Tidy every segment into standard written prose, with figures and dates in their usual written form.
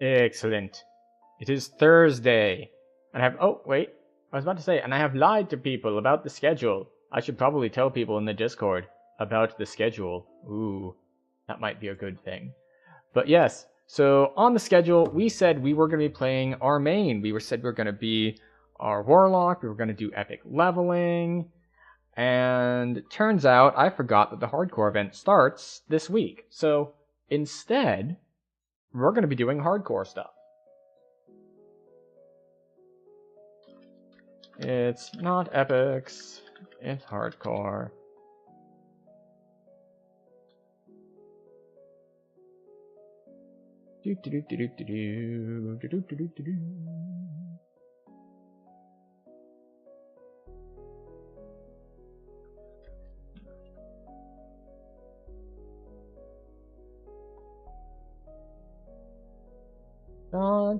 Excellent. It is Thursday. And I have... Oh, wait. I was about to say, and I have lied to people about the schedule. I should probably tell people in the Discord about the schedule. Ooh, that might be a good thing. But yes, so on the schedule, we said we were going to be playing our main. Said we were going to be our Warlock. We were going to do epic leveling. And it turns out I forgot that the hardcore event starts this week. So instead, we're going to be doing hardcore stuff. It's not epics, it's hardcore.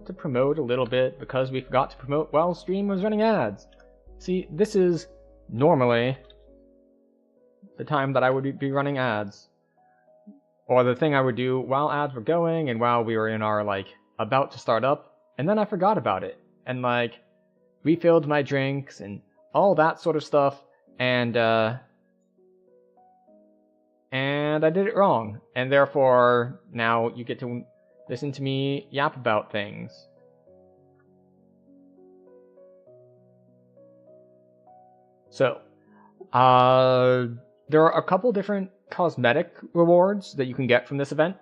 To promote a little bit because we forgot to promote while stream was running ads. See, this is normally the time that I would be running ads. Or the thing I would do while ads were going and while we were in our, about to start up. And then I forgot about it. And, refilled my drinks and all that sort of stuff. And I did it wrong. And therefore, now you get to listen to me yap about things. So, there are a couple different cosmetic rewards that you can get from this event.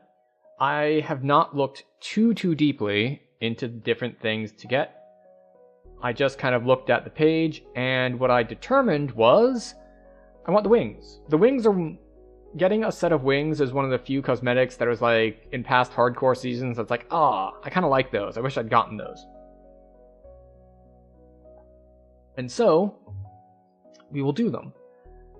I have not looked too deeply into the different things to get. I just kind of looked at the page, and what I determined was I want the wings. The wings are... Getting a set of wings is one of the few cosmetics that was in past hardcore seasons that's I kind of like those. I wish I'd gotten those. And so, we will do them.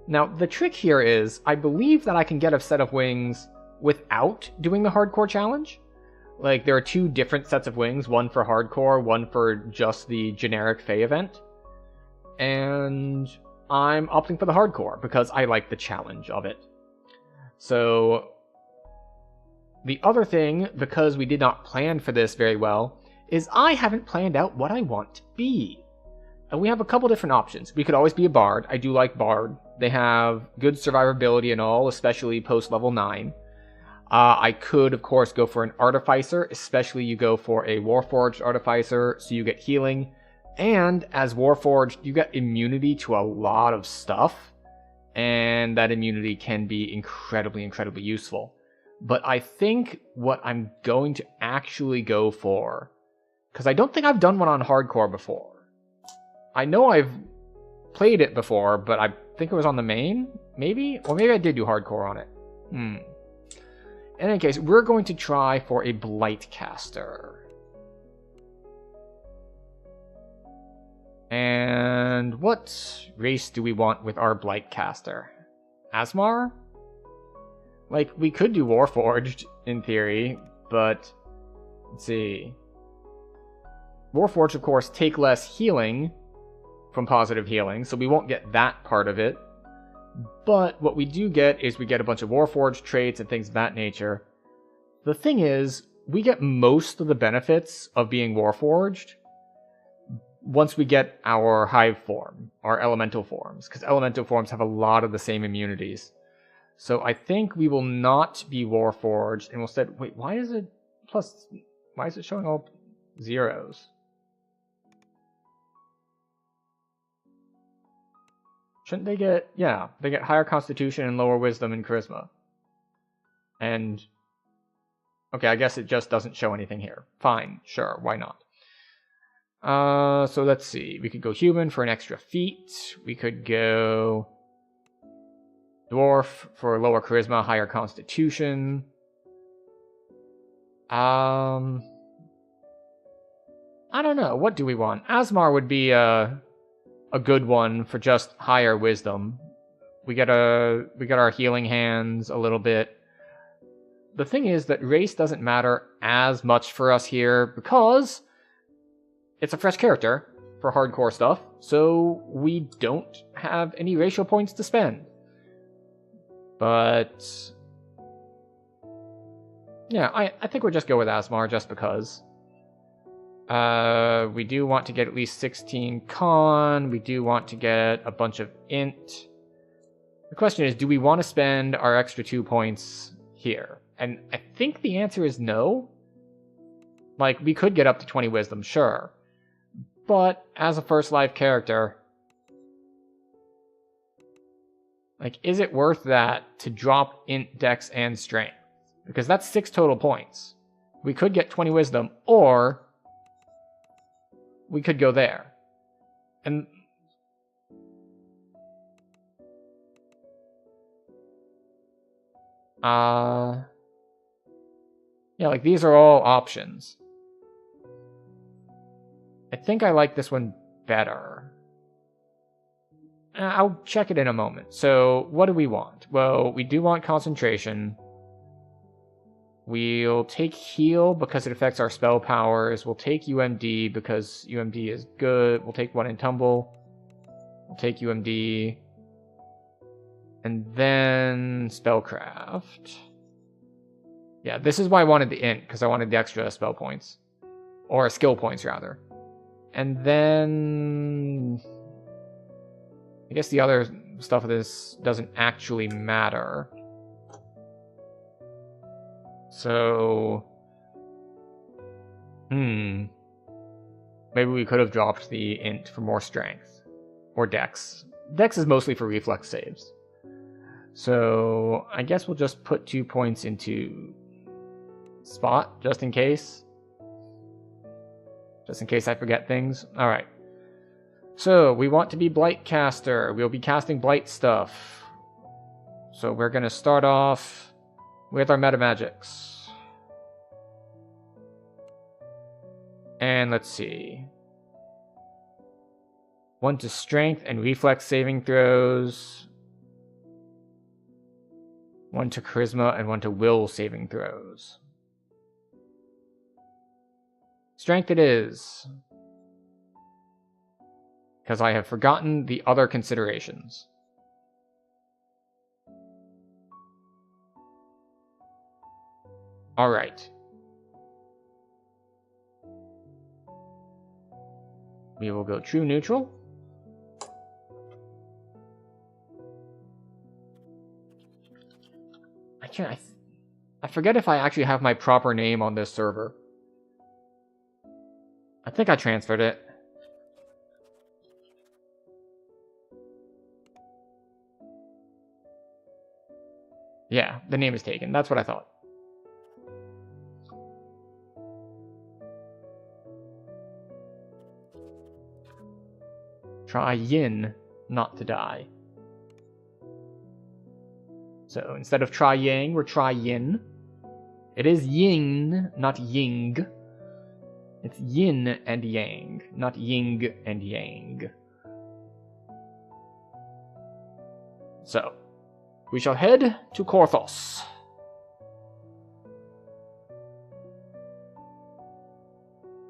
Now, the trick here is, I believe that I can get a set of wings without doing the hardcore challenge. There are two different sets of wings, one for hardcore, one for just the generic Fae event. And I'm opting for the hardcore because I like the challenge of it. So, the other thing, because we did not plan for this very well, is I haven't planned out what I want to be. And we have a couple different options. We could always be a bard. I do like bard. They have good survivability and all, especially post level 9. I could, of course, go for an artificer, especially you go for a warforged artificer, so you get healing. And as warforged, you get immunity to a lot of stuff. And that immunity can be incredibly useful. But I think what I'm going to actually go for, because I don't think I've done one on hardcore before. I know I've played it before, but I think it was on the main, maybe? Or maybe I did do hardcore on it. In any case, we're going to try for a Blightcaster. And what race do we want with our Blightcaster? Asmar? We could do Warforged, in theory, but... Let's see. Warforged, of course, take less healing from positive healing, so we won't get that part of it. But what we do get is we get a bunch of Warforged traits and things of that nature. The thing is, we get most of the benefits of being Warforged once we get our hive form, our elemental forms, because elemental forms have a lot of the same immunities. So I think we will not be Warforged, and we'll instead... Wait, why is it showing all zeros? Shouldn't they get... Yeah, they get higher constitution and lower wisdom and charisma. And... Okay, I guess it just doesn't show anything here. Fine, sure, why not? So let's see. We could go human for an extra feat. We could go dwarf for lower charisma, higher constitution. I don't know. What do we want? Asmar would be a good one for just higher wisdom. We get our healing hands a little bit. The thing is that race doesn't matter as much for us here because it's a fresh character for hardcore stuff, so we don't have any racial points to spend. But Yeah, I think we'll just go with Asmar just because. We do want to get at least 16 con. We do want to get a bunch of int. The question is, do we want to spend our extra 2 points here? And I think the answer is no. Like, we could get up to 20 wisdom, sure. But as a first life character, like, is it worth that to drop int, dex, and strength? Because that's 6 total points. We could get 20 wisdom, or we could go there. And yeah, like, these are all options. I think I like this one better. I'll check it in a moment. So, what do we want? Well, we do want concentration. We'll take heal because it affects our spell powers. We'll take UMD because UMD is good. We'll take 1 in tumble. We'll take UMD. And then spellcraft. Yeah, this is why I wanted the int, because I wanted the extra spell points. Or skill points, rather. And then I guess the other stuff of this doesn't actually matter. So, maybe we could have dropped the int for more strength. Or dex. Dex is mostly for reflex saves. So, I guess we'll just put 2 points into spot, just in case. Just in case I forget things. Alright. So, we want to be Blightcaster. We'll be casting Blight stuff. So, we're going to start off with our metamagics. And let's see. 1 to strength and reflex saving throws. 1 to charisma and 1 to will saving throws. Strength it is. Because I have forgotten the other considerations. Alright. We will go true neutral. I forget if I actually have my proper name on this server. I think I transferred it. Yeah, the name is taken. That's what I thought. Try yin, not to die. So instead of try yang, we're try yin. It is yin, not ying. It's yin and yang, not ying and yang. So, we shall head to Korthos.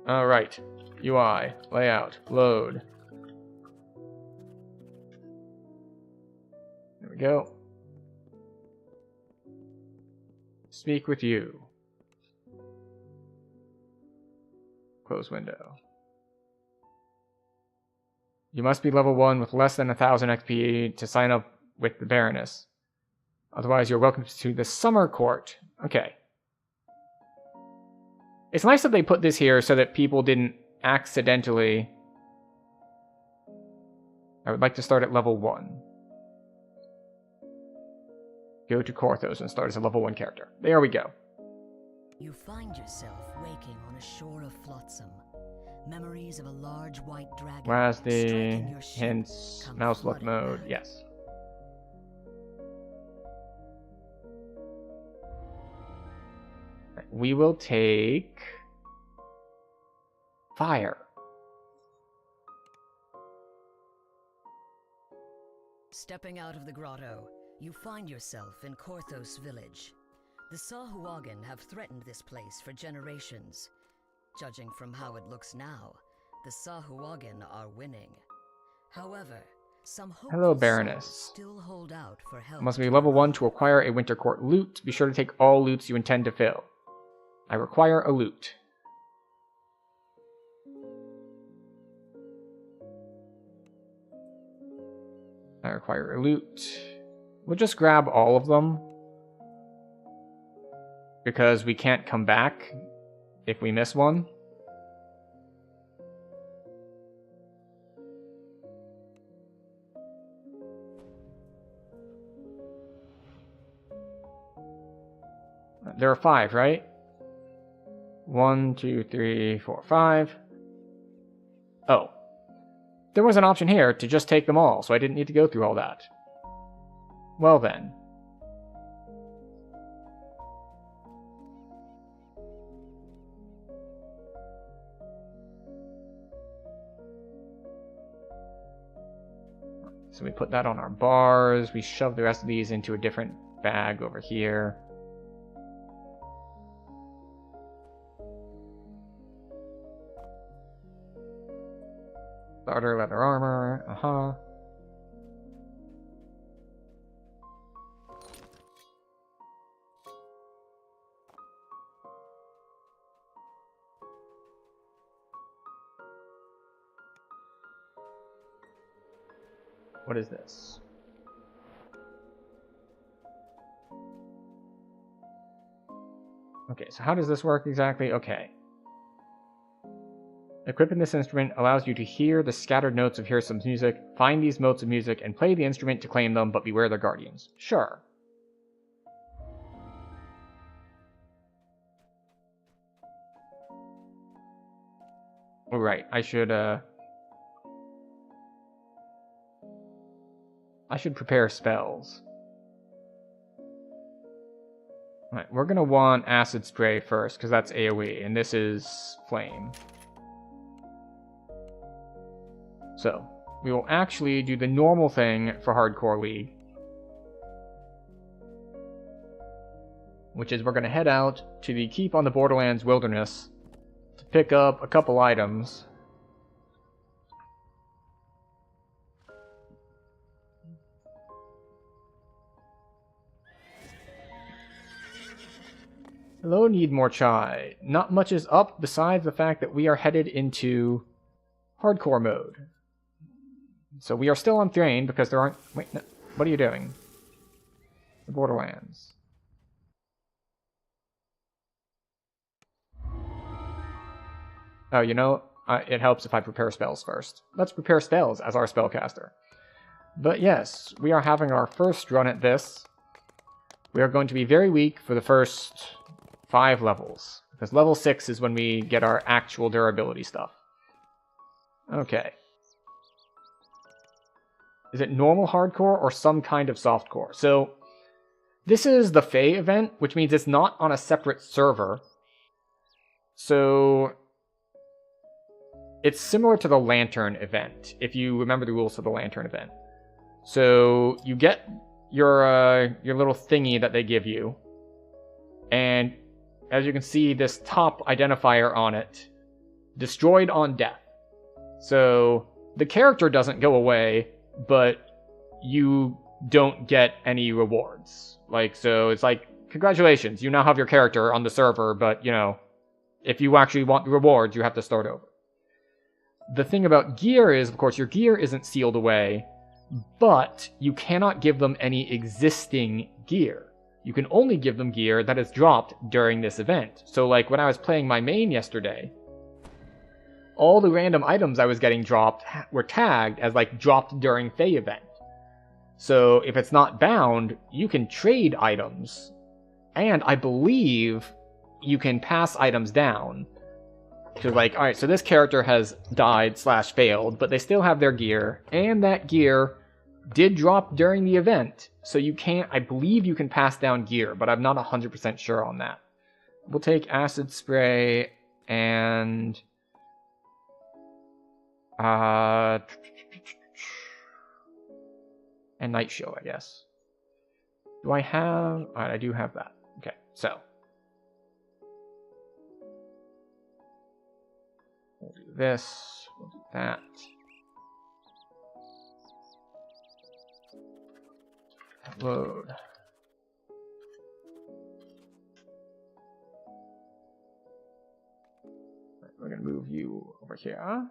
Alright, UI, layout, load. There we go. Speak with you. Close window. You must be level 1 with less than 1,000 XP to sign up with the Baroness. Otherwise, you're welcome to the Summer Court. Okay. It's nice that they put this here so that people didn't accidentally... I would like to start at level 1. Go to Korthos and start as a level 1 character. There we go. You find yourself waking on a shore of flotsam. Memories of a large white dragon. Where's the hints? Mouse look mode. Yes. We will take fire. Stepping out of the grotto, you find yourself in Korthos village. The Sahuagin have threatened this place for generations. Judging from how it looks now, the Sahuagin are winning. However, some hopeful souls still hold out for help. Must be level 1 to acquire a Winter Court loot. Be sure to take all loots you intend to fill. I require a loot. I require a loot. We'll just grab all of them, because we can't come back if we miss one. There are 5, right? 1, 2, 3, 4, 5. Oh. There was an option here to just take them all, so I didn't need to go through all that. Well then. So we put that on our bars. We shove the rest of these into a different bag over here. Starter leather armor. What is this? Okay, so how does this work exactly? Okay. Equipping this instrument allows you to hear the scattered notes of Hirsam's music, find these notes of music, and play the instrument to claim them, but beware their guardians. Sure. Oh, right, I should prepare spells. Alright, we're gonna want Acid Spray first, because that's AoE, and this is Flame. So, we will actually do the normal thing for Hardcore League, which is we're going to head out to the Keep on the Borderlands Wilderness to pick up a couple items. Hello, Need More Chai. Not much is up besides the fact that we are headed into Hardcore mode. So we are still on Thrain because there aren't... Wait, no. What are you doing? The Borderlands. Oh, you know, it helps if I prepare spells first. Let's prepare spells as our spellcaster. But yes, we are having our first run at this. We are going to be very weak for the first 5 levels, because level 6 is when we get our actual durability stuff. Okay. Is it normal hardcore or some kind of softcore? So, this is the Fae event, which means it's not on a separate server. So, it's similar to the Lantern event, if you remember the rules for the Lantern event. So, you get your little thingy that they give you, and as you can see, this top identifier on it, destroyed on death. So, the character doesn't go away, but you don't get any rewards. Like, so it's like, congratulations, you now have your character on the server, but, you know, if you actually want the rewards, you have to start over. The thing about gear is, of course, your gear isn't sealed away, but you cannot give them any existing gear. You can only give them gear that is dropped during this event. So, like, when I was playing my main yesterday, all the random items I was getting dropped were tagged as, like, dropped during Fae event. So, if it's not bound, you can trade items. And I believe you can pass items down. To, like, alright, so this character has died/failed, but they still have their gear. And that gear did drop during the event. So you can't, I believe you can pass down gear, but I'm not 100% sure on that. We'll take Acid Spray and... and Night Shield, I guess. Do I have... Alright, I do have that. Okay, so. We'll do this. We'll do that. Load. move you over here.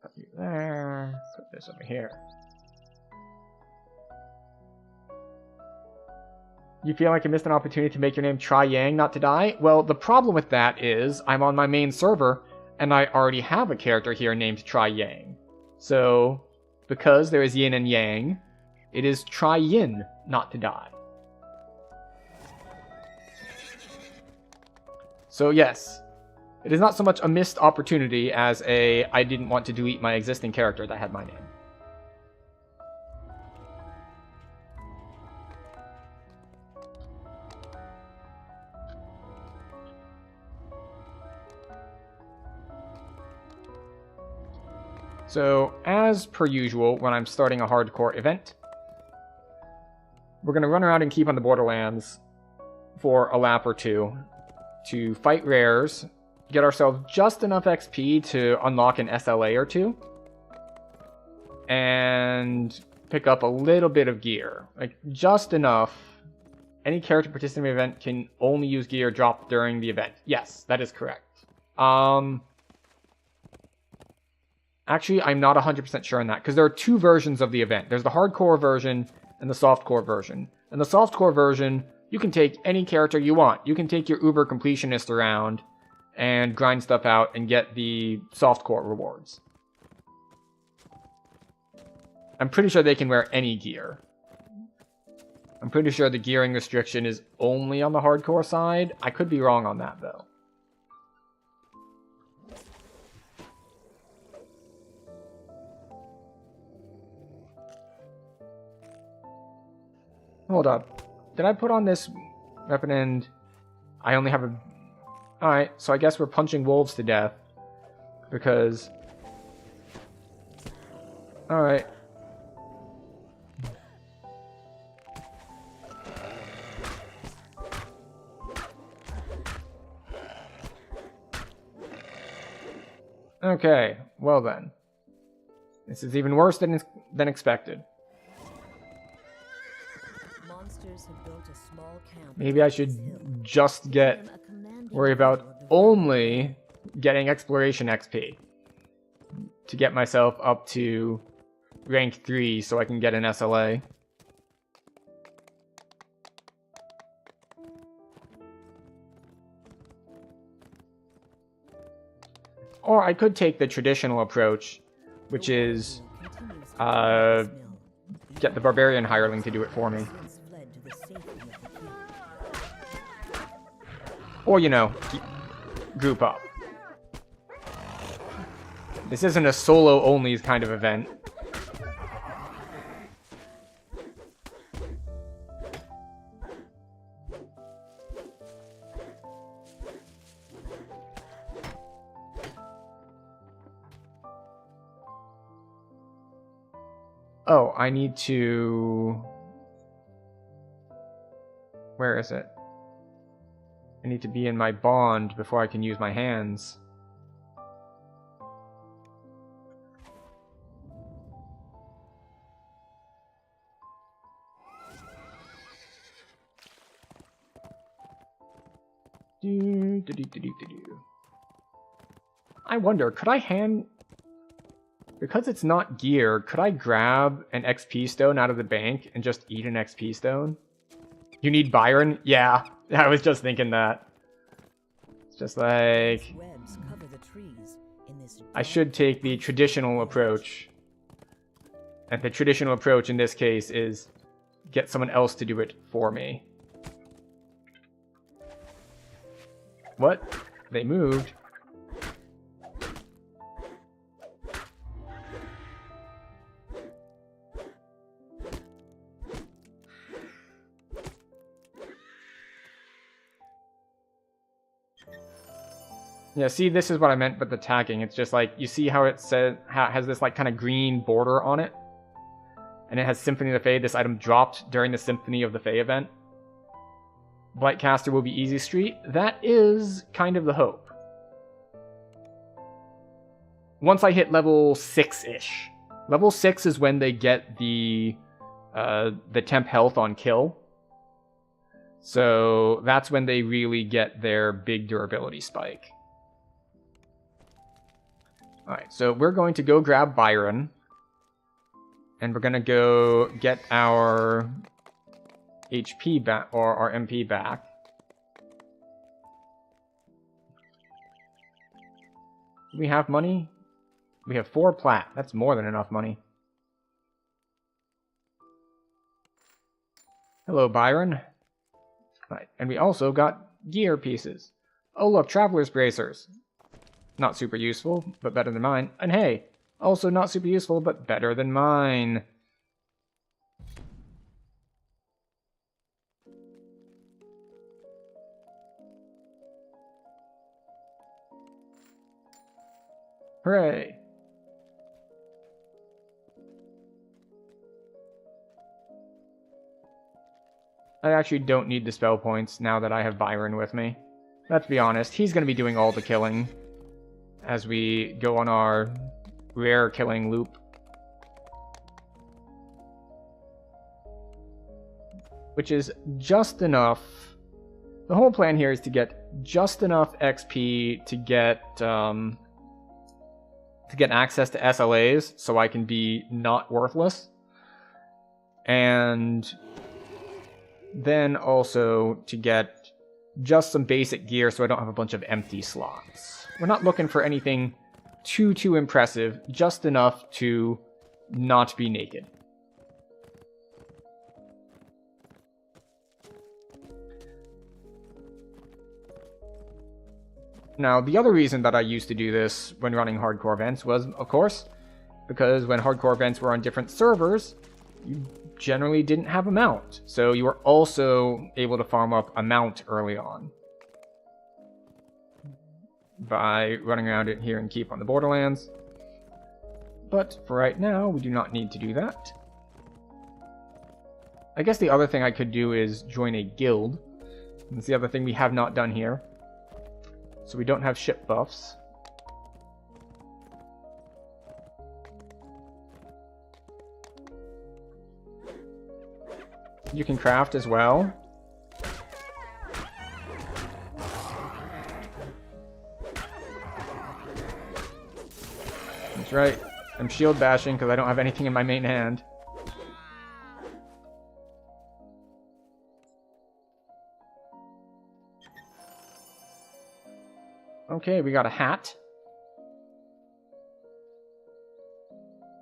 Put you there. Put this over here. You feel like you missed an opportunity to make your name Try Yang Not to Die? Well, the problem with that is I'm on my main server, and I already have a character here named Try Yang. So, because there is yin and yang, it is Try Yin Not to Die. So yes, it is not so much a missed opportunity as a I didn't want to delete my existing character that had my name. So, as per usual, when I'm starting a hardcore event, we're going to run around and keep on the Borderlands for a lap or two to fight rares, get ourselves just enough XP to unlock an SLA or two, and pick up a little bit of gear. Like, just enough. Any character participating in the event can only use gear dropped during the event. Yes, that is correct. Actually, I'm not 100% sure on that, because there are two versions of the event. There's the hardcore version and the softcore version. In the softcore version, you can take any character you want. You can take your uber completionist around and grind stuff out and get the softcore rewards. I'm pretty sure they can wear any gear. I'm pretty sure the gearing restriction is only on the hardcore side. I could be wrong on that, though. Hold up. Did I put on this weapon and I only have a... Alright, so I guess we're punching wolves to death. Because... Alright. Okay, well then. This is even worse than expected. Maybe I should just worry about only getting exploration XP to get myself up to rank 3 so I can get an SLA. Or I could take the traditional approach, which is get the barbarian hireling to do it for me. Or, you know, group up. This isn't a solo-only kind of event. Oh, I need to... Where is it? I need to be in my bond before I can use my hands. I wonder, could I hand... Because it's not gear, could I grab an XP stone out of the bank and just eat an XP stone? You need Byron? Yeah, I was just thinking that. It's just like... I should take the traditional approach. And the traditional approach in this case is get someone else to do it for me. What? They moved. Yeah, see, this is what I meant with the tagging. It's just like, you see how it says, how it has this like kind of green border on it? And it has Symphony of the Fae. This item dropped during the Symphony of the Fae event. Blightcaster will be easy street. That is kind of the hope. Once I hit level 6-ish. Level 6 is when they get the temp health on kill. So that's when they really get their big durability spike. Alright, so we're going to go grab Byron. And we're going to go get our HP back, or our MP back. Do we have money? We have 4 plat. That's more than enough money. Hello, Byron. Right, and we also got gear pieces. Oh look, traveler's bracers. Not super useful, but better than mine. And hey, also not super useful, but better than mine. Hooray. I actually don't need the spell points now that I have Byron with me. Let's be honest, he's going to be doing all the killing as we go on our rare killing loop. Which is just enough. The whole plan here is to get just enough XP to get access to SLAs so I can be not worthless. And then also to get just some basic gear so I don't have a bunch of empty slots. We're not looking for anything too impressive, just enough to not be naked. Now, the other reason that I used to do this when running hardcore events was, of course, because when hardcore events were on different servers, you generally didn't have a mount. So you were also able to farm up a mount early on by running around it here and keep on the Borderlands. But for right now, we do not need to do that. I guess the other thing I could do is join a guild. That's the other thing we have not done here. So we don't have ship buffs. You can craft as well. That's right. I'm shield bashing because I don't have anything in my main hand. Okay, we got a hat.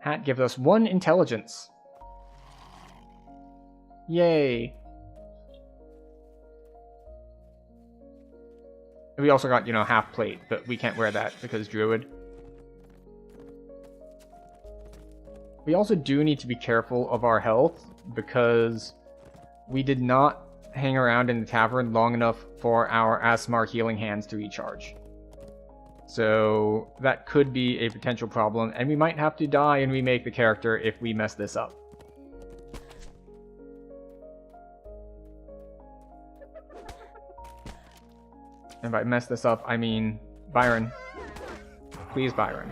Hat gives us 1 intelligence. Yay. We also got, half plate, but we can't wear that because Druid. We also do need to be careful of our health because we did not hang around in the tavern long enough for our Asmar healing hands to recharge. So that could be a potential problem, and we might have to die and remake the character if we mess this up. And by mess this up, I mean Byron. Please, Byron.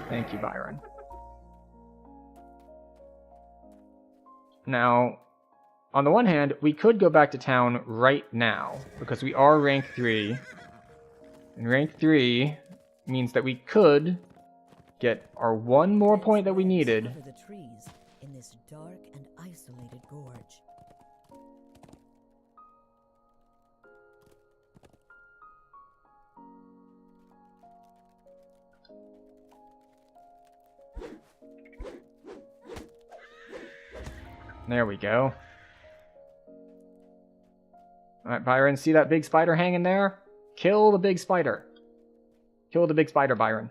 Thank you, Byron. Now, on the one hand, we could go back to town right now, because we are rank 3. And rank 3 means that we could get our 1 more point that we needed. Under the trees in this dark and isolated gorge. There we go. Alright, Byron, see that big spider hanging there? Kill the big spider. Kill the big spider, Byron.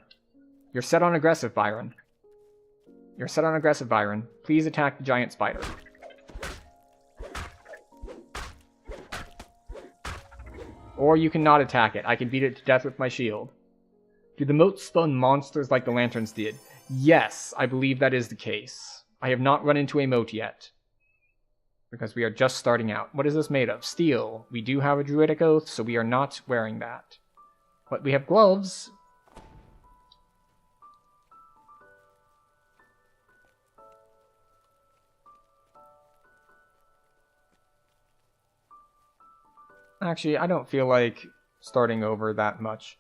You're set on aggressive, Byron. You're set on aggressive, Byron. Please attack the giant spider. Or you can not attack it. I can beat it to death with my shield. Do the moats spawn monsters like the lanterns did? Yes, I believe that is the case. I have not run into a moat yet. Because we are just starting out. What is this made of? Steel. We do have a druidic oath, so we are not wearing that. But we have gloves. Actually, I don't feel like starting over that much.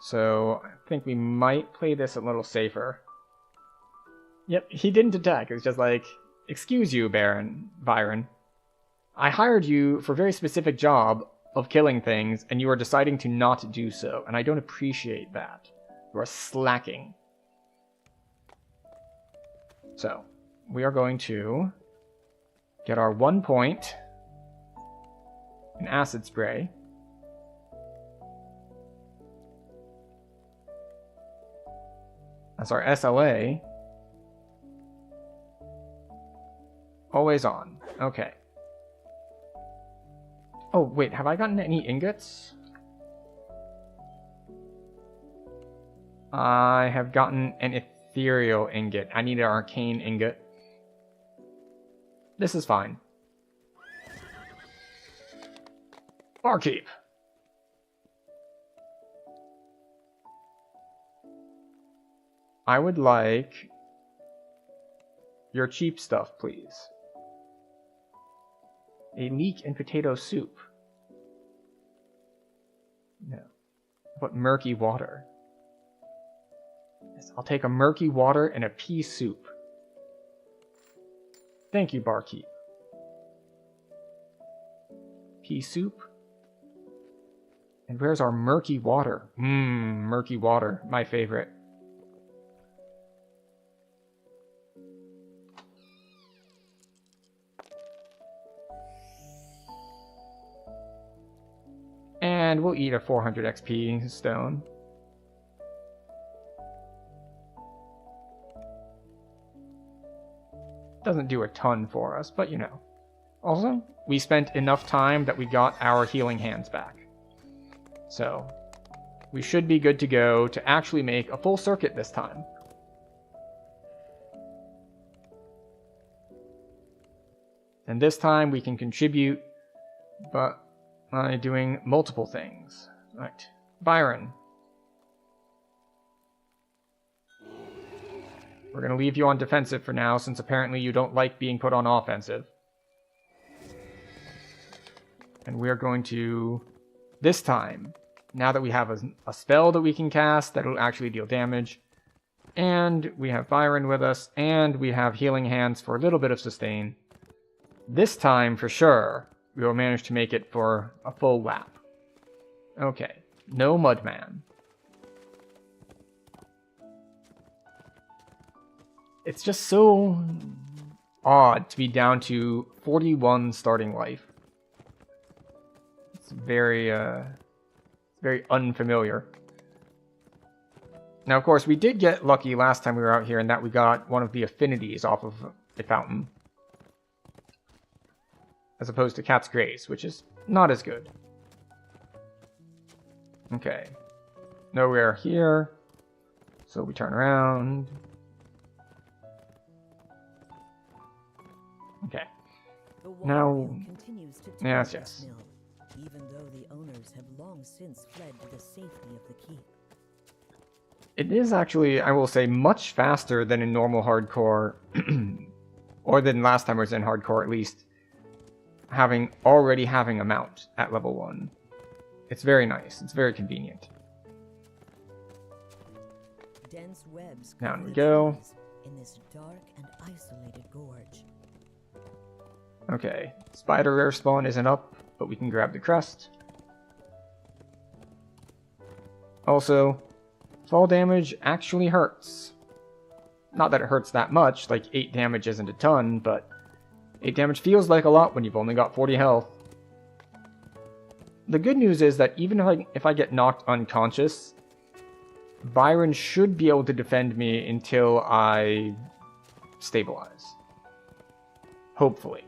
So I think we might play this a little safer. Yep, he didn't attack. It's just like, excuse you, Byron. I hired you for a very specific job of killing things, and you are deciding to not do so, and I don't appreciate that. You are slacking. So, we are going to get our 1 point in acid spray. That's our SLA. Always on. Okay. Oh, wait, have I gotten any ingots? I have gotten an ethereal ingot. I need an arcane ingot. This is fine. Barkeep. I would like your cheap stuff, please. A leek and potato soup. No. But murky water. Yes, I'll take a murky water and a pea soup. Thank you, barkeep. Pea soup? And where's our murky water? Murky water. My favorite. And we'll eat a 400 XP stone. Doesn't do a ton for us, but you know. Also, we spent enough time that we got our healing hands back. So, we should be good to go to actually make a full circuit this time. And this time we can contribute, but by doing multiple things. Right. Byron. We're going to leave you on defensive for now, since apparently you don't like being put on offensive. And we're going to, this time, now that we have a spell that we can cast that will actually deal damage, and we have Byron with us, and we have healing hands for a little bit of sustain, this time, for sure, we will manage to make it for a full lap. Okay, no Mudman. It's just so odd to be down to 41 starting life. It's very unfamiliar. Now, of course, we did get lucky last time we were out here in that we got one of the affinities off of a fountain. As opposed to Cat's Grace, which is not as good. Okay. Nowhere here. So we turn around. Okay. Now, yes. Even though the owners have long since fled to the safety of the keep. It is actually, I will say, much faster than in normal hardcore, or than last time I was in hardcore at least, already having a mount at level 1. It's very nice. It's very convenient. Dense webs Down we go. In this dark and isolated gorge. Okay, spider rare spawn isn't up, but we can grab the crest. Also, fall damage actually hurts. Not that it hurts that much, like 8 damage isn't a ton, but 8 damage feels like a lot when you've only got 40 health. The good news is that even if I get knocked unconscious, Byron should be able to defend me until I stabilize. Hopefully.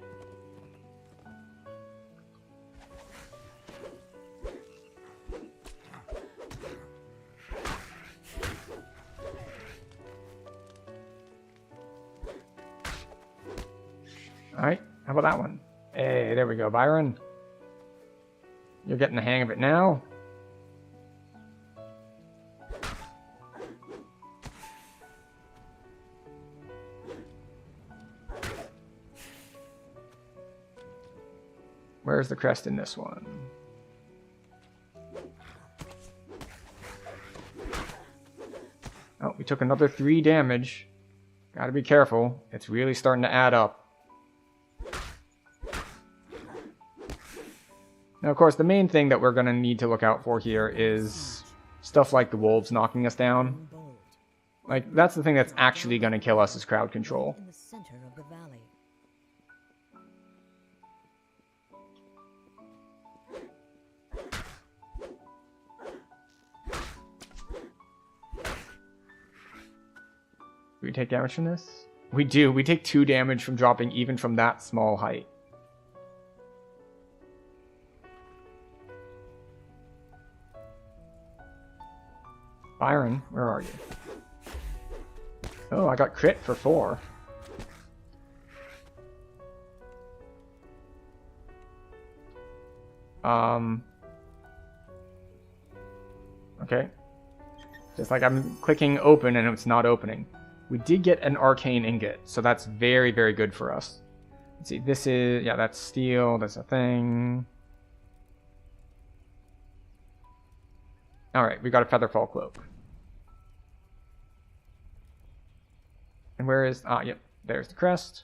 Alright, how about that one? Hey, there we go, Byron. You're getting the hang of it now. Where's the crest in this one? we took another 3 damage. Gotta be careful. It's really starting to add up. Now, of course, the main thing that we're going to need to look out for here is stuff like the wolves knocking us down. Like, that's the thing that's actually going to kill us is crowd control. In the center of the valley. Do we take damage from this? We do. We take 2 damage from dropping even from that small height. Byron, where are you? Oh, I got crit for 4. Okay. Just like I'm clicking open and it's not opening. We did get an arcane ingot, so that's very, very good for us. Let's see, this is, yeah, that's steel, that's a thing. Alright, we got a featherfall cloak. And where is, yep, there's the crest.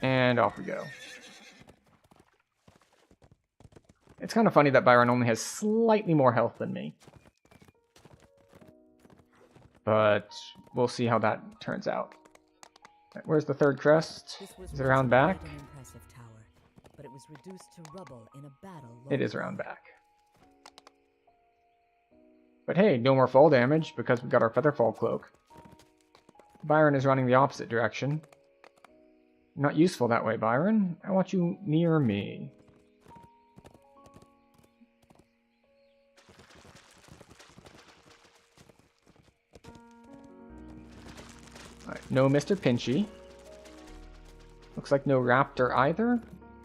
And off we go. It's kind of funny that Byron only has slightly more health than me. But we'll see how that turns out. Where's the third crest? Is it around back? Tower, but it was reduced to rubble in a battle. It is around back. But hey, no more fall damage because we got our featherfall cloak. Byron is running the opposite direction. Not useful that way, Byron. I want you near me. Alright, no Mr. Pinchy. Looks like no raptor either.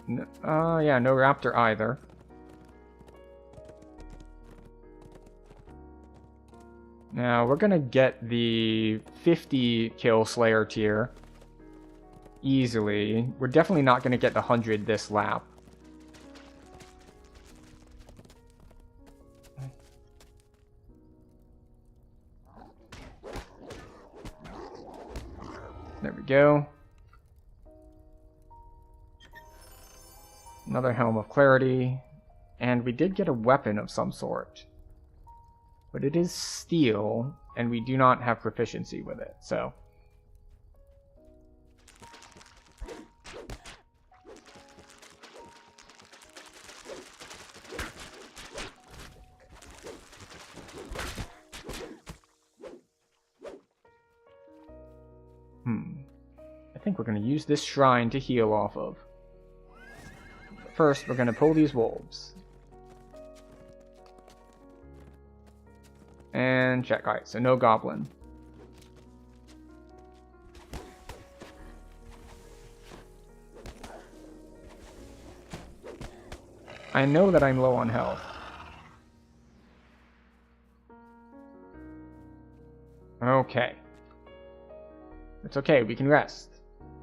Yeah, no raptor either. Now, we're gonna get the 50 kill Slayer tier easily. We're definitely not gonna get the 100 this lap. There we go. Another Helm of Clarity. And we did get a weapon of some sort. But it is steel, and we do not have proficiency with it, so... I think we're going to use this shrine to heal off of. But first, we're going to pull these wolves. And check. Alright, so no goblin. I know that I'm low on health. Okay. It's okay, we can rest.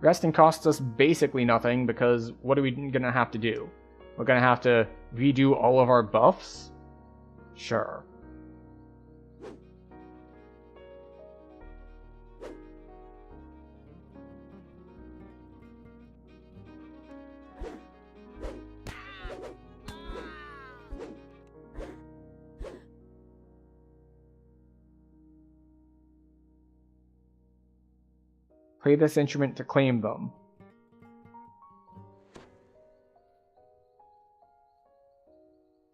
Resting costs us basically nothing because what are we gonna have to do? We're gonna have to redo all of our buffs? Sure. Play this instrument to claim them.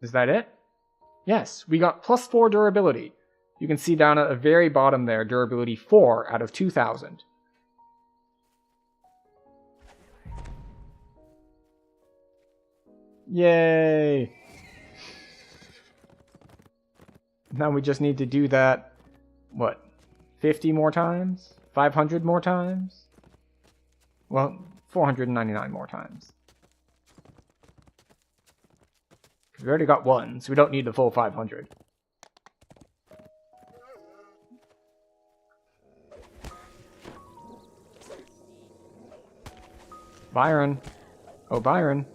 Is that it? Yes, we got +4 durability. You can see down at the very bottom there, durability 4 out of 2,000. Yay! Now we just need to do that, what, 50 more times? 500 more times? Well, 499 more times. We already got 1, so we don't need the full 500. Byron. Oh, Byron.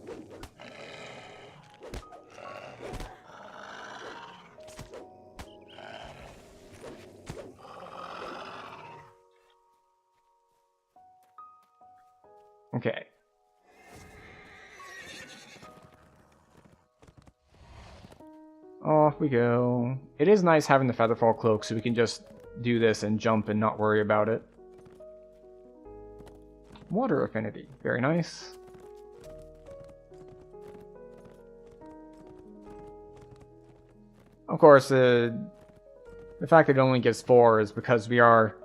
Okay. Off we go. It is nice having the Featherfall Cloak so we can just do this and jump and not worry about it. Water affinity. Very nice. Of course, the fact that it only gives 4 is because we are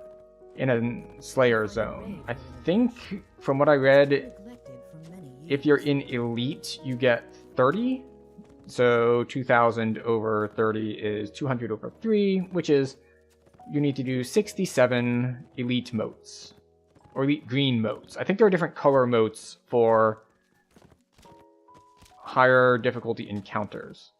in a Slayer zone. I think, from what I read, if you're in Elite, you get 30. So 2,000 over 30 is 200 over 3, which is, you need to do 67 Elite motes. Or Elite Green motes. I think there are different color motes for higher difficulty encounters.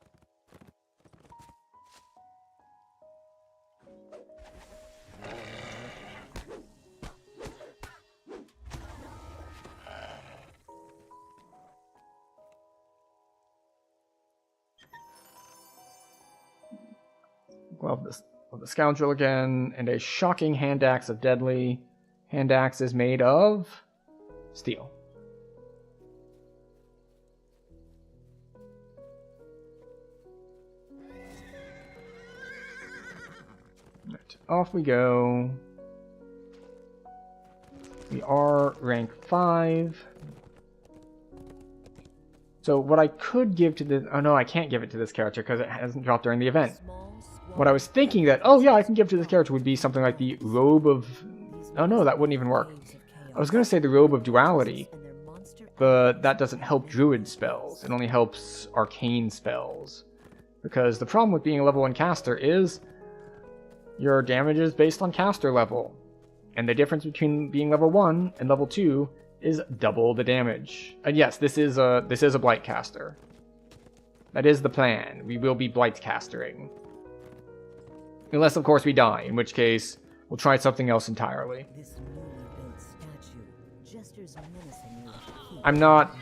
Well, the Scoundrel again, and a shocking hand axe of deadly. Hand axe is made of steel. Right, off we go. We are rank 5. So what I could give to this... Oh no, I can't give it to this character because it hasn't dropped during the event. What I was thinking that, oh yeah, I can give to this character would be something like the Robe of... Oh no, that wouldn't even work. I was going to say the Robe of Duality, but that doesn't help Druid spells. It only helps Arcane spells. Because the problem with being a level 1 caster is your damage is based on caster level. And the difference between being level 1 and level 2 is double the damage. And yes, this is a Blight caster. That is the plan. We will be Blight castering. Unless, of course, we die, in which case, we'll try something else entirely. I'm not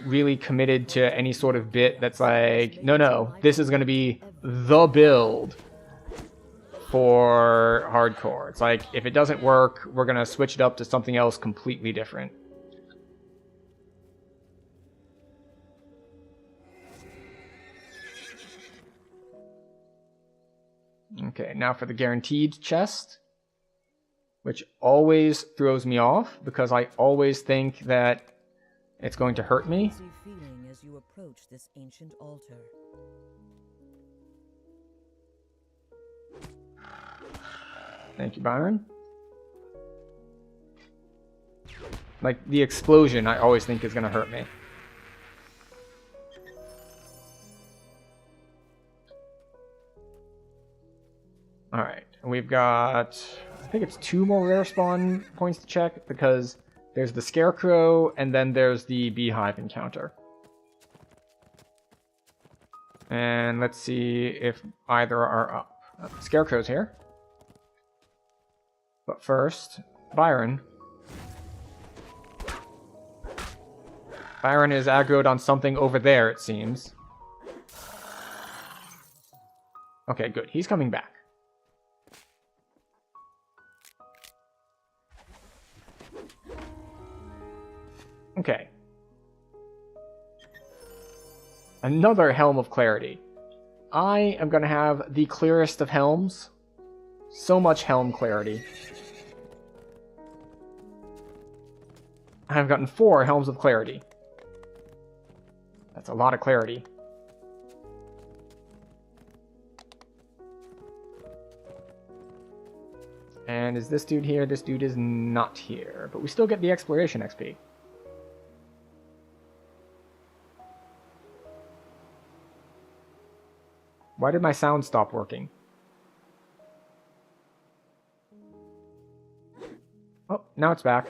really committed to any sort of bit that's like, no, this is going to be the build for hardcore. It's like, if it doesn't work, we're going to switch it up to something else completely different. Okay, now for the guaranteed chest, which always throws me off because I always think that it's going to hurt me. Feeling as you approach this ancient altar. Thank you, Byron. Like, the explosion I always think is going to hurt me. Alright, and we've got, I think it's 2 more rare spawn points to check, because there's the Scarecrow, and then there's the Beehive encounter. And let's see if either are up. Scarecrow's here. But first, Byron. Byron is aggroed on something over there, it seems. Okay, good. He's coming back. Okay. Another Helm of Clarity. I am going to have the clearest of helms. So much Helm Clarity. I've gotten 4 Helms of Clarity. That's a lot of clarity. And is this dude here? This dude is not here. But we still get the Exploration XP. Why did my sound stop working? Oh, now it's back.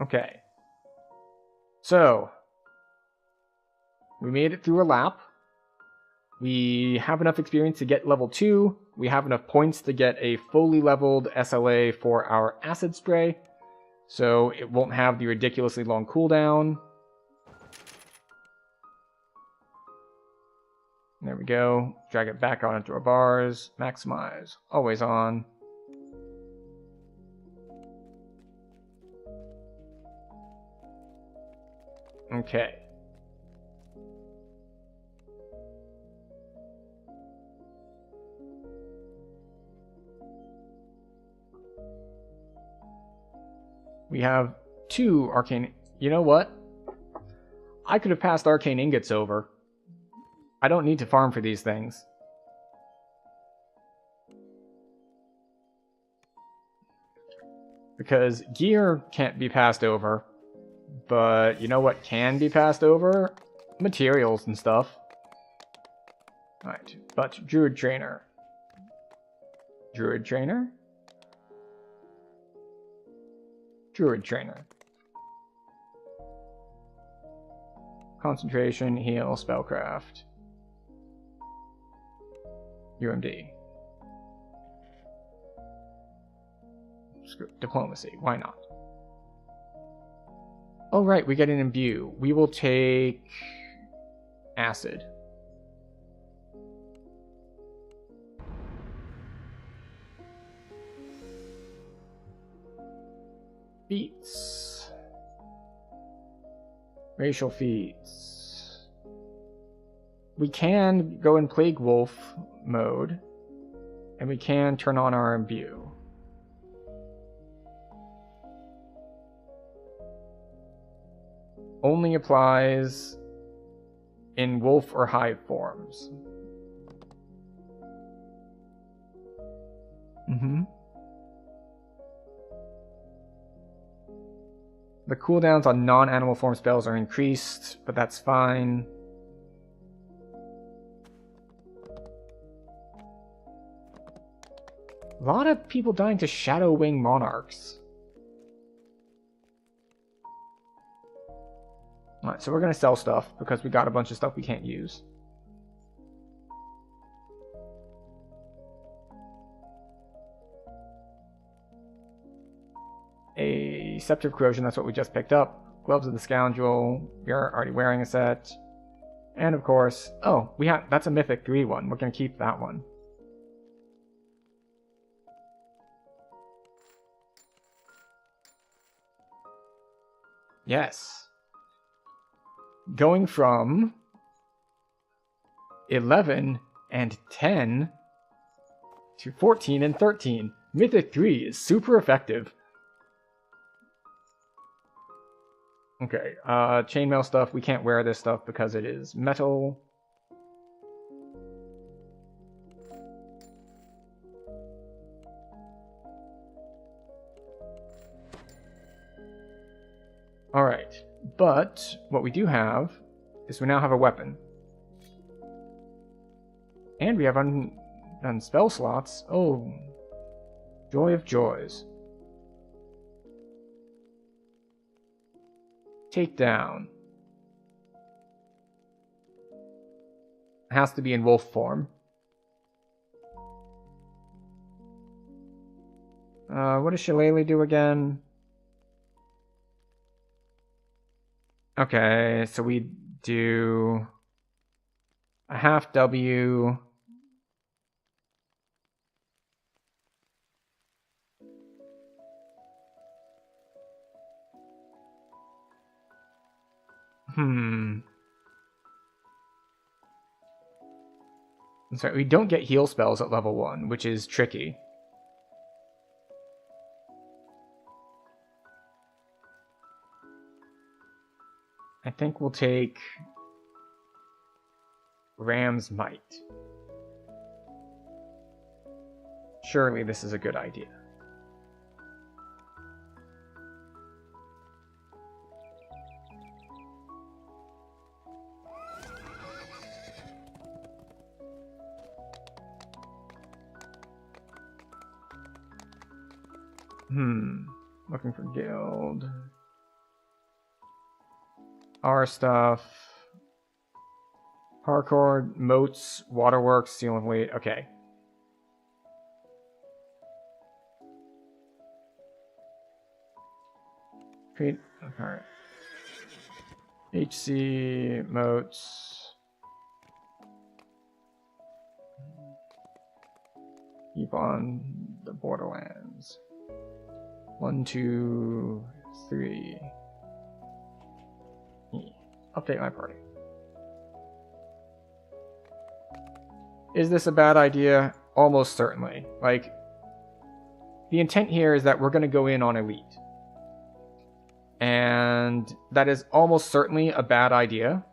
Okay. So, we made it through a lap. We have enough experience to get level 2. We have enough points to get a fully leveled SLA for our acid spray. So it won't have the ridiculously long cooldown. There we go. Drag it back onto our bars. Maximize. Always on. Okay. We have 2 arcane... You know what? I could have passed arcane ingots over. I don't need to farm for these things. Because gear can't be passed over. But you know what can be passed over? Materials and stuff. Alright, but Druid Trainer. Druid Trainer? Druid Trainer. Concentration, heal, spellcraft. UMD. Diplomacy, why not? Oh right, we get an imbue. We will take acid. Feats. Racial feats. We can go in Plague Wolf mode, and we can turn on our imbue. Only applies in wolf or hive forms. The cooldowns on non-animal form spells are increased, but that's fine. A lot of people dying to Shadow Wing Monarchs. Alright, so we're going to sell stuff because we got a bunch of stuff we can't use. A Scepter of Corrosion, that's what we just picked up. Gloves of the Scoundrel, we are already wearing a set. And of course, oh, that's a Mythic 3 one. We're going to keep that one. Yes. Going from 11 and 10 to 14 and 13. Mythic 3 is super effective. Okay, chainmail stuff. We can't wear this stuff because it is metal. Alright, but what we do have is we now have a weapon. And we have undone spell slots. Oh, joy of joys. Takedown. Has to be in wolf form. What does Shillelagh do again? Okay, so we do a half W. That's right, we don't get heal spells at level 1, which is tricky. I think we'll take Ram's Might. Surely this is a good idea. Looking for guild. Our stuff. Hardcore, moats, waterworks, seal and weight. Okay. Create. Alright. HC, moats. Keep on the Borderlands. 1, 2, 3. Update my party. Is this a bad idea? Almost certainly. Like, the intent here is that we're going to go in on Elite. And that is almost certainly a bad idea.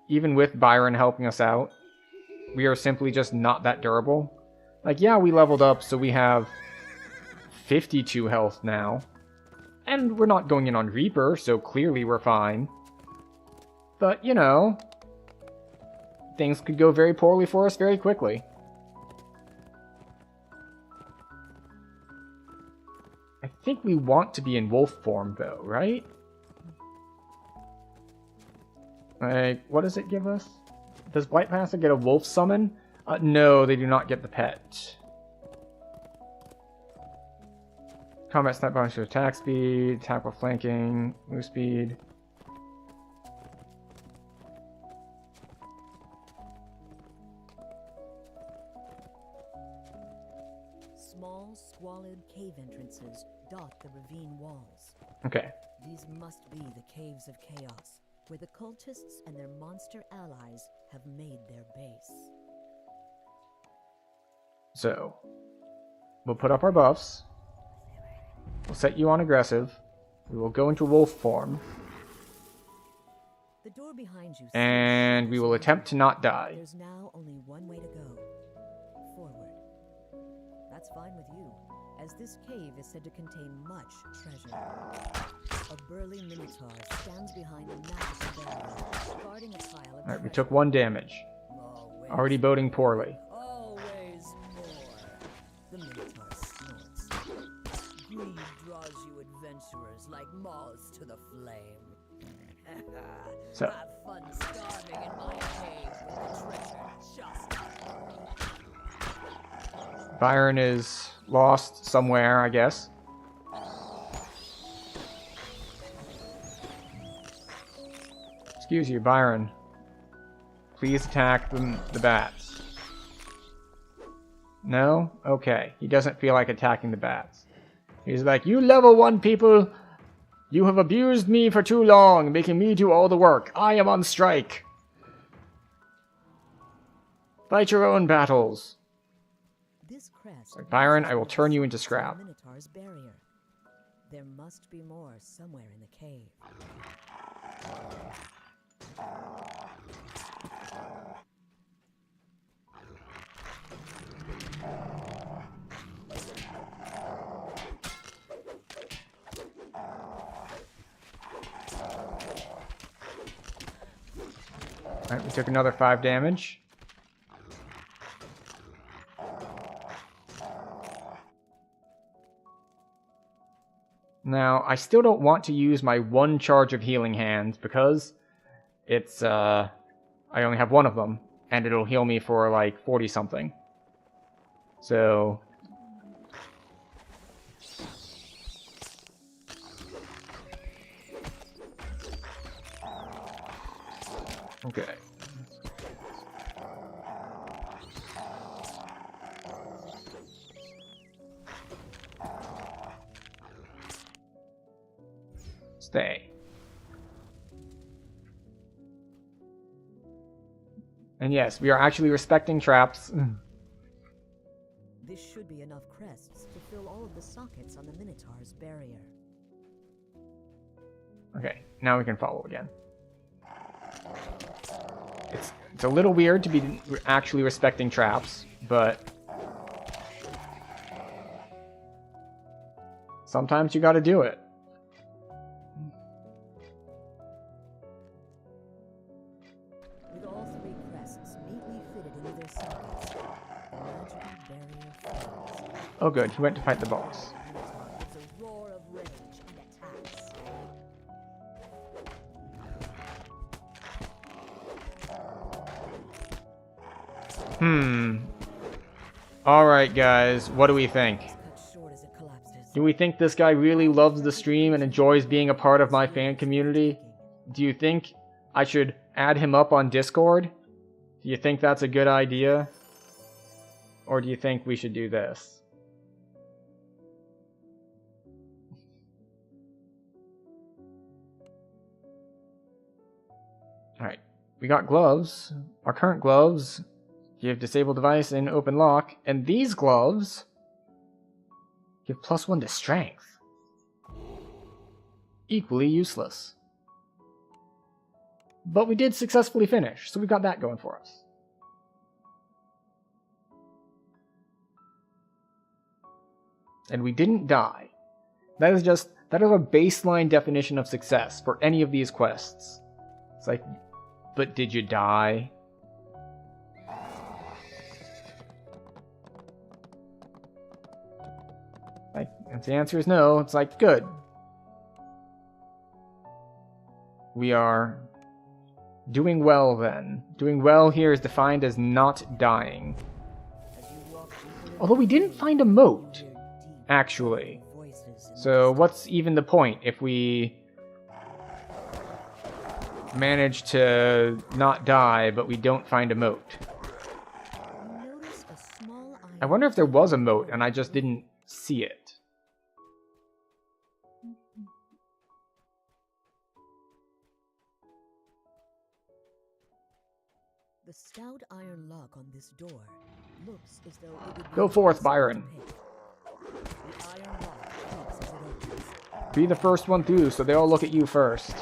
Even with Byron helping us out, we are simply just not that durable. Like, yeah, we leveled up, so we have 52 health now. And we're not going in on Reaper, so clearly we're fine. But, you know, things could go very poorly for us very quickly. I think we want to be in wolf form, though, right? Like, what does it give us? Does Blight Panther get a wolf summon? No, they do not get the pet. Combat stat bonus to attack speed, attack while flanking, move speed. Small, squalid cave entrances dot the ravine walls. Okay. These must be the Caves of Chaos, where the cultists and their monster allies have made their base. So, we'll put up our buffs. We'll set you on aggressive. We will go into wolf form. The door behind you. And we will attempt to not die. There's now only one way to go. Forward. That's fine with you, as this cave is said to contain much treasure. A burly minotaur stands behind a massive barrier, guarding a pile of Alright, we took 1 damage. Already boding poorly. Always more. The minotaur snorts. Greed draws you adventurers like moths to the flame. So. Have fun starving in my cave with the treasure just Byron is lost somewhere, I guess. Excuse you, Byron. Please attack the bats. No? Okay. He doesn't feel like attacking the bats. He's like, you level 1 people! You have abused me for too long, making me do all the work. I am on strike. Fight your own battles. This crest. Byron, I will turn you into scrap. Minotaur's barrier. There must be more somewhere in the cave. Alright, we took another 5 damage. Now, I still don't want to use my 1 charge of healing hands because it's, I only have 1 of them, and it'll heal me for like 40 something. So, okay. Stay. And yes, we are actually respecting traps. This should be enough crests to fill all of the sockets on the Minotaur's barrier. Okay, now we can follow again. It's a little weird to be actually respecting traps, but sometimes you gotta do it. With all 3 crests neatly fitted into their sockets, the magical barrier falls. Oh good, he went to fight the boss. The Minotaur gives a roar of rage and attacks. Alright guys, what do we think? Cut short as it collapses. Do we think this guy really loves the stream and enjoys being a part of my fan community? Do you think I should add him up on Discord? Do you think that's a good idea? Or do you think we should do this? Alright, we got gloves. Our current gloves give disable device in open lock, and these gloves give +1 to strength. Equally useless. But we did successfully finish, so we got that going for us. And we didn't die. That is a baseline definition of success for any of these quests. It's like, but did you die? Like, if the answer is no, it's like, good. We are doing well then. Doing well here is defined as not dying. Although we didn't find a moat, actually. So what's even the point if we manage to not die, but we don't find a moat? I wonder if there was a moat and I just didn't see it. The stout iron lock on this door looks as though it would Go forth, Byron. The iron lock creaks as it opens. Be the first one through, so they all look at you first.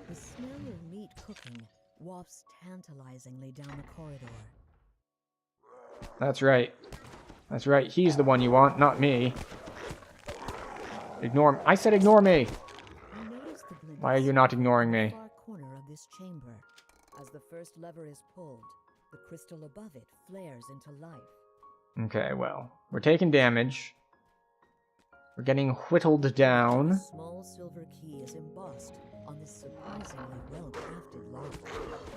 The smell of meat cooking wafts tantalizingly down the corridor. That's right. That's right. He's the one you want, not me. Ignore him. I said ignore me. Why are you not ignoring me? Far corner of this chamber. As the first lever is pulled, the crystal above it flares into life. Okay, well, we're taking damage. We're getting whittled down. A small silver key is embossed on this surprisingly well-crafted lock.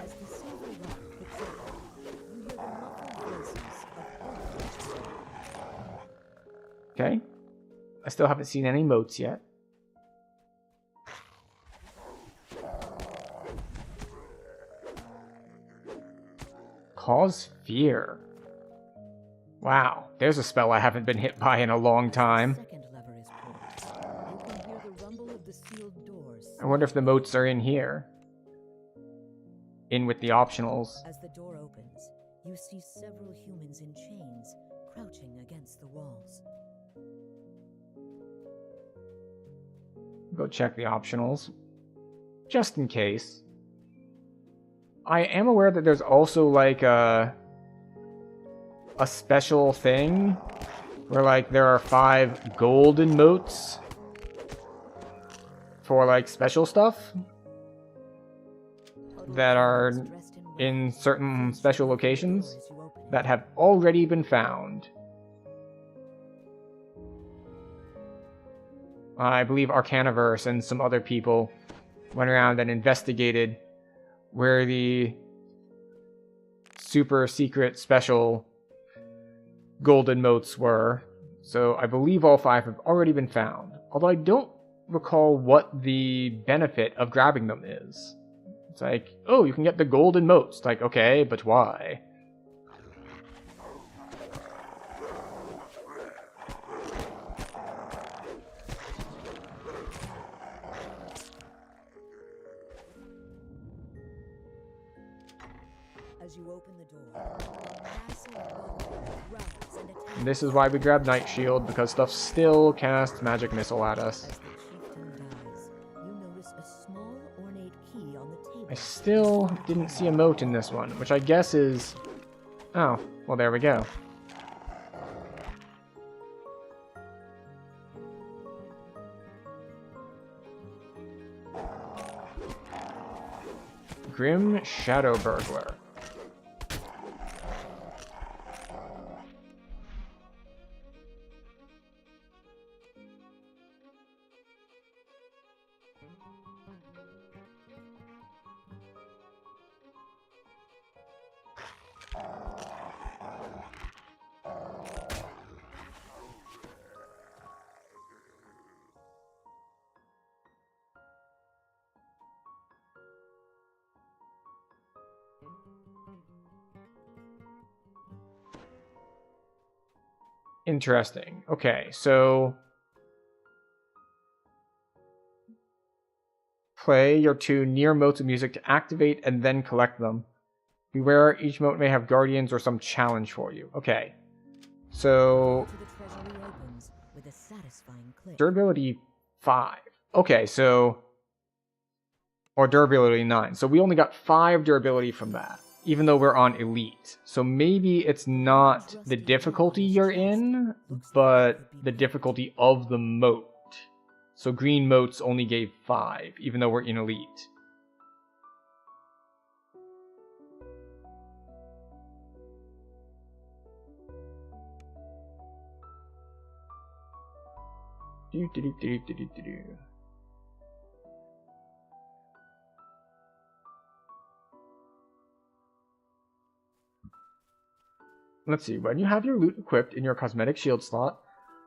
As the silver lock picks up, you hear the muffled voices of others. Okay. I still haven't seen any moats yet. Cause fear. Wow, there's a spell I haven't been hit by in a long time. Second lever is pulled. You can hear the rumble of the sealed doors. I wonder if the moats are in here. In with the optionals. As the door opens, you see several humans in chains crouching against the walls. Go check the optionals. Just in case. I am aware that there's also like a special thing where like there are 5 golden moats for like special stuff that are in certain special locations that have already been found. I believe Arcanaverse and some other people went around and investigated where the super secret special golden moats were. So I believe all 5 have already been found. Although I don't recall what the benefit of grabbing them is. It's like, oh, you can get the golden moats. It's like, okay, but why? As you open the door, massive bugbear growls and attacks. And this is why we grab Night Shield, because stuff still casts magic missile at us. As the chieftain dies, you notice a small ornate key on the table. I still didn't see a moat in this one, which I guess is... Oh, well there we go. Grim Shadow Burglar. Interesting. Okay, so play your 2 near motes of music to activate and then collect them. Beware, each mote may have guardians or some challenge for you. Okay. So durability 5. Okay, so or durability 9. So we only got 5 durability from that, even though we're on elite. So maybe it's not the difficulty you're in, but the difficulty of the mote. So green motes only gave 5, even though we're in elite. Let's see, when you have your loot equipped in your cosmetic shield slot,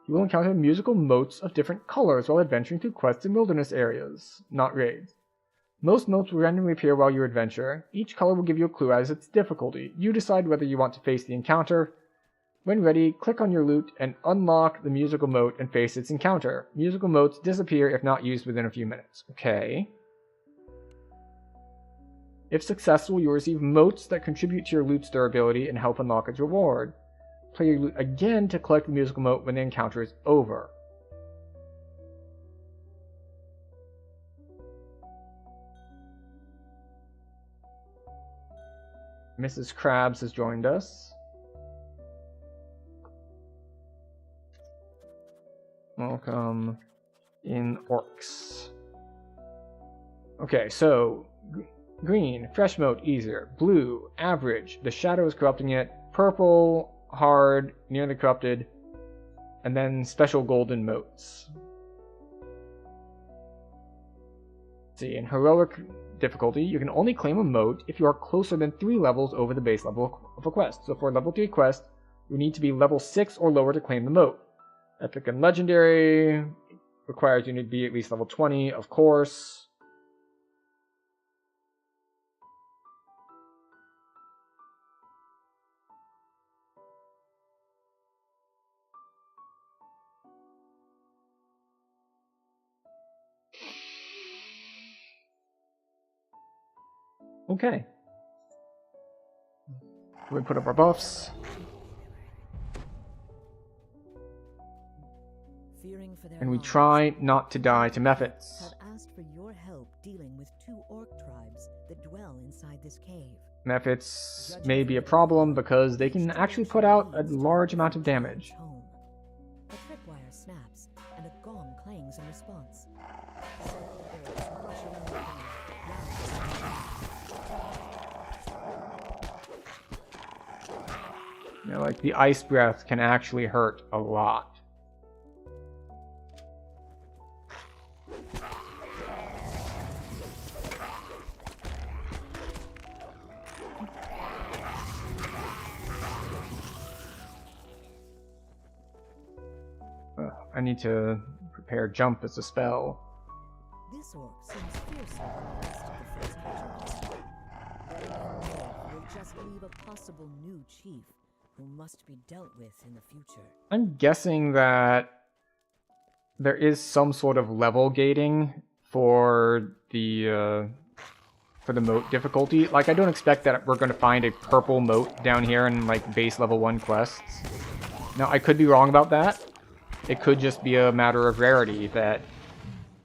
you will encounter musical motes of different colors while adventuring through quests in wilderness areas, not raids. Most motes will randomly appear while you adventure. Each color will give you a clue as its difficulty. You decide whether you want to face the encounter. When ready, click on your loot and unlock the musical mote and face its encounter. Musical motes disappear if not used within a few minutes. Okay. If successful, you'll receive motes that contribute to your loot's durability and help unlock its reward. Play your loot again to collect the musical mote when the encounter is over. Mrs. Krabs has joined us. Welcome in orcs. Okay, so green, fresh mote, easier. Blue, average, the shadow is corrupting it. Purple, hard, nearly corrupted. And then special golden motes. Let's see, in heroic difficulty, you can only claim a mote if you are closer than 3 levels over the base level of a quest. So for a level 3 quest, you need to be level 6 or lower to claim the mote. Epic and legendary requires you to be at least level 20, of course. Okay. We put up our buffs. And we try not to die to Mephits. Have asked for your help dealing with 2 orc tribes that dwell inside this cave. Mephits may be a problem because they can actually put out a large amount of damage. A tripwire snaps and a gong clangs in response. You know, like the ice breath can actually hurt a lot. I need to prepare jump as a spell. This orc seems fiercely convinced of the first casualty. Will just leave a possible new chief who must be dealt with in the future. I'm guessing that there is some sort of level gating for the moat difficulty. Like, I don't expect that we're going to find a purple moat down here in like base level 1 quests. Now, I could be wrong about that. It could just be a matter of rarity that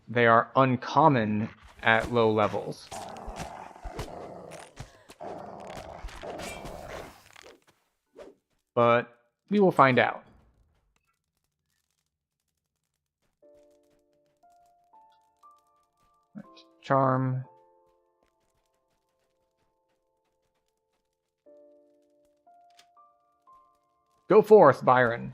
they are uncommon at low levels. But we will find out. Right. Charm. Go forth, Byron.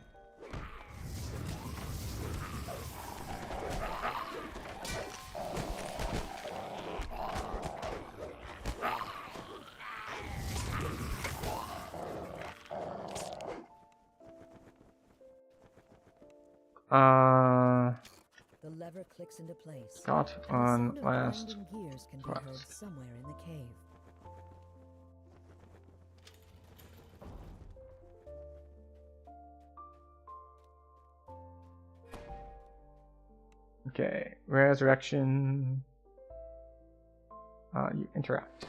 The lever clicks into place. Got on last Gears can be heard somewhere in the cave. Okay, resurrection. You interact.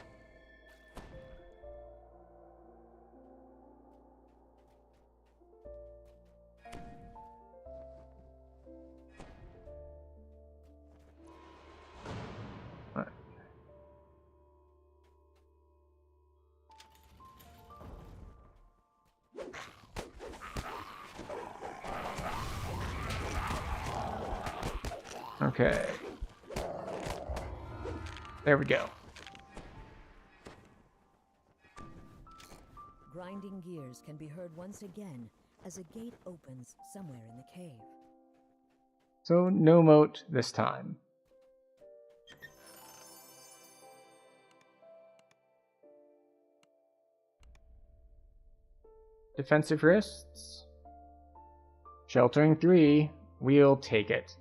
Alright. Okay. There we go. Grinding gears can be heard once again as a gate opens somewhere in the cave. So no moat this time. Defensive wrists. Sheltering 3. We'll take it.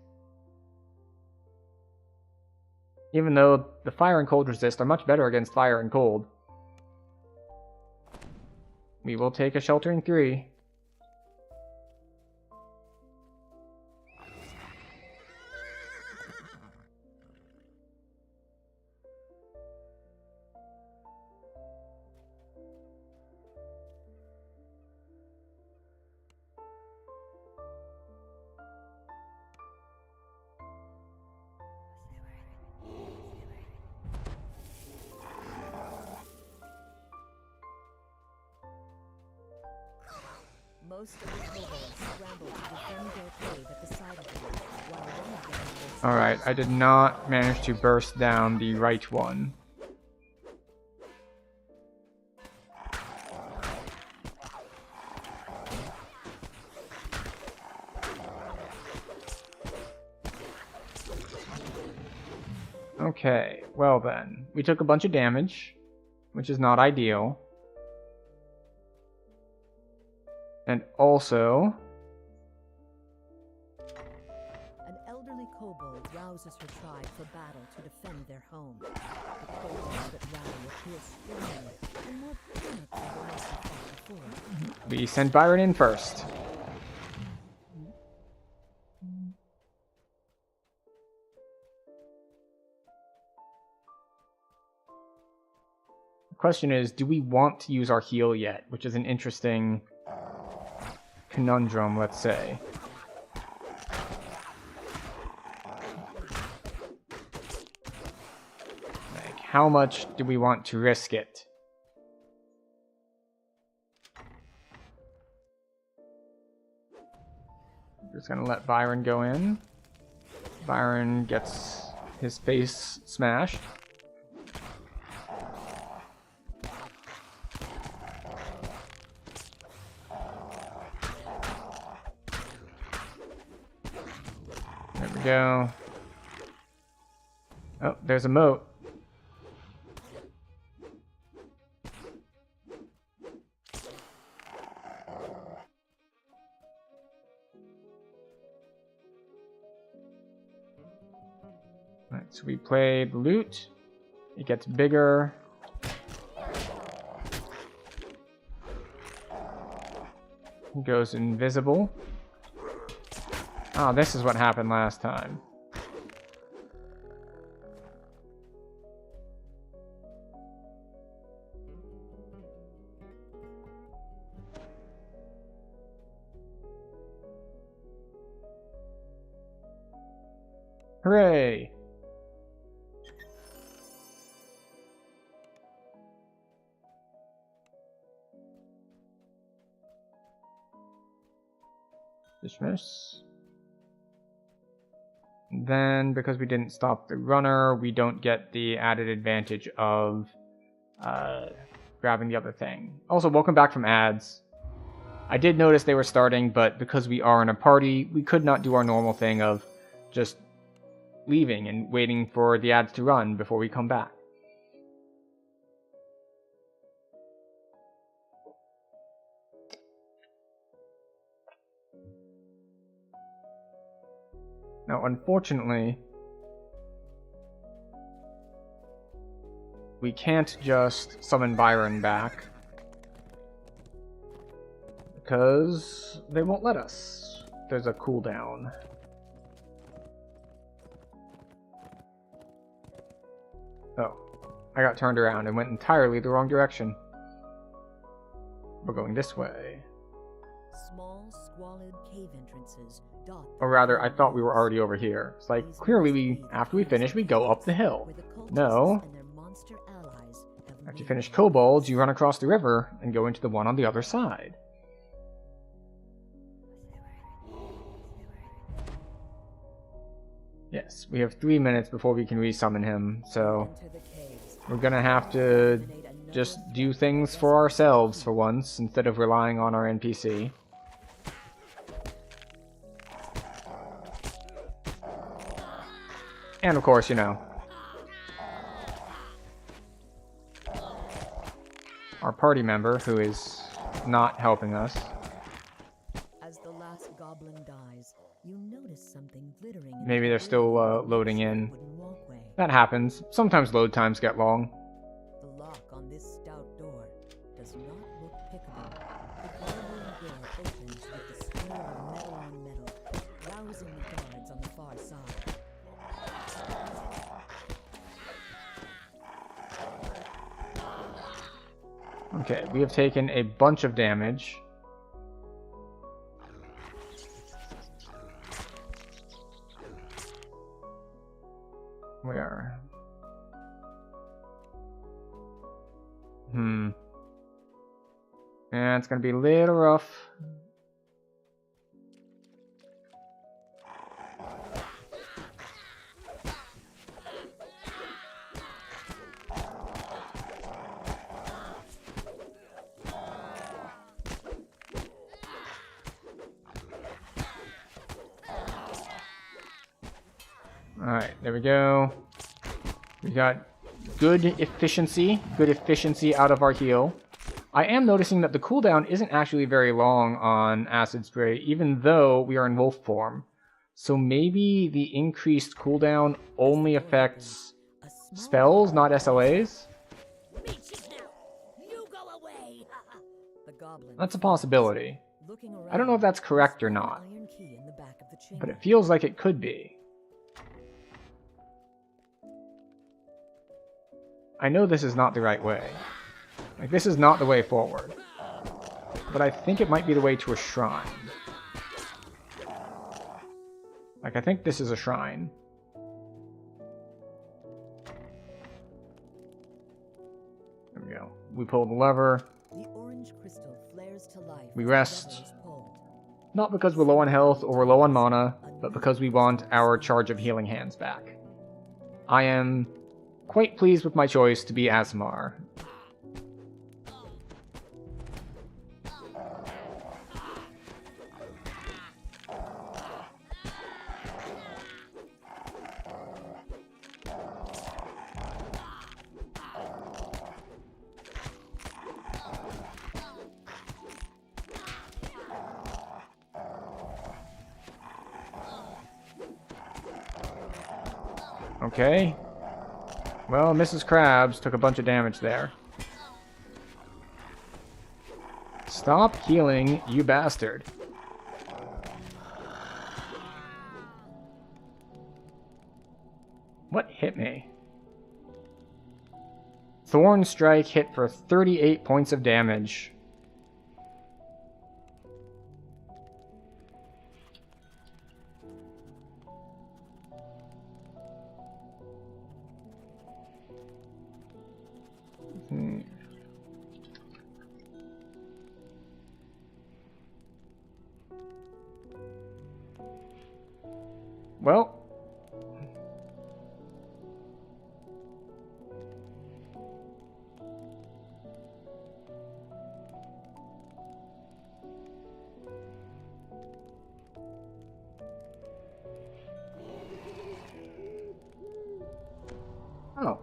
Even though the fire and cold resist are much better against fire and cold. We will take a sheltering 3. Most of the kobolds scrambled to defend their cave at the side of it, while one of them was Alright, I did not manage to burst down the right one. Okay, well then. We took a bunch of damage, which is not ideal. And also, An elderly kobold rouses her tribe for battle to defend their home. The kobolds that rally appear stronger and more primitive than those who fought before. we sent Byron in first. The question is, do we want to use our heal yet? Which is an interesting conundrum, let's say. Like, how much do we want to risk it? Just gonna let Byron go in. Byron gets his face smashed. There we go. Oh, there's a moat. Alright, so we play the loot. It gets bigger. It goes invisible. Oh, this is what happened last time. Hooray! Dismiss. Then, because we didn't stop the runner, we don't get the added advantage of grabbing the other thing. Also, welcome back from ads. I did notice they were starting, but because we are in a party, we could not do our normal thing of just leaving and waiting for the ads to run before we come back. Now, unfortunately, we can't just summon Byron back because they won't let us. There's a cooldown. Oh, I got turned around and went entirely the wrong direction. We're going this way. Small, squalid cave entrances dot the Or rather, I plain thought we were roads. already over here. It's like, These clearly must we, be the after we caves finish, we go up the hill. where the cultists No. and their monster allies have After you made finish their kobolds, beds. you run across the river and go into the one on the other side. Yes, we have 3 minutes before we can resummon him, so Enter the caves. we're gonna have to just do things for ourselves for once, instead of relying on our NPC. And of course, you know, our party member, who is not helping us. As the last goblin dies, you notice something glittering in Maybe the they're still debris loading of the in. wooden walkway. That happens. Sometimes load times get long. The lock on this stout door does not look pickable. The glittering door opens with the square of metal on metal, rousing the guards on the far side. Okay, we have taken a bunch of damage. Where? Yeah, it's gonna be a little rough. Alright, there we go. We got good efficiency out of our heal. I am noticing that the cooldown isn't actually very long on Acid Spray, even though we are in wolf form. So maybe the increased cooldown only affects A small spells, not goblin- SLAs? You go away. The goblin. That's a possibility, Looking I don't know if that's around, correct or he not. finds an iron key in the back of the chamber. but it feels like it could be. I know this is not the right way. Like, this is not the way forward. But I think it might be the way to a shrine. Like, I think this is a shrine. There we go. We pull the lever. The orange crystal flares to life. We as the rest. lever is pulled. Not because we're low on health or we're low on mana, but because we want our charge of healing hands back. I am quite pleased with my choice to be Asmar. Okay. Well, Mrs. Krabs took a bunch of damage there. Stop healing, you bastard. What hit me? Thorn Strike hit for 38 points of damage. Well, oh.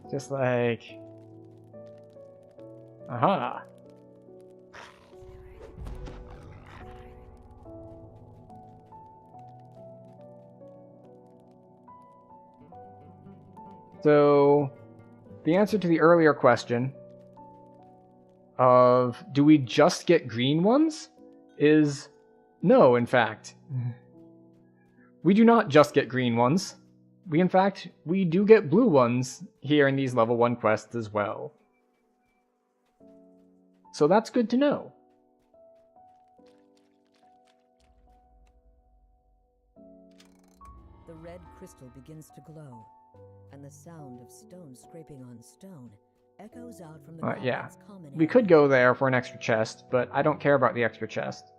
Just like, aha. So, the answer to the earlier question of do we just get green ones is No, in fact. We do not just get green ones. We do get blue ones here in these level 1 quests as well. So that's good to know. The red crystal begins to glow, and the sound of stone scraping on stone echoes out from the Yeah. goblin's common We area. could go there for an extra chest, but I don't care about the extra chest.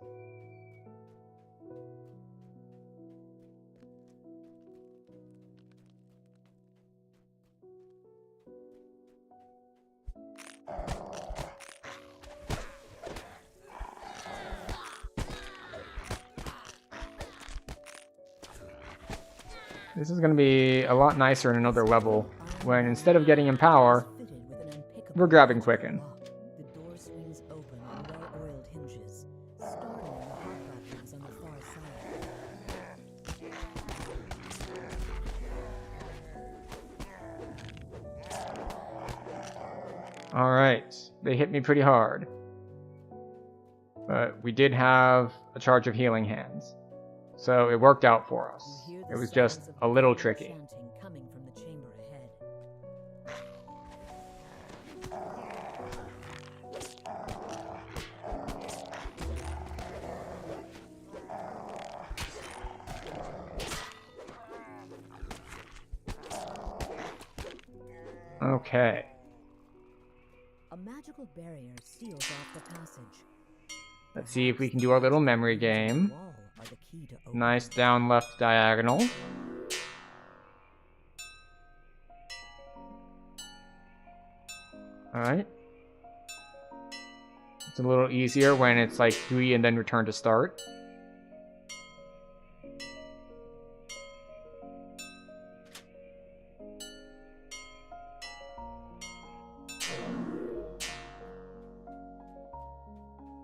This is going to be a lot nicer in another level, when instead of getting Empower, Fitted with an impeccable we're grabbing lock. Quicken. The door swings open on well-oiled hinges, startling the hobgoblins on the far side. Alright, they hit me pretty hard. But we did have a charge of healing hands, so it worked out for us. You hear the It was sounds just of a little people tricky. chanting coming from the chamber ahead. Okay. A magical barrier seals off the passage. Let's see if we can do our little memory game. Wall are the key to open Nice down left diagonal. Alright. It's a little easier when it's like 3 and then return to start.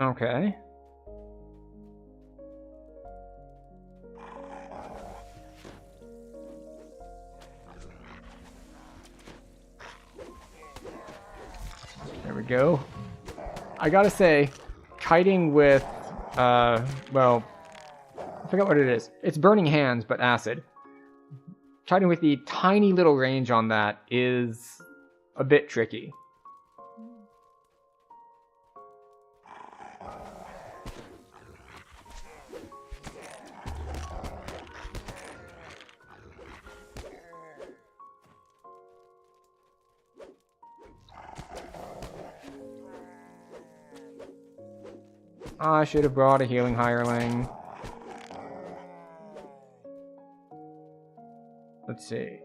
Okay. There we go. I gotta say, kiting with, well, I forgot what it is. It's Burning Hands, but acid. Kiting with the tiny little range on that is a bit tricky. I should have brought a healing hireling. Let's see.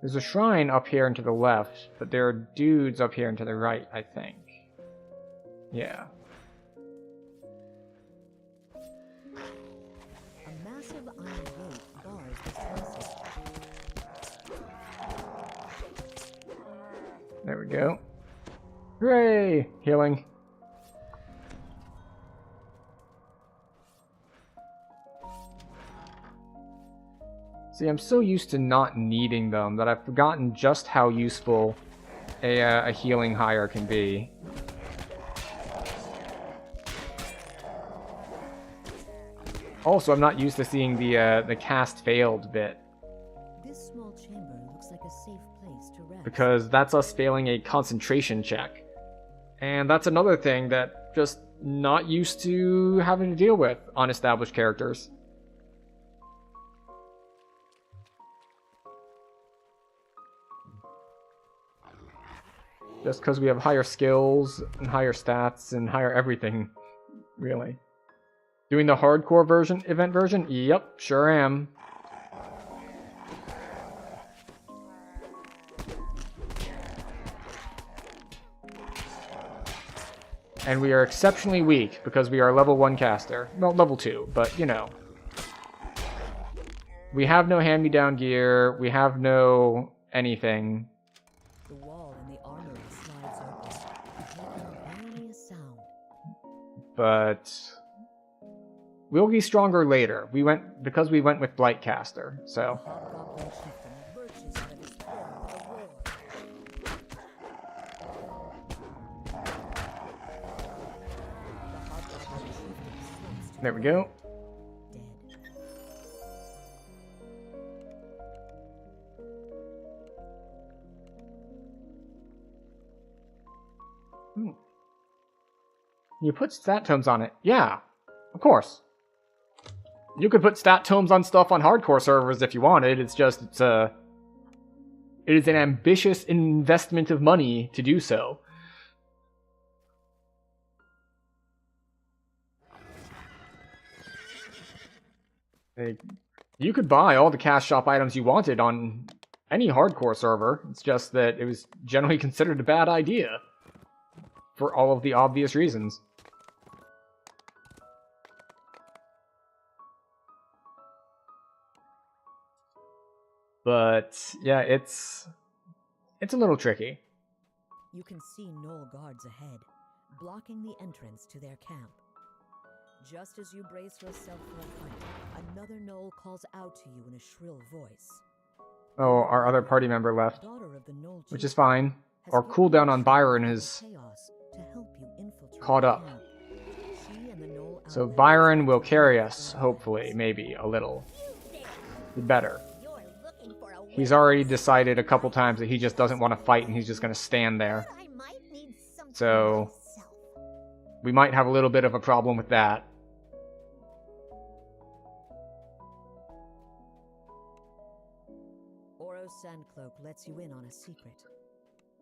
There's a shrine up here and to the left, but there are dudes up here and to the right, I think. Yeah. a massive iron gate bars this passage. There we go. Hooray! Healing. See, I'm so used to not needing them that I've forgotten just how useful a healing hire can be. Also, I'm not used to seeing the cast failed bit, This small chamber looks like a safe place to rest. because that's us failing a concentration check. And that's another thing that just not used to having to deal with on established characters. Just because we have higher skills and higher stats and higher everything, really. Doing the hardcore version, event version? Yep, sure am. And we are exceptionally weak because we are level 1 caster. Well, level 2, but you know. We have no hand-me-down gear, we have no anything. The wall in the armory slides open, making barely a sound. But we'll be stronger later. Because we went with Blightcaster, so. Hobgoblin chieftain lurches out of his throne with a roar. The hobgoblin chieftain slumps to There we the go. ground. You put stat tomes on it. Yeah, of course. You could put stat tomes on stuff on hardcore servers if you wanted. It's just, it is an ambitious investment of money to do so. Like, you could buy all the cash shop items you wanted on any hardcore server. It's just that it was generally considered a bad idea. For all of the obvious reasons. But, yeah, it's a little tricky. You can see Gnoll guards ahead, blocking the entrance to their camp. Just as you brace yourself for a fight, another Gnoll calls out to you in a shrill voice. Oh, our other party member left. Which is fine. Our cooldown on Byron is caught up. So Byron will carry us, hopefully, maybe, a little. Better. He's already decided a couple times that he just doesn't want to fight and he's just going to stand there. So, we might have a little bit of a problem with that. Oro's Sandcloak lets you in on a secret.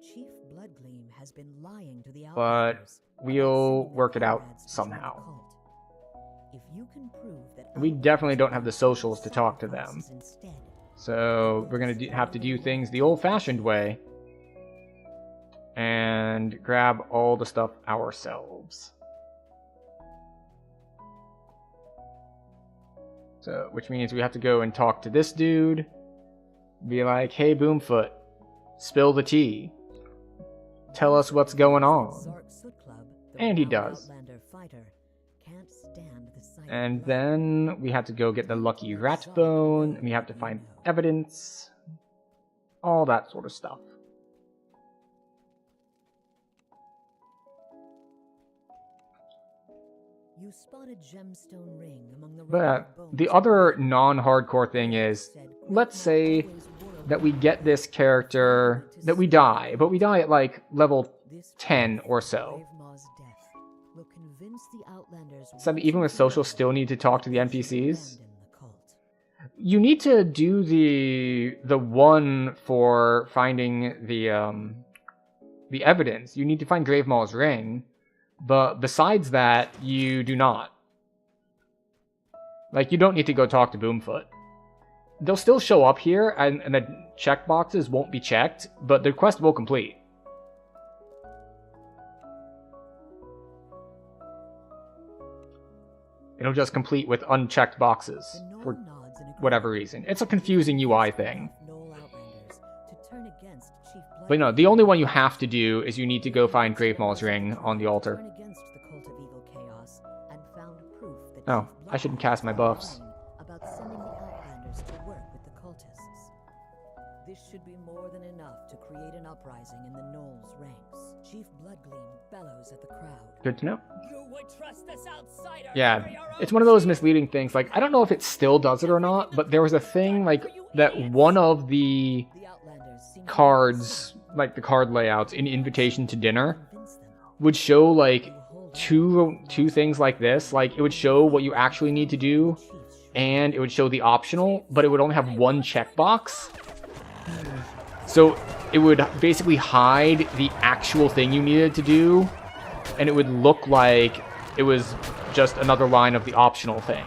Chief Bloodgleam has been lying to the Outlanders. But we'll work it out somehow. If you can prove that we definitely don't have the socials to talk to them. So we're going to have to do things the old-fashioned way. And grab all the stuff ourselves. So, which means we have to go and talk to this dude. Be like, hey Boomfoot, spill the tea. Tell us what's going on. And he does. And then we have to go get the lucky rat bone, and we have to find evidence. All that sort of stuff. You spot a gemstone ring among the but the other non-hardcore thing is, let's say that we get this character, that we die, but we die at like level 10 or so. So even with social, still need to talk to the NPCs. You need to do the one for finding the evidence. You need to find Gravemaul's ring, but besides that, you do not. Like, you don't need to go talk to Boomfoot. They'll still show up here, and the checkboxes won't be checked, but the quest will complete. It'll just complete with unchecked boxes, for whatever reason. It's a confusing UI thing. But no, the only one you have to do is you need to go find Gravemaul's ring on the altar. Oh, I shouldn't cast my buffs. This should be more than enough to create an uprising in the Gnoll's ranks. Chief Bloodgleam bellows at the crowd. Good to know. You would trust this outsider. Yeah, it's one of those misleading things. Like, I don't know if it still does it or not, but there was a thing like that one of the cards, like the card layouts in Invitation to Dinner, would show like two things like this. Like, it would show what you actually need to do, and it would show the optional, but it would only have one checkbox. So it would basically hide the actual thing you needed to do, and it would look like it was just another line of the optional thing.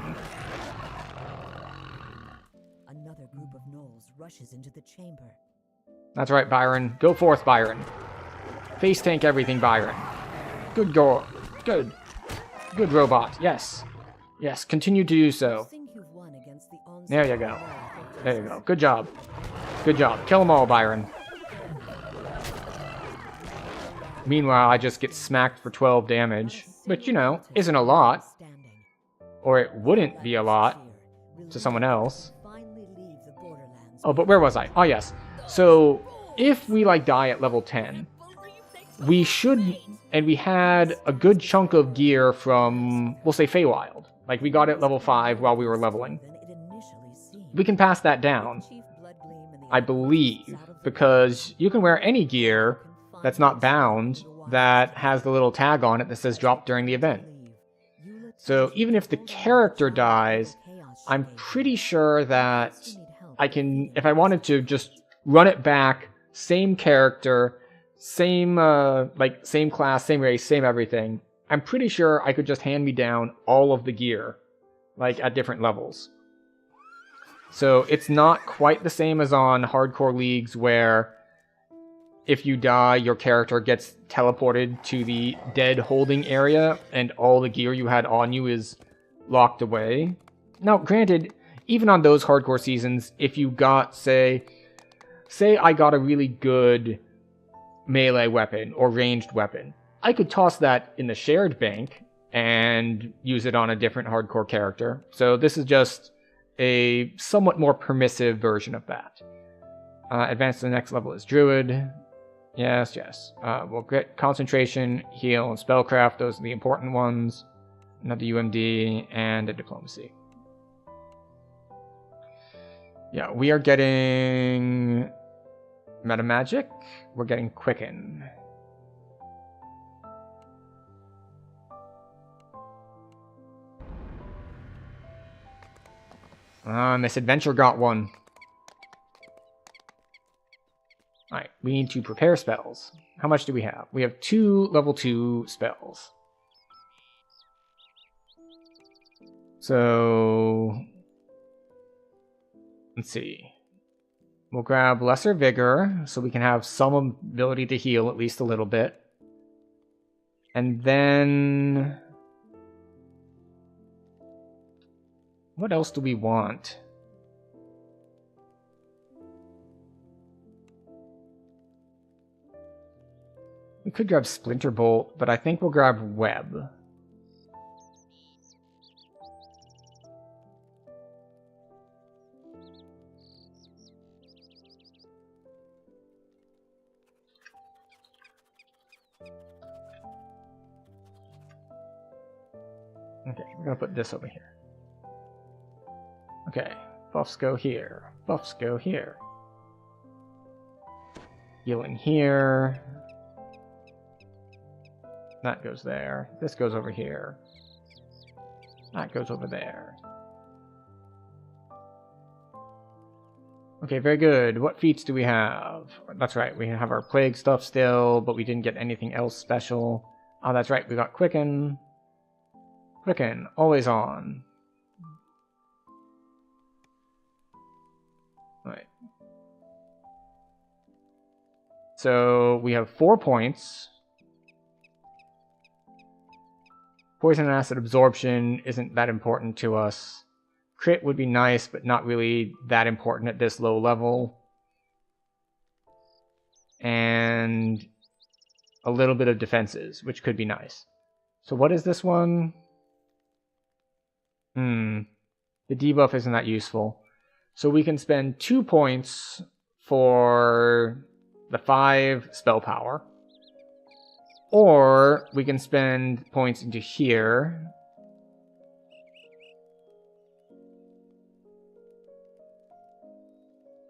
Another group of Gnolls rushes into the chamber. That's right, Byron. Go forth, Byron. Face tank everything, Byron. Good girl. Good. Good robot. Yes. Yes, continue to do so. There you go. There you go. Good job. Good job. Kill them all, Byron. Meanwhile, I just get smacked for 12 damage, which, you know, isn't a lot. Or it wouldn't be a lot to someone else. Oh, but where was I? Oh, yes. So, if we, like, die at level 10, we should... And we had a good chunk of gear from, we'll say, Feywild. Like, we got it at level 5 while we were leveling. We can pass that down, I believe, because you can wear any gear that's not bound that has the little tag on it that says drop during the event. So even if the character dies, I'm pretty sure that I can, if I wanted to, just run it back, same character, same same class, same race, same everything. I'm pretty sure I could just hand me down all of the gear, like at different levels. So it's not quite the same as on hardcore leagues where if you die, your character gets teleported to the dead holding area and all the gear you had on you is locked away. Now, granted, even on those hardcore seasons, if you got, say I got a really good melee weapon or ranged weapon, I could toss that in the shared bank and use it on a different hardcore character. So this is just a somewhat more permissive version of that. Advance to the next level is Druid. Yes, yes. We'll get Concentration, Heal, and Spellcraft. Those are the important ones. Another UMD, and a Diplomacy. Yeah, we are getting Meta Magic. We're getting Quicken. Misadventure got one. Alright, we need to prepare spells. How much do we have? We have 2 level 2 spells. So, let's see. We'll grab Lesser Vigor, so we can have some ability to heal at least a little bit. And then... what else do we want? We could grab Splinter Bolt, but I think we'll grab Web. Okay, we're gonna put this over here. Okay, buffs go here. Buffs go here. Healing here. That goes there. This goes over here. That goes over there. Okay, very good. What feats do we have? That's right, we have our plague stuff still, but we didn't get anything else special. Oh, that's right, we got Quicken. Quicken, always on. Right. So we have 4 points. Poison and acid absorption isn't that important to us. Crit would be nice, but not really that important at this low level. And a little bit of defenses, which could be nice. So what is this one? The debuff isn't that useful. So we can spend 2 points for the 5 spell power. Or we can spend points into here.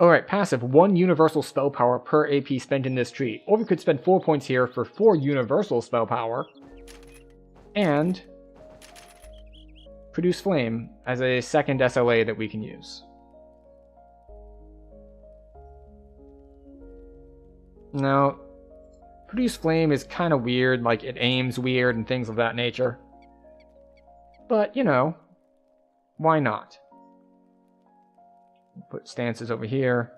Alright, passive. 1 universal spell power per AP spent in this tree. Or we could spend 4 points here for 4 universal spell power. And produce flame as a second SLA that we can use. Now, produce flame is kind of weird, like it aims weird and things of that nature. But, you know, why not? Put stances over here.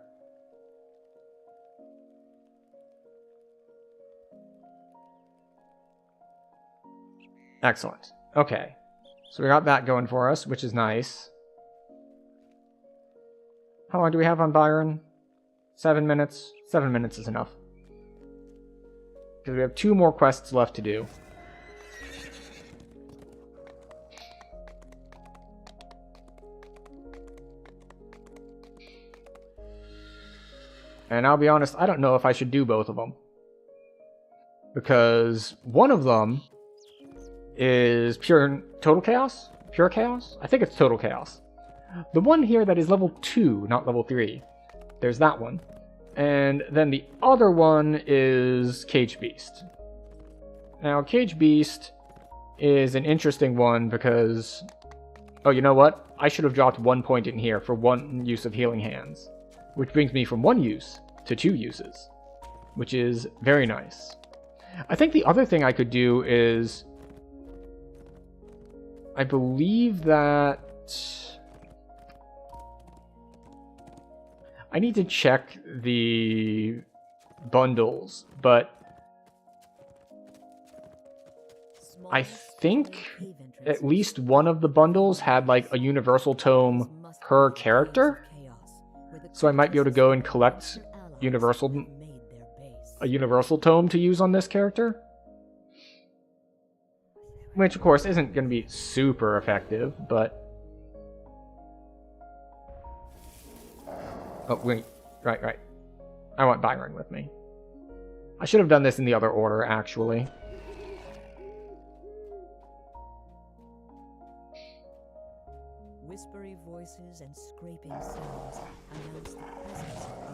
Excellent. Okay. So we got that going for us, which is nice. How long do we have on Byron? 7 minutes? 7 minutes is enough. Because we have 2 more quests left to do. And I'll be honest, I don't know if I should do both of them. Because one of them is Total Chaos? Pure Chaos? I think it's Total Chaos. The one here that is level 2, not level 3. There's that one. And then the other one is Cage Beast. Now, Cage Beast is an interesting one because... Oh, you know what? I should have dropped 1 point in here for 1 use of Healing Hands. Which brings me from 1 use to 2 uses. Which is very nice. I think the other thing I could do is... I believe that... I need to check the bundles, but I think at least one of the bundles had like a universal tome per character, so I might be able to go and collect a universal tome to use on this character, which of course isn't going to be super effective, but oh, wait. Right. I want Byron with me. I should have done this in the other order, actually. Whispery voices and scraping sounds announce the presence of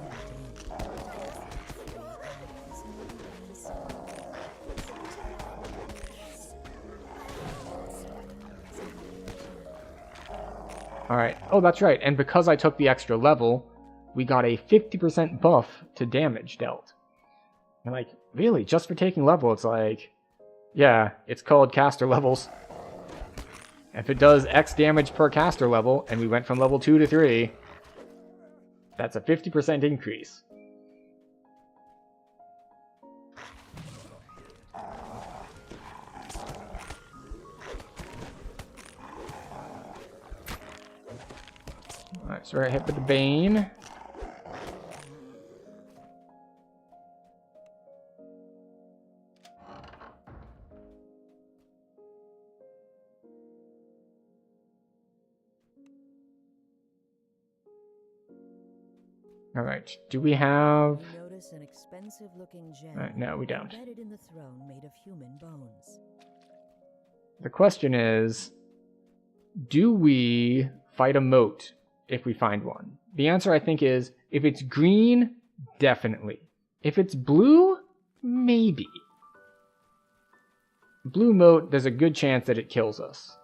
Alright. Oh, that's right. And because I took the extra level, we got a 50% buff to damage dealt. And like, really? Just for taking level, it's like... Yeah, it's called caster levels. If it does X damage per caster level, and we went from level 2 to 3, that's a 50% increase. Alright, so we're hit with the Bane. Alright, do we have... You notice an expensive-looking gem no, we don't. embedded in the throne made of human bones. The question is, do we fight a moat if we find one? The answer, I think, is if it's green, definitely. If it's blue, maybe. Blue moat, there's a good chance that it kills us.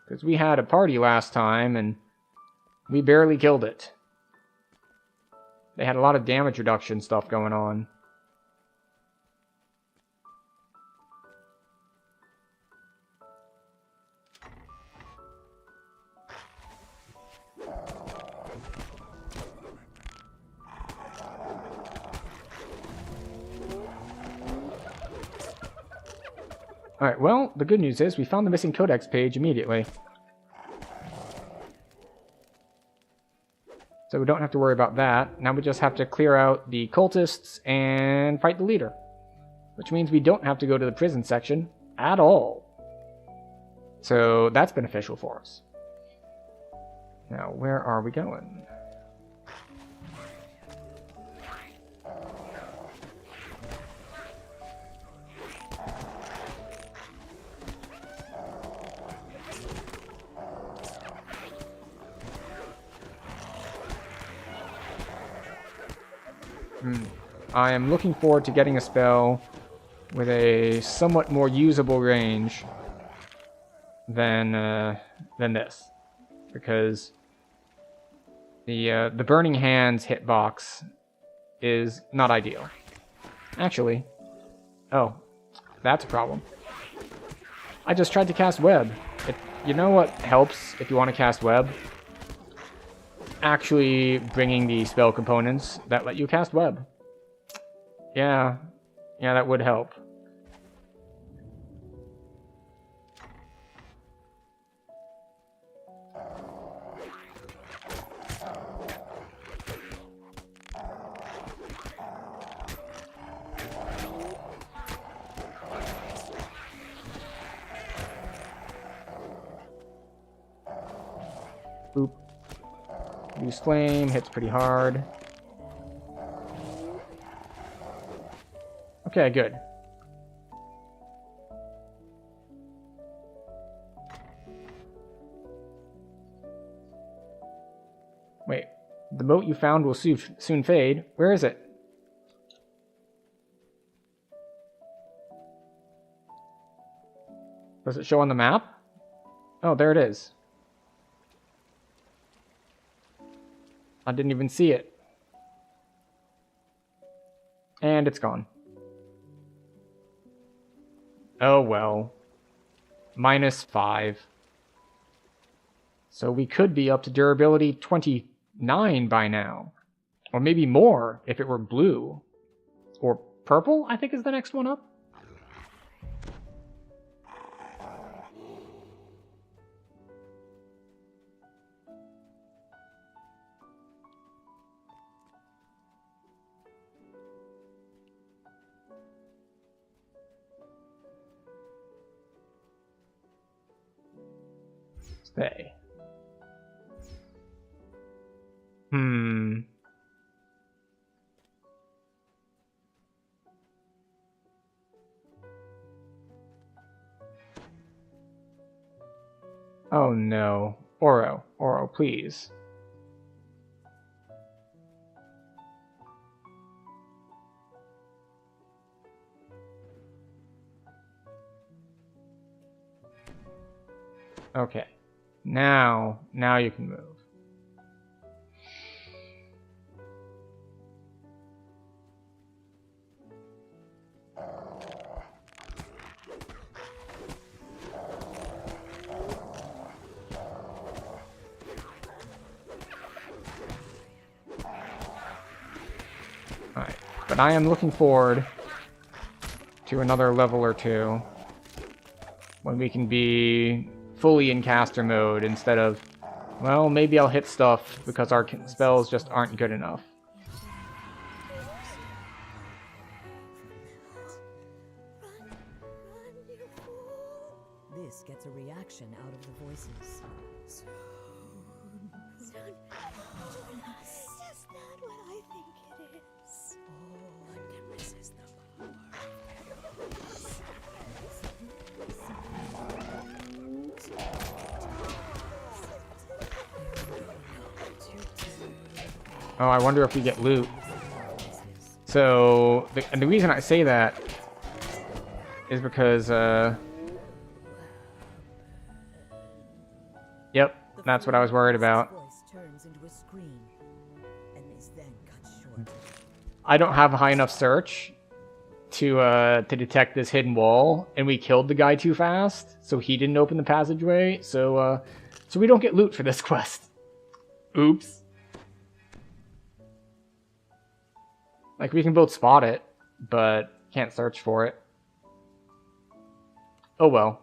Because we had a party last time, and we barely killed it. They had a lot of damage reduction stuff going on. Alright, well, the good news is we found the missing codex page immediately. So we don't have to worry about that. Now we just have to clear out the cultists and fight the leader. Which means we don't have to go to the prison section at all. So that's beneficial for us. Now, where are we going? I am looking forward to getting a spell with a somewhat more usable range than this, because the Burning Hands hitbox is not ideal. Actually, oh, that's a problem. I just tried to cast web. You know what helps if you want to cast web? Actually bringing the spell components that let you cast web. Yeah, that would help. Boop. Use flame, hits pretty hard. Okay, good. Wait, the moat you found will soon fade. Where is it? Does it show on the map? Oh, there it is. I didn't even see it. And it's gone. Oh well. -5. So we could be up to durability 29 by now. Or maybe more if it were blue. Or purple, I think is the next one up. Stay. Oh no. Oro, please. Okay. Now you can move. Alright, but I am looking forward to another level or two when we can be fully in caster mode instead of, well, maybe I'll hit stuff because our spells just aren't good enough. This gets a reaction out of the voices. Is that what I think it is? One can resist the power. Oh, I wonder if we get loot. So, the reason I say that is because, yep, that's what I was worried about. I don't have a high enough search to detect this hidden wall, and we killed the guy too fast, so he didn't open the passageway, so we don't get loot for this quest. Oops. Like, we can both spot it, but can't search for it. Oh well.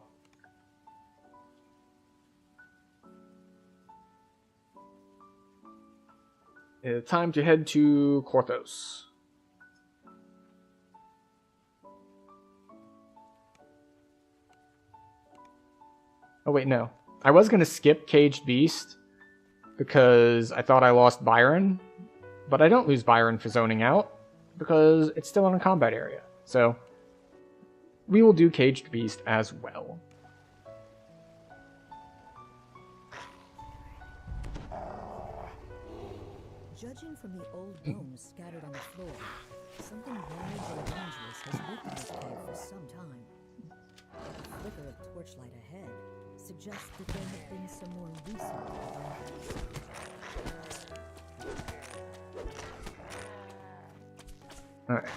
It's time to head to Korthos. Oh wait, no. I was going to skip Caged Beast because I thought I lost Byron, but I don't lose Byron for zoning out because it's still in a combat area. So we will do Caged Beast as well. Judging from the old bones scattered on the floor, something large and dangerous has lived in this cave for some time. The flicker of torchlight ahead suggests that there have been some more recent adventures. Alright.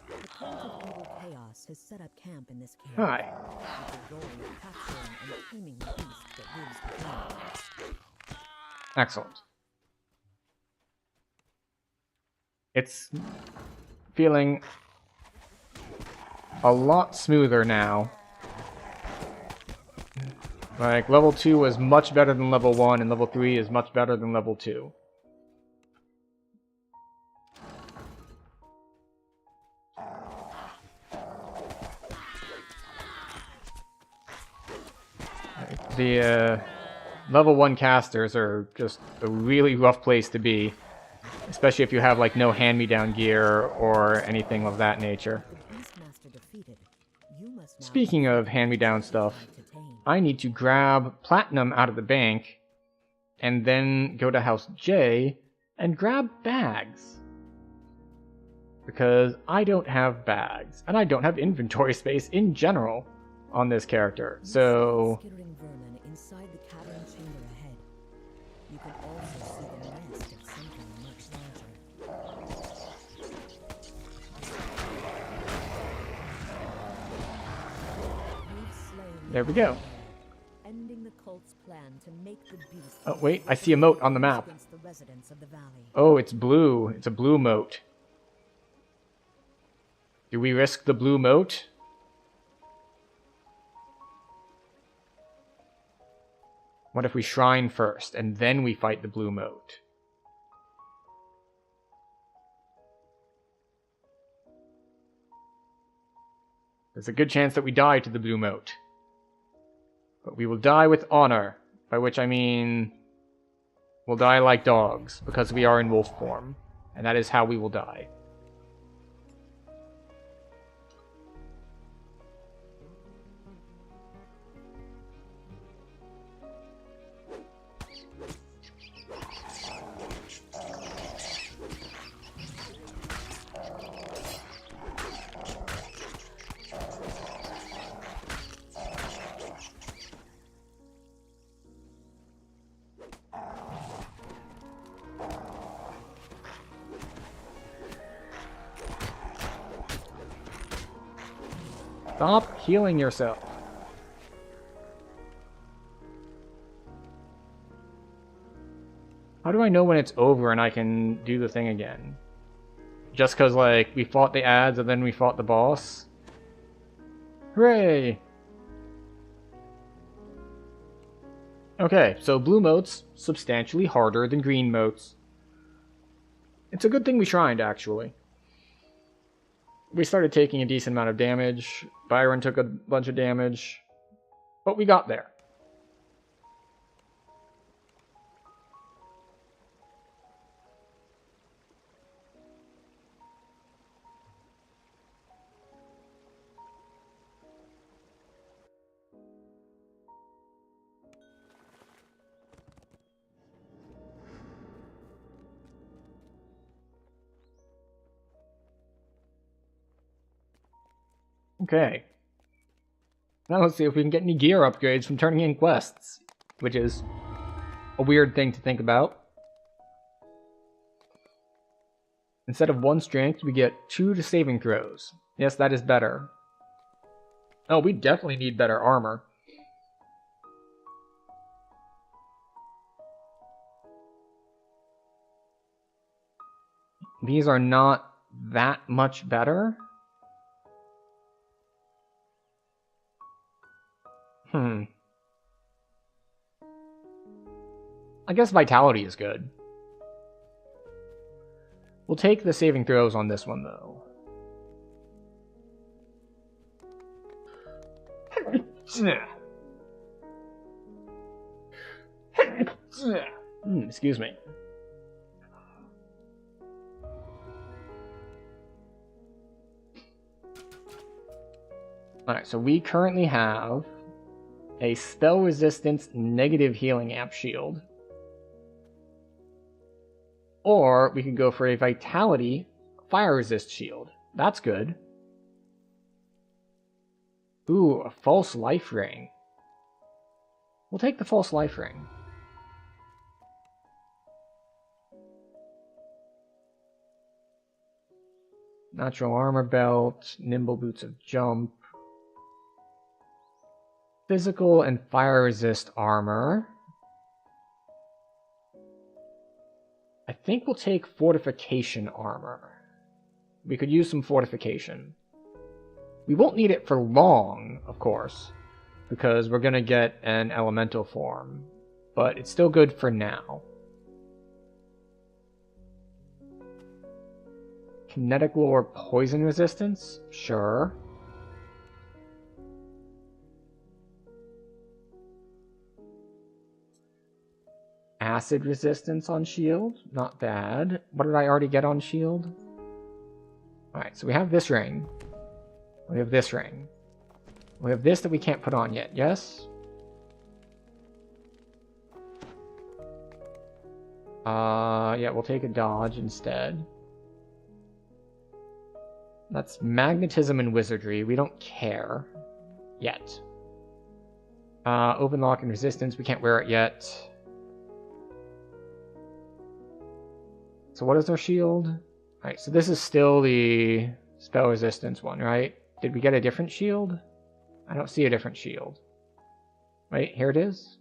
The cult of evil chaos has set up camp in this cave. Hi. With the goal of capturing and taming the beast that lives within. Excellent. It's feeling a lot smoother now. Like, level 2 was much better than level 1, and level 3 is much better than level 2. The level 1 casters are just a really rough place to be, especially if you have like no hand-me-down gear or anything of that nature. Speaking of hand-me-down stuff, I need to grab platinum out of the bank and then go to House J and grab bags. because I don't have bags, and I don't have inventory space in general on this character. So Skittering vermin inside the cavern chamber ahead. You can also see the nest of something much larger. We've slain there we go. ending the cult's plan to make the beast. Oh wait, I see a moat on the map. Against the residents of the valley. Oh, it's blue. It's a blue moat. Do we risk the blue moat? What if we shrine first, and then we fight the blue moat? There's a good chance that we die to the blue moat. But we will die with honor, by which I mean we'll die like dogs, because we are in wolf form, and that is how we will die. Stop healing yourself. How do I know when it's over and I can do the thing again? Just because, like, we fought the ads and then we fought the boss? Hooray! Okay, so blue moats, substantially harder than green moats. It's a good thing we shrined, actually. We started taking a decent amount of damage. Byron took a bunch of damage. But we got there. Okay. Now let's see if we can get any gear upgrades from turning in quests, which is a weird thing to think about. Instead of 1 strength, we get 2 to saving throws. Yes, that is better. Oh, we definitely need better armor. These are not that much better. I guess vitality is good. We'll take the saving throws on this one, though. Excuse me. Alright, so we currently have a spell resistance negative healing amp shield. Or we could go for a vitality fire resist shield. That's good. Ooh, a false life ring. We'll take the false life ring. Natural armor belt, nimble boots of jump. Physical and fire resist armor. I think we'll take fortification armor. We could use some fortification. We won't need it for long, of course, because we're going to get an elemental form, but it's still good for now. Kinetic lore poison resistance? Sure. Acid resistance on shield? Not bad. What did I already get on shield? Alright, so we have this ring. We have this ring. We have this that we can't put on yet, yes? Yeah, we'll take a dodge instead. That's magnetism and wizardry. We don't care. Yet. Open lock and resistance. We can't wear it yet. So what is our shield? Alright, so this is still the spell resistance one, right? Did we get a different shield? I don't see a different shield. Wait, here it is.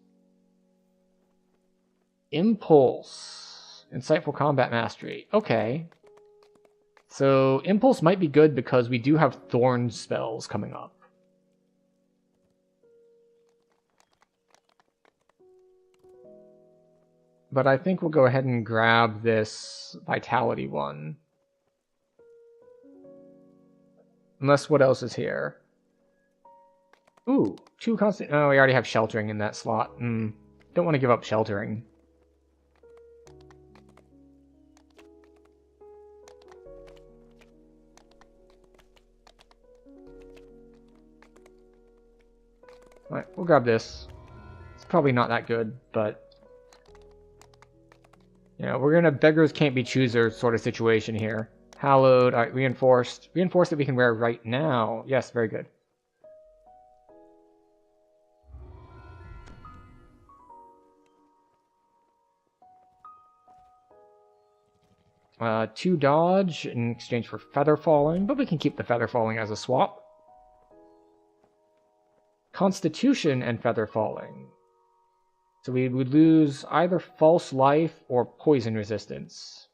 Impulse. Insightful combat mastery. Okay. So Impulse might be good because we do have Thorn spells coming up. But I think we'll go ahead and grab this Vitality one. Unless what else is here? Ooh, 2 constant... Oh, we already have Sheltering in that slot. Don't want to give up Sheltering. Alright, we'll grab this. It's probably not that good, but... You know, we're in a beggars can't be choosers sort of situation here. Hallowed, alright, reinforced. Reinforced that we can wear right now. Yes, very good. Two dodge in exchange for feather falling, but we can keep the feather falling as a swap. Constitution and feather falling. So we would lose either false life or poison resistance.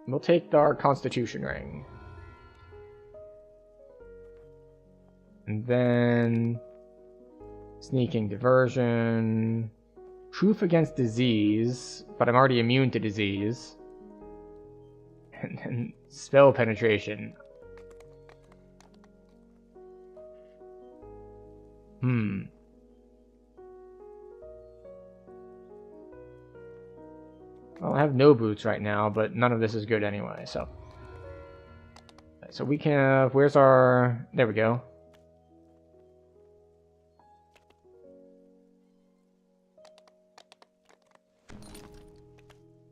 We'll take our Constitution ring. And then... Sneaking Diversion... Proof against disease, but I'm already immune to disease. And then Spell Penetration. Well, I have no boots right now, but none of this is good anyway, so... So we can have... Where's our... There we go.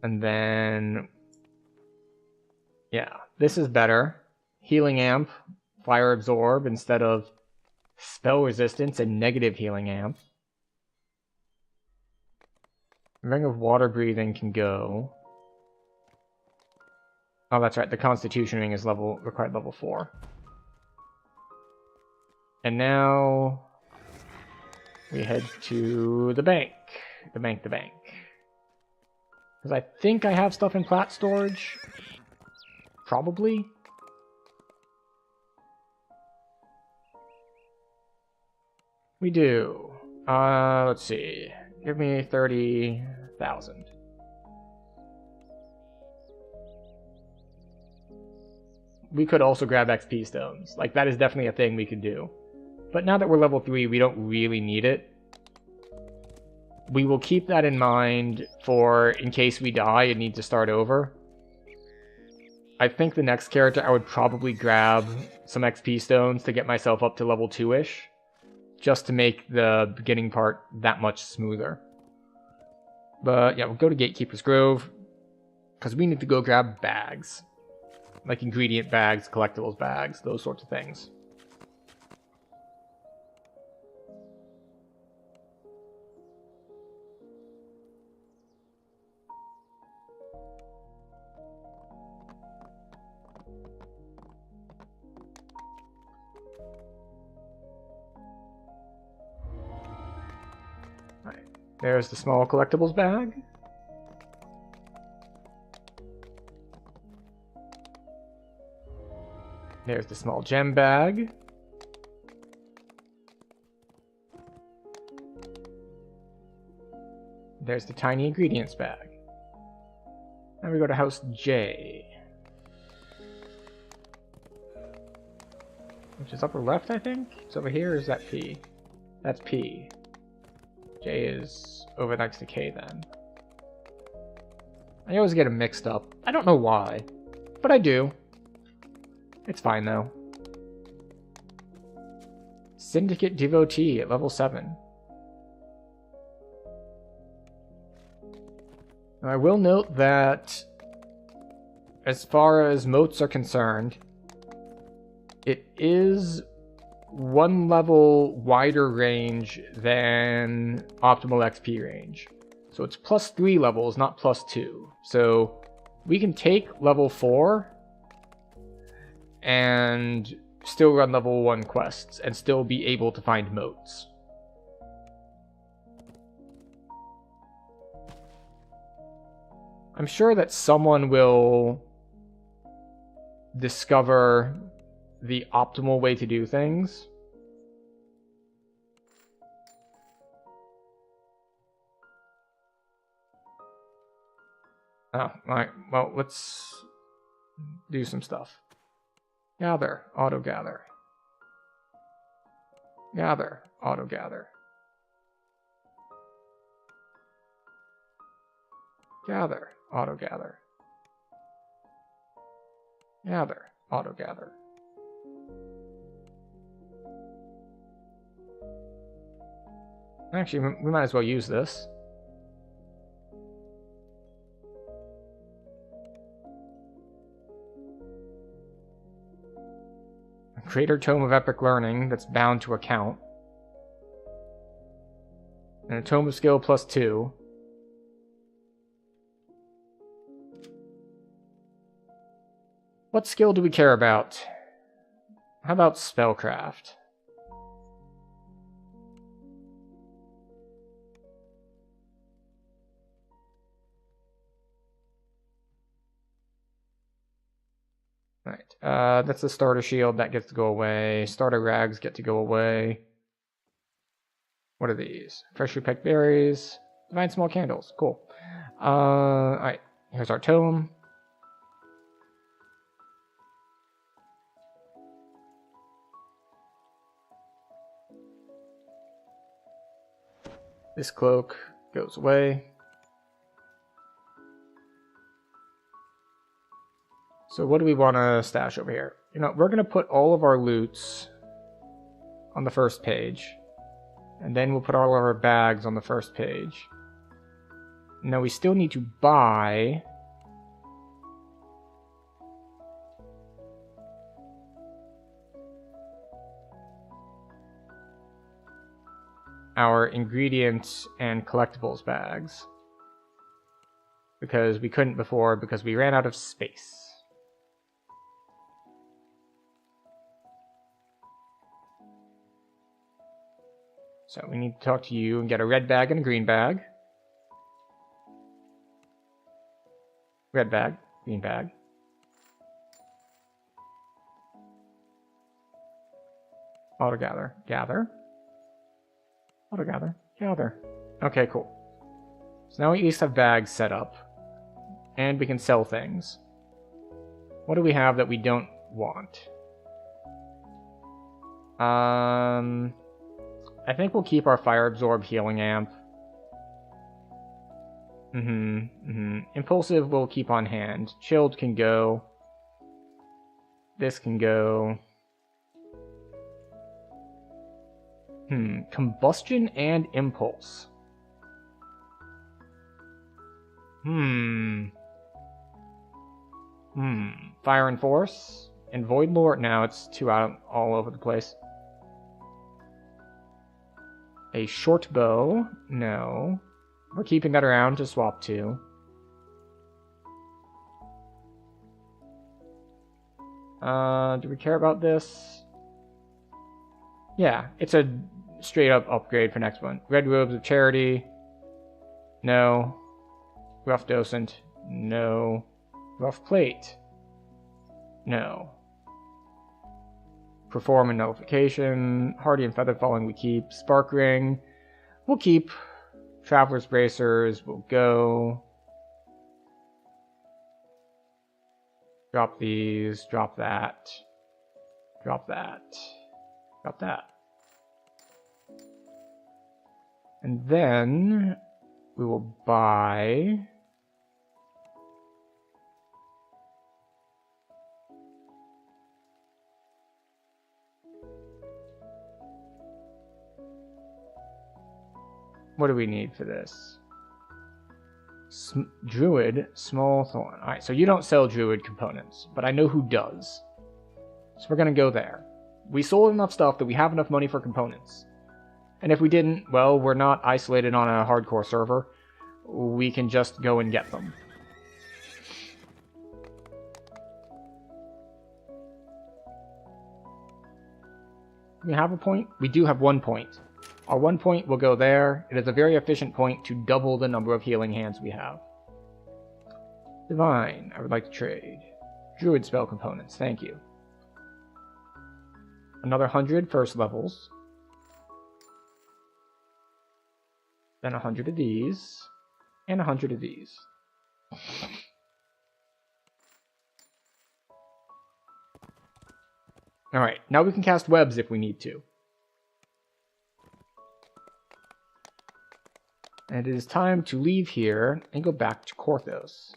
And then... Yeah, this is better. Healing Amp, Fire Absorb instead of Spell Resistance and Negative Healing Amp. Ring of Water Breathing can go. Oh, that's right, the Constitution Ring is required level 4. And now... we head to the bank. The bank. Because I think I have stuff in plat storage. Probably. We do. Let's see. Give me 30,000. We could also grab XP stones. Like, that is definitely a thing we could do. But now that we're level 3, we don't really need it. We will keep that in mind for in case we die and need to start over. I think the next character I would probably grab some XP stones to get myself up to level 2-ish. Just to make the beginning part that much smoother. But yeah, we'll go to Gatekeeper's Grove. Because we need to go grab bags. Like ingredient bags, collectibles bags, those sorts of things. There's the small collectibles bag. There's the small gem bag. There's the tiny ingredients bag. Now we go to House J. Which is upper left, I think? It's over here, or is that P? That's P. J is over next to K then. I always get them mixed up. I don't know why, but I do. It's fine though. Syndicate Devotee at level 7. Now, I will note that as far as moats are concerned, it is one level wider range than optimal XP range. So it's +3 levels, not +2. So we can take level 4 and still run level 1 quests and still be able to find moats. I'm sure that someone will discover the optimal way to do things. Oh, alright. Well, let's do some stuff. Gather, auto-gather. Gather, auto-gather. Gather, auto-gather. Gather, auto-gather. Actually, we might as well use this. Greater Tome of Epic Learning that's bound to account. And a Tome of Skill +2. What skill do we care about? How about Spellcraft? Right, that's the starter shield, that gets to go away. Starter rags get to go away. What are these? Freshly picked berries. Divine small candles, cool. Alright, here's our tome. This cloak goes away. So what do we want to stash over here? You know, we're going to put all of our loots on the first page. And then we'll put all of our bags on the first page. Now we still need to buy our ingredients and collectibles bags. Because we couldn't before because we ran out of space. So we need to talk to you and get a red bag and a green bag. Red bag, green bag. Auto gather, gather. Auto gather, gather. Okay, cool. So now we at least have bags set up. And we can sell things. What do we have that we don't want? I think we'll keep our Fire Absorb Healing Amp. Impulsive we'll keep on hand. Chilled can go. This can go. Combustion and Impulse. Fire and Force? And Void Lore? No, it's too out all over the place. A short bow? No. We're keeping that around to swap to. Do we care about this? Yeah, it's a straight up upgrade for next one. Red Robes of Charity? No. Rough Docent? No. Rough Plate? No. Perform and Nullification. Hardy and Feather Falling we keep. Spark Ring we'll keep. Traveler's Bracers will go. Drop these. Drop that. Drop that. Drop that. And then we will buy what do we need for this? Druid, small thorn. Alright, so you don't sell druid components, but I know who does. So we're going to go there. We sold enough stuff that we have enough money for components. And if we didn't, well, we're not isolated on a hardcore server. We can just go and get them. We have a point? We do have 1 point. Our 1 point will go there. It is a very efficient point to double the number of healing hands we have. Divine, I would like to trade. Druid spell components, thank you. Another 100 first levels. Then 100 of these. And 100 of these. Alright, now we can cast webs if we need to. And it is time to leave here and go back to Korthos.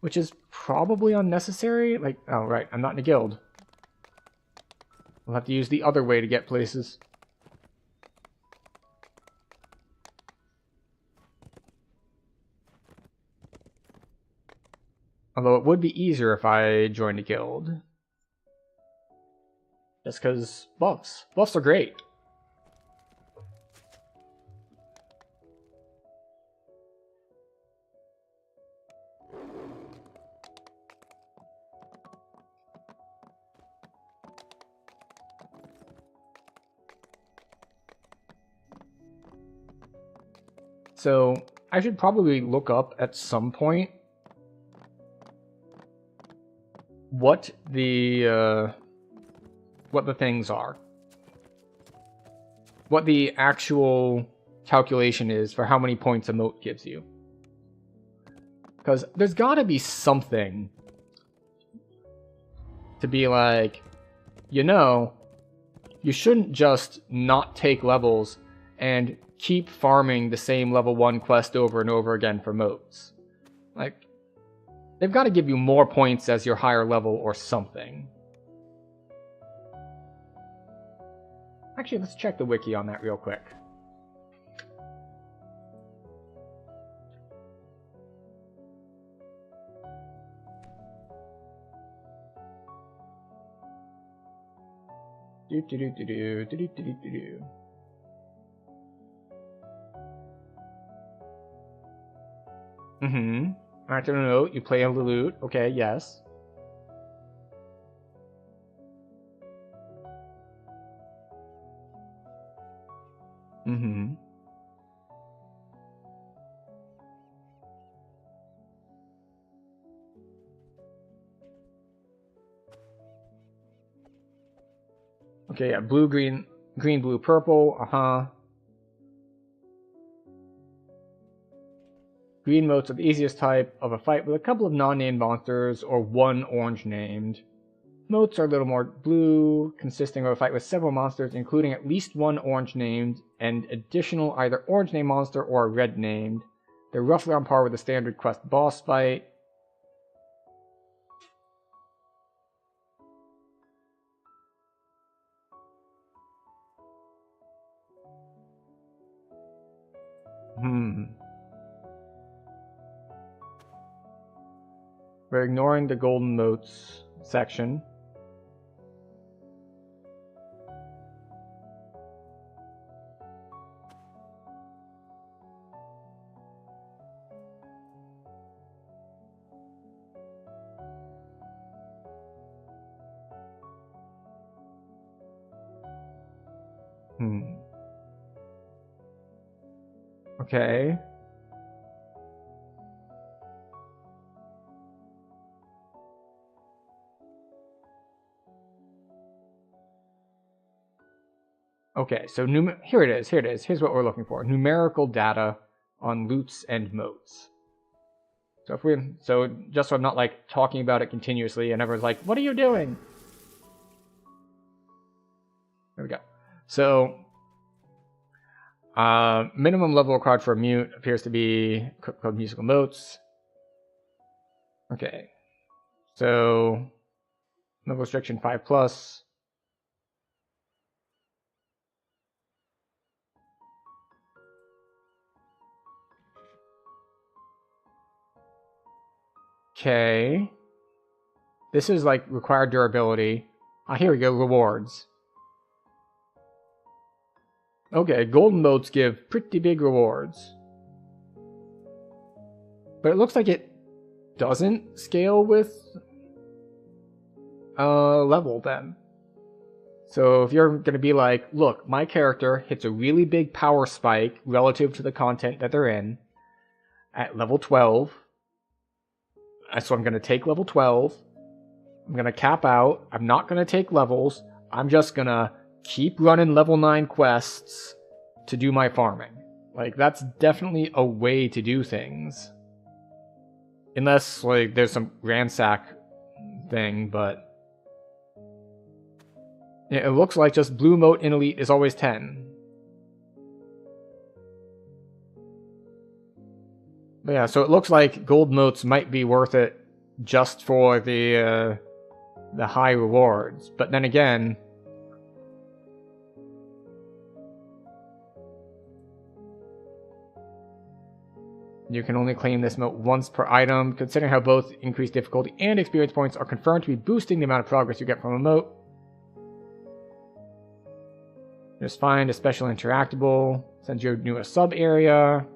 Which is probably unnecessary. Like, oh right, I'm not in a guild. We'll have to use the other way to get places. Although it would be easier if I joined a guild. Just because buffs. Buffs are great. So I should probably look up at some point what the things are. What the actual calculation is for how many points a moat gives you. Because there's gotta be something to be like, you know, you shouldn't just not take levels and keep farming the same level 1 quest over and over again for moats. Like, they've got to give you more points as your higher level or something. Actually, let's check the wiki on that real quick. After a note, you play on the lute. Okay, yes. Okay, yeah, blue, green, green, blue, purple. Green moats are the easiest type of a fight with a couple of non-named monsters or one orange named. Moats are a little more blue, consisting of a fight with several monsters, including at least one orange named and additional either orange named monster or a red named. They're roughly on par with the standard quest boss fight. We're ignoring the golden moats section. Okay. Okay, so here it is. Here's what we're looking for. Numerical data on loots and moats. So just so I'm not like talking about it continuously and everyone's like, what are you doing? There we go. So minimum level required for a mute appears to be called musical notes. Okay. So level restriction 5+. Okay. This is like required durability. Ah, here we go, rewards. Okay, golden motes give pretty big rewards. But it looks like it doesn't scale with level then. So if you're going to be like, look, my character hits a really big power spike relative to the content that they're in at level 12. So I'm going to take level 12. I'm going to cap out. I'm not going to take levels. I'm just going to keep running level 9 quests to do my farming. Like, that's definitely a way to do things. Unless, like, there's some ransack thing, but... yeah, it looks like just blue mote in Elite is always 10. But yeah, so it looks like gold motes might be worth it just for the high rewards. But then again... you can only claim this mote once per item, considering how both increased difficulty and experience points are confirmed to be boosting the amount of progress you get from a mote. Just find a special interactable, sends you to a sub-area.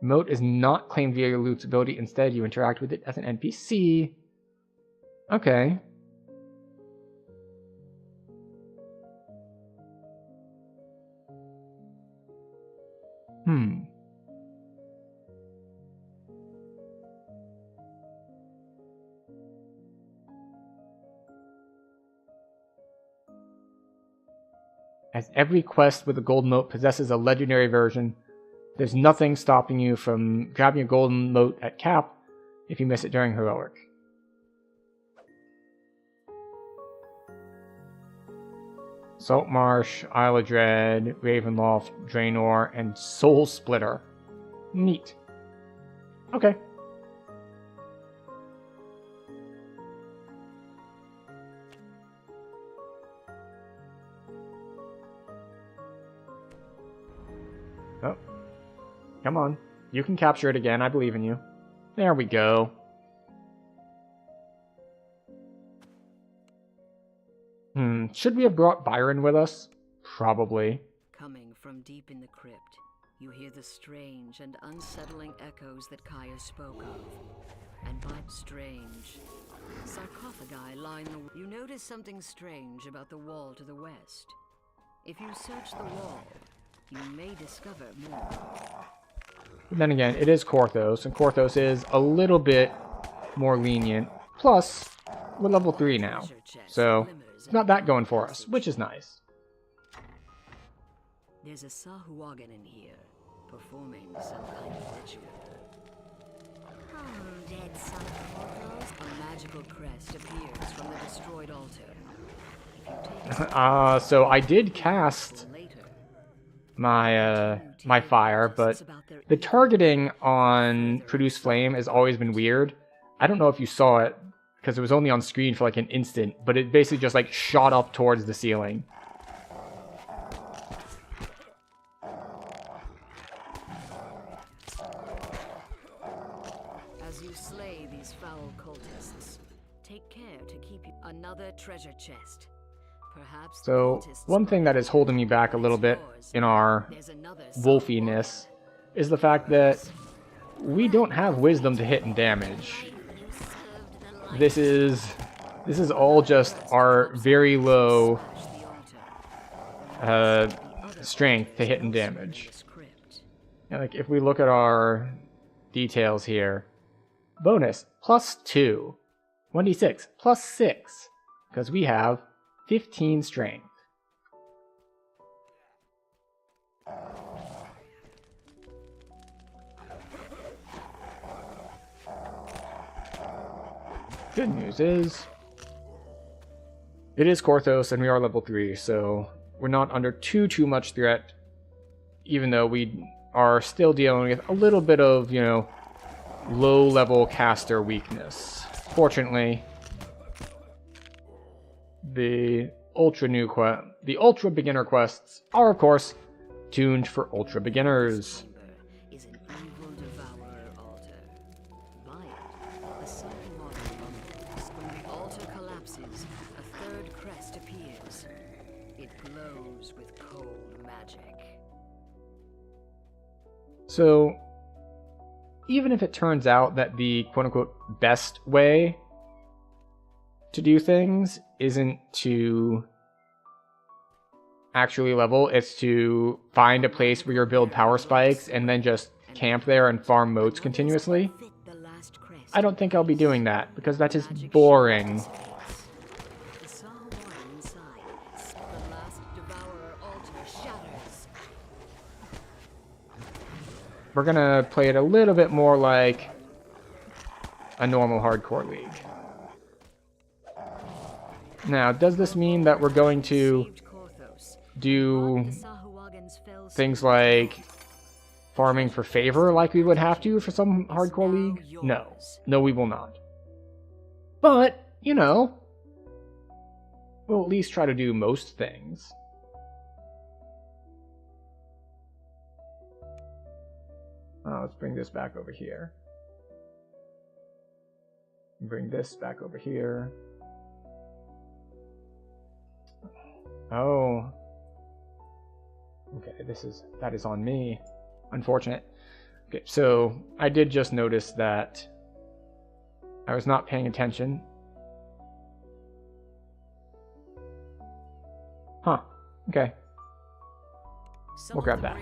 Mote is not claimed via your loot's ability, instead you interact with it as an NPC. Okay. As every quest with a gold mote possesses a legendary version, there's nothing stopping you from grabbing a golden mote at cap if you miss it during heroic. Saltmarsh, Isle of Dread, Ravenloft, Draenor, and Soul Splitter. Neat. Okay. Oh. Come on. You can capture it again. I believe in you. There we go. Should we have brought Byron with us? Probably. Coming from deep in the crypt, you hear the strange and unsettling echoes that Kaya spoke of. And by strange, sarcophagi line the... you notice something strange about the wall to the west. If you search the wall, you may discover more. But then again, it is Korthos, and Korthos is a little bit more lenient. Plus, we're level 3 now, so it's not that going for us, which is nice. There's a Sahuagin in here, performing some kind of ritual. Dead son of Korthos. A magical crest appears from the destroyed altar. If you take So I did cast later, my fire, but the targeting on Produce Flame has always been weird. I don't know if you saw it, because it was only on screen for like an instant, but it basically just like shot up towards the ceiling. as you slay these foul cultists, take care to keep another treasure chest. Perhaps So one thing that is holding me back a little bit in our wolfiness is the fact that we don't have wisdom to hit and damage. This is all just our very low strength to hit and damage. And like if we look at our details here, bonus +2, 1d6 +6, because we have 15 strength. Good news is, it is Korthos and we are level 3, so we're not under too much threat, even though we are still dealing with a little bit of, you know, low-level caster weakness. Fortunately, the ultra beginner quests are, of course, tuned for ultra beginners. Is an evil devourer collapses, a third crest appears. It glows with cold magic. So, even if it turns out that the quote-unquote best way to do things isn't to actually level, it's to find a place where you build power spikes and then just camp there and farm moats continuously, I don't think I'll be doing that, because that is boring. We're gonna play it a little bit more like a normal hardcore league. Now, does this mean that we're going to do things like farming for favor like we would have to for some hardcore league? No. No, we will not. But, you know, we'll at least try to do most things. Let's bring this back over here. Bring this back over here. Oh. Okay, that is on me. Unfortunate. Okay, so I did just notice that I was not paying attention. Huh. Okay. We'll grab that.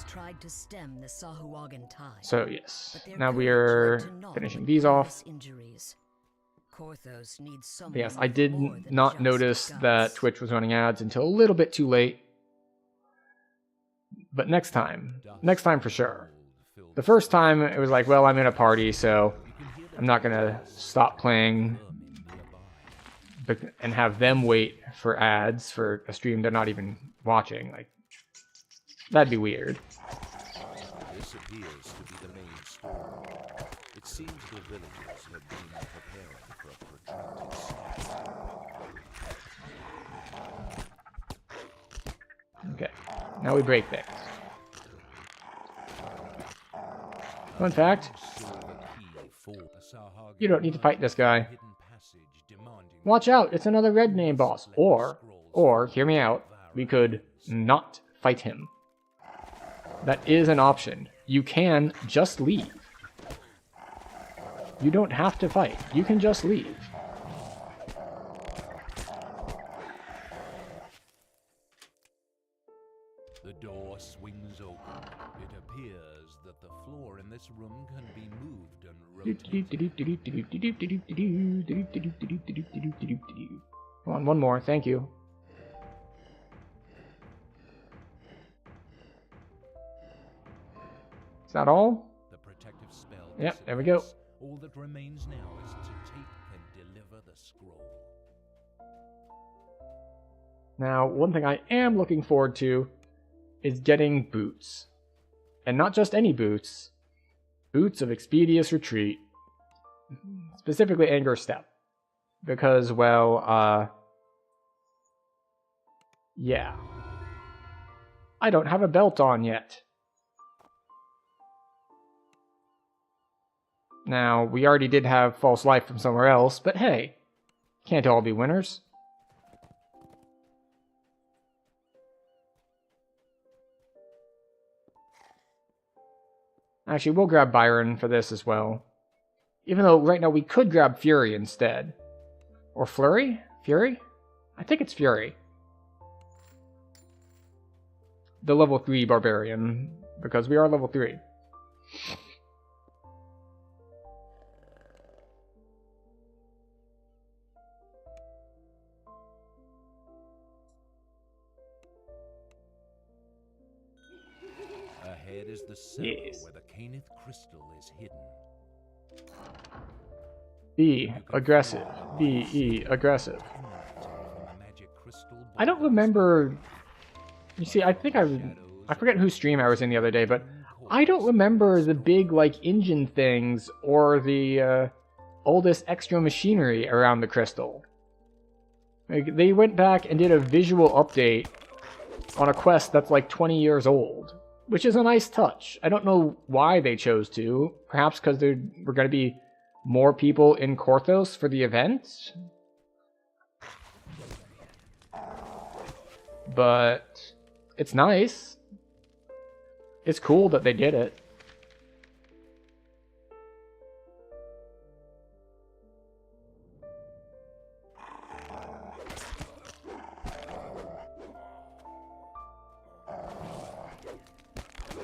Tried to stem the Sahuagin tide. So yes, now we are finishing these off. Yes, I did not notice that Twitch was running ads until a little bit too late. But next time for sure. The first time it was like, well, I'm in a party, so I'm not gonna stop playing and have them wait for ads for a stream they're not even watching. Like, that'd be weird. This appears to be the main story. It seems the villagers have been preparing for a protracted siege. Okay, now we break things. Fun fact, you don't need to fight this guy. Watch out, it's another red name boss. Or, hear me out, we could not fight him. That is an option. You can just leave. You don't have to fight. You can just leave. The door swings open. It appears that the floor in this room can be moved and rotated. Come on, one more. Thank you. Is that all? The protective spell. Yep, there we go. All that remains now is to take and deliver the scroll. Now, one thing I am looking forward to is getting boots. And not just any boots. Boots of Expedious Retreat. Specifically Anger Step. Because, well, yeah. I don't have a belt on yet. Now, we already did have False Life from somewhere else, but hey, can't all be winners. Actually, we'll grab Byron for this as well. Even though right now we could grab Fury instead. Or Flurry? Fury? I think it's Fury. The level 3 Barbarian, because we are level 3. Ahead is the cellar where the Caneth crystal is hidden. B. Aggressive. B-E. Aggressive. I don't remember... You see, I forget whose stream I was in the other day, but I don't remember the big, like, engine things or the oldest extra machinery around the crystal. Like, they went back and did a visual update on a quest that's like 20 years old, which is a nice touch. I don't know why they chose to. Perhaps because there were going to be more people in Korthos for the event? but it's nice. It's cool that they did it.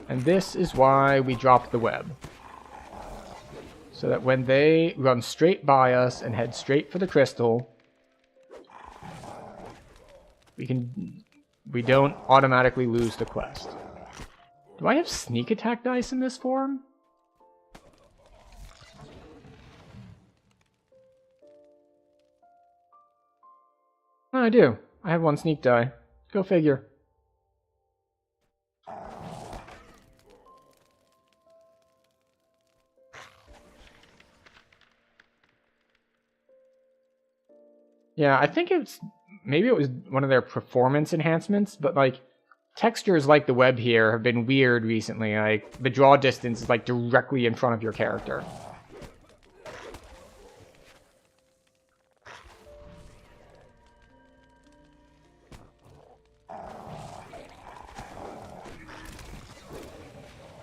And this is why we dropped the web. So that when they run straight by us and head straight for the crystal, we don't automatically lose the quest. Do I have sneak attack dice in this form? Oh, I do. I have one sneak die. Go figure. Yeah, I think maybe it was one of their performance enhancements, but like textures like the web here have been weird recently. Like the draw distance is like directly in front of your character.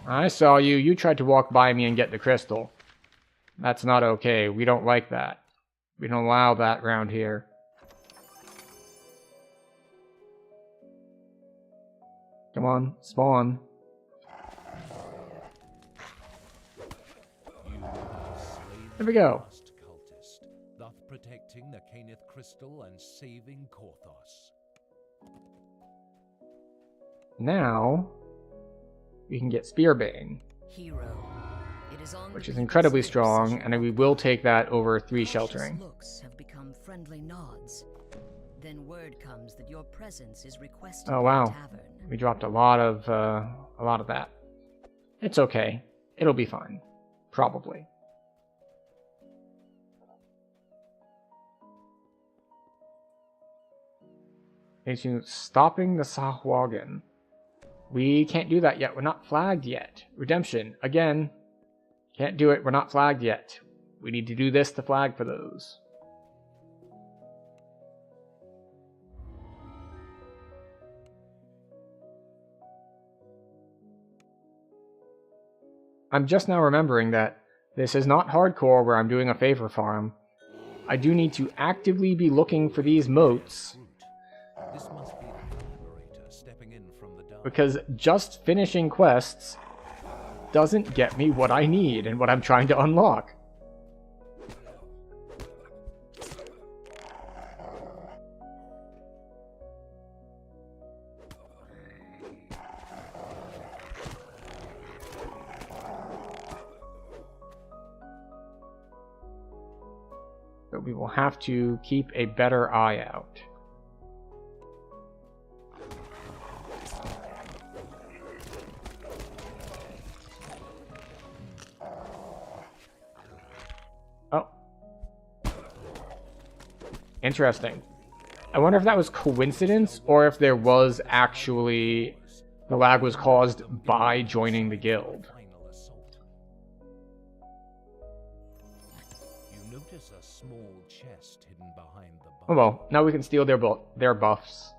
I saw you. You tried to walk by me and get the crystal. That's not okay. We don't like that. We don't allow that around here. Come on, spawn. There we go. Cultist, thus protecting the Caneth crystal and saving Korthos. Now we can get Spearbane, Hero. It is on which the is incredibly people's lips strong, as you and we walk will by. take that over 3 Cautious sheltering. looks have become friendly nods. Then word comes that your presence is requested Oh in wow, the tavern. we dropped a lot of that. It's okay. It'll be fine, probably. Stopping the Sahwagan. We can't do that yet. We're not flagged yet. Redemption. Again. Can't do it. We're not flagged yet. We need to do this to flag for those. I'm just now remembering that this is not hardcore where I'm doing a favor farm. I do need to actively be looking for these moats. This must be the collaborator stepping in from the dark. Because just finishing quests doesn't get me what I need and what I'm trying to unlock. So we will have to keep a better eye out. Oh. Interesting. I wonder if that was coincidence or if there was actually... the lag was caused by joining the guild. Final assault. You notice a small chest hidden behind the bar. Oh well, now we can steal their buffs.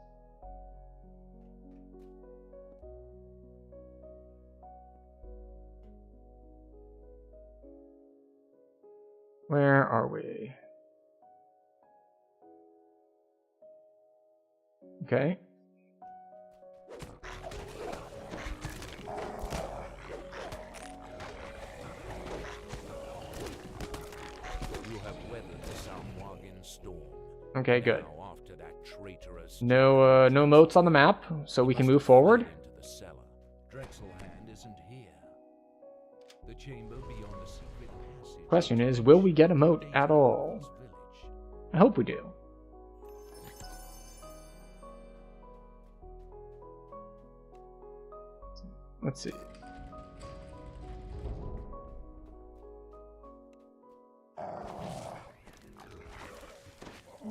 Where are we? Okay. You have weathered the Sahwagan storm. Okay, good. Now, after that traitorous No moats on the map, so we can move forward. into the cellar. Drexelhand isn't here. The chamber beyond the secret passage. Question is, will we get a moat at all? Village. I hope we do. Let's see.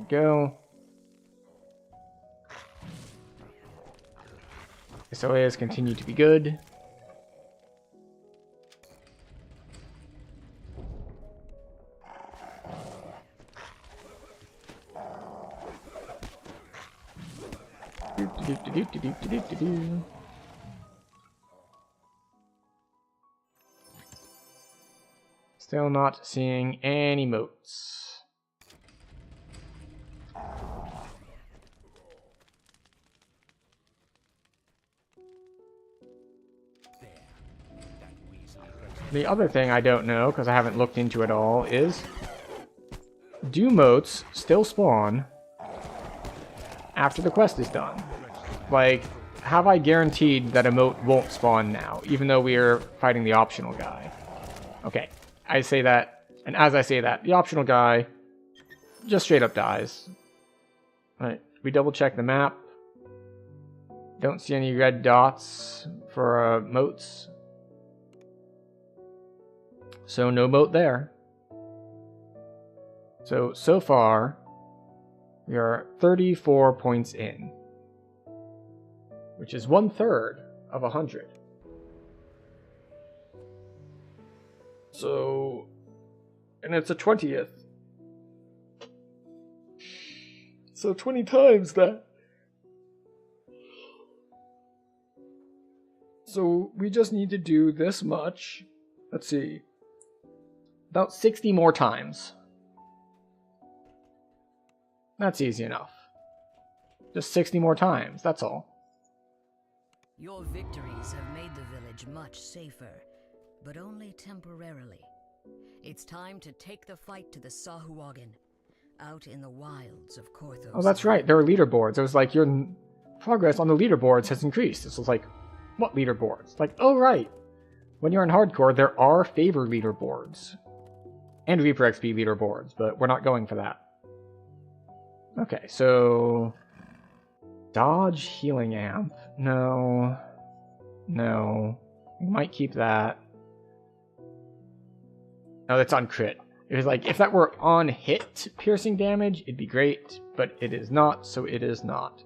Go. SOAs continue to be good. Still not seeing any moats. The other thing I don't know, because I haven't looked into it all, is do moats still spawn after the quest is done? Like, have I guaranteed that a moat won't spawn now, even though we are fighting the optional guy? Okay, I say that, and as I say that, the optional guy just straight up dies. Alright, we double check the map. Don't see any red dots for moats. So no moat there. So far, we are 34 points in, which is 1/3 of 100. So, and it's a 20th. So 20 times that. So we just need to do this much. Let's see. About 60 more times. That's easy enough. Just 60 more times, that's all. Your victories have made the village much safer, but only temporarily. It's time to take the fight to the Sahuagin, out in the wilds of Korthos. Oh, that's right, there are leaderboards. It was like, your progress on the leaderboards has increased. This was like, what leaderboards? Like, oh right. When you're in hardcore, there are favor leaderboards. And Reaper XP leaderboards, but we're not going for that. Okay, so... Dodge healing amp. No. No. We might keep that. No, that's on crit. It was like, if that were on hit piercing damage, it'd be great, but it is not, so it is not.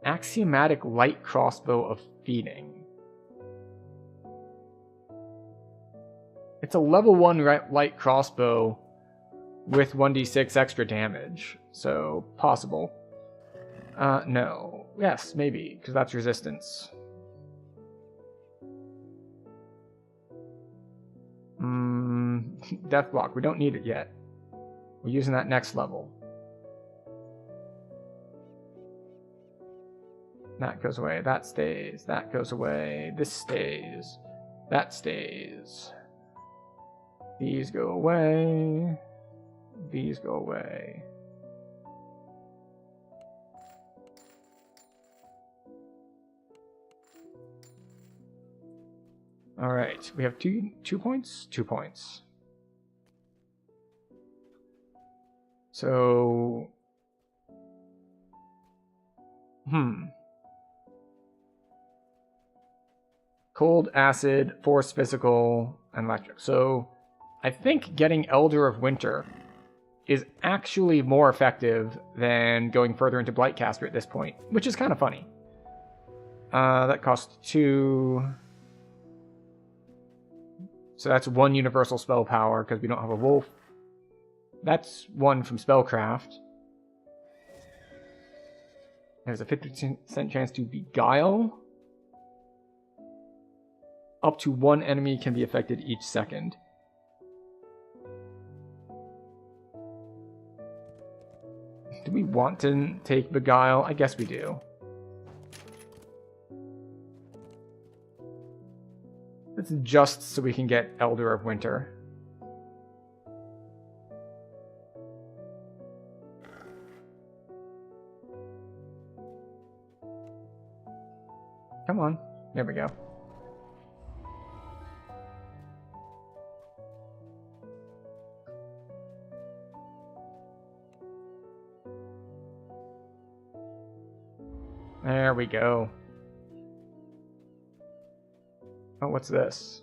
Axiomatic light crossbow of feeding. It's a level 1 light crossbow with 1d6 extra damage, so possible. No. Yes, maybe, because that's resistance. Deathblock, we don't need it yet. We're using that next level. That goes away, that stays, that goes away, this stays, that stays. These go away, these go away. Alright, we have two points? 2 points. So... Cold, acid, force, physical, and electric. So, I think getting Elder of Winter is actually more effective than going further into Blightcaster at this point, which is kind of funny. That costs 2... So that's 1 universal spell power, because we don't have a wolf. That's 1 from Spellcraft. There's a 50% chance to beguile. Up to 1 enemy can be affected each second. Do we want to take beguile? I guess we do. It's just so we can get Elder of Winter. Come on. There we go. There we go. Oh, what's this?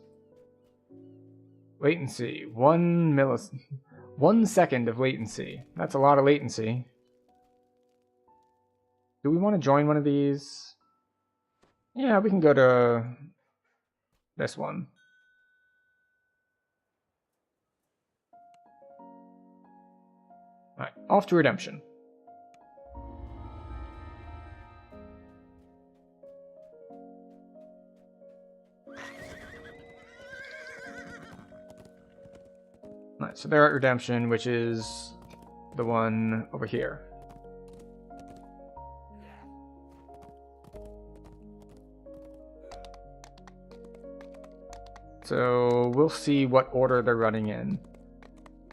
Latency. 1 second of latency. That's a lot of latency. Do we want to join one of these? Yeah, we can go to this one. Alright, off to redemption. Alright, so they're at Redemption, which is the one over here. So we'll see what order they're running in.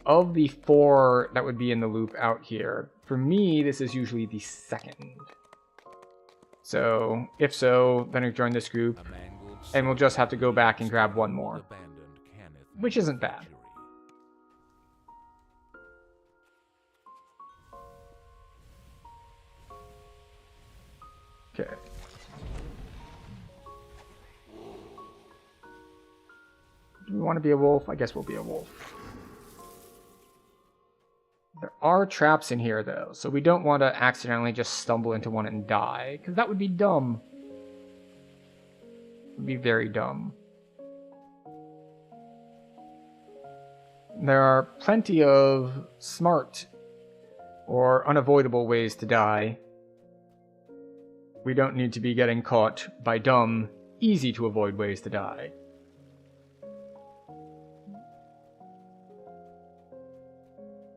Of the 4 that would be in the loop out here, for me, this is usually the second. So, if so, then I join this group, and we'll just have to go back and grab one more, which isn't bad. Okay. Do we want to be a wolf? I guess we'll be a wolf. There are traps in here, though, so we don't want to accidentally just stumble into one and die, because that would be dumb. It would be very dumb. There are plenty of smart or unavoidable ways to die. We don't need to be getting caught by dumb, easy to avoid ways to die.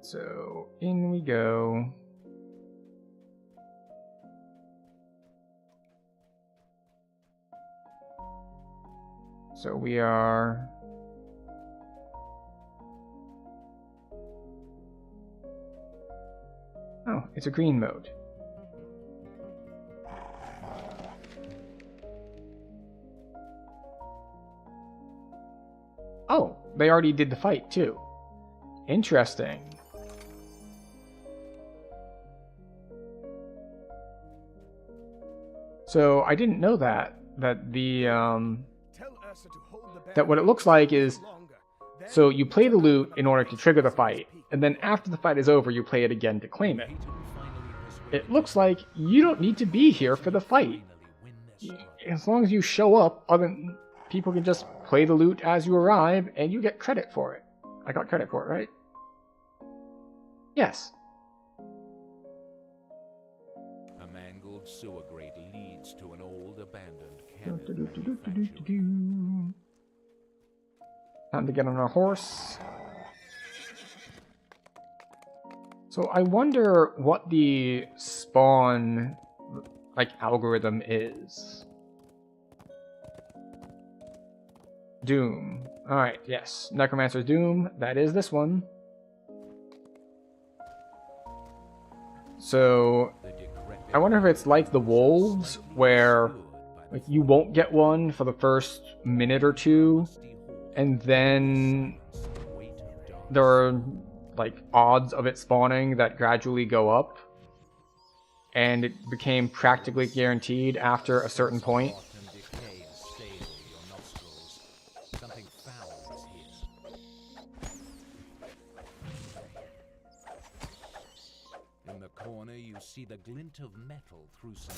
So, in we go. So we are... Oh, it's a green mode. Oh, they already did the fight, too. Interesting. So I didn't know that the that what it looks like is, so you play the loot in order to trigger the fight, and then after the fight is over, you play it again to claim it. It looks like you don't need to be here for the fight. As long as you show up, people can just play the loot as you arrive, and you get credit for it. I got credit for it, right? Yes. A mangled sewer grate leads to an old abandoned Time to get on our horse. So I wonder what the spawn algorithm is. Doom. Alright, yes. Necromancer's Doom. That is this one. So I wonder if it's like the wolves, where you won't get one for the first minute or two, and then there are odds of it spawning that gradually go up, and it became practically guaranteed after a certain point. In the corner, you see the glint of metal through some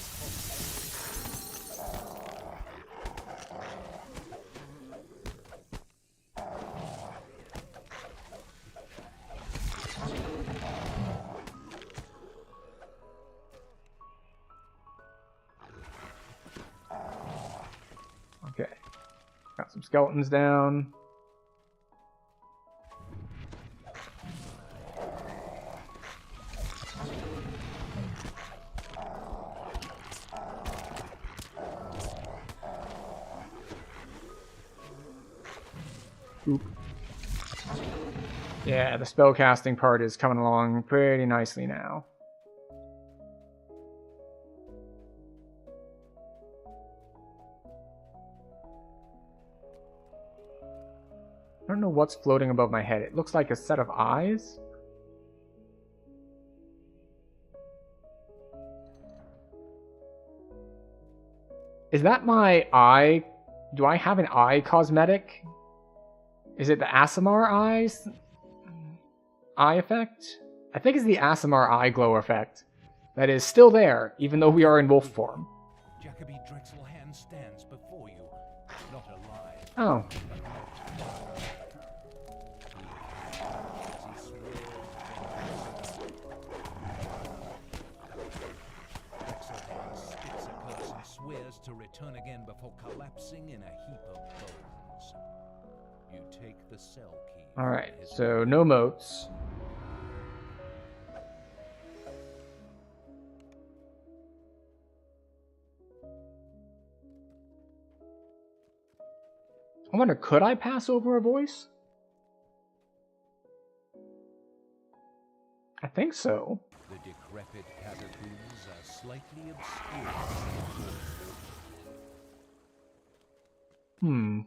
Okay. Got some skeletons down. Oop. Yeah, the spellcasting part is coming along pretty nicely now. I don't know what's floating above my head. It looks like a set of eyes. Is that my eye? Do I have an eye cosmetic? Is it the ASMR eyes? Eye effect? I think it's the ASMR eye glow effect. That is still there, even though we are in wolf form. Jacoby Drexelhand stands before you, not alive. Oh. Drexelhand spits a curse and swears to return again before collapsing in a heap of bones. You take the cell key Alright, so no moats. I wonder, could I pass over a voice? I think so. The decrepit catacombs are slightly obscure. Hmm.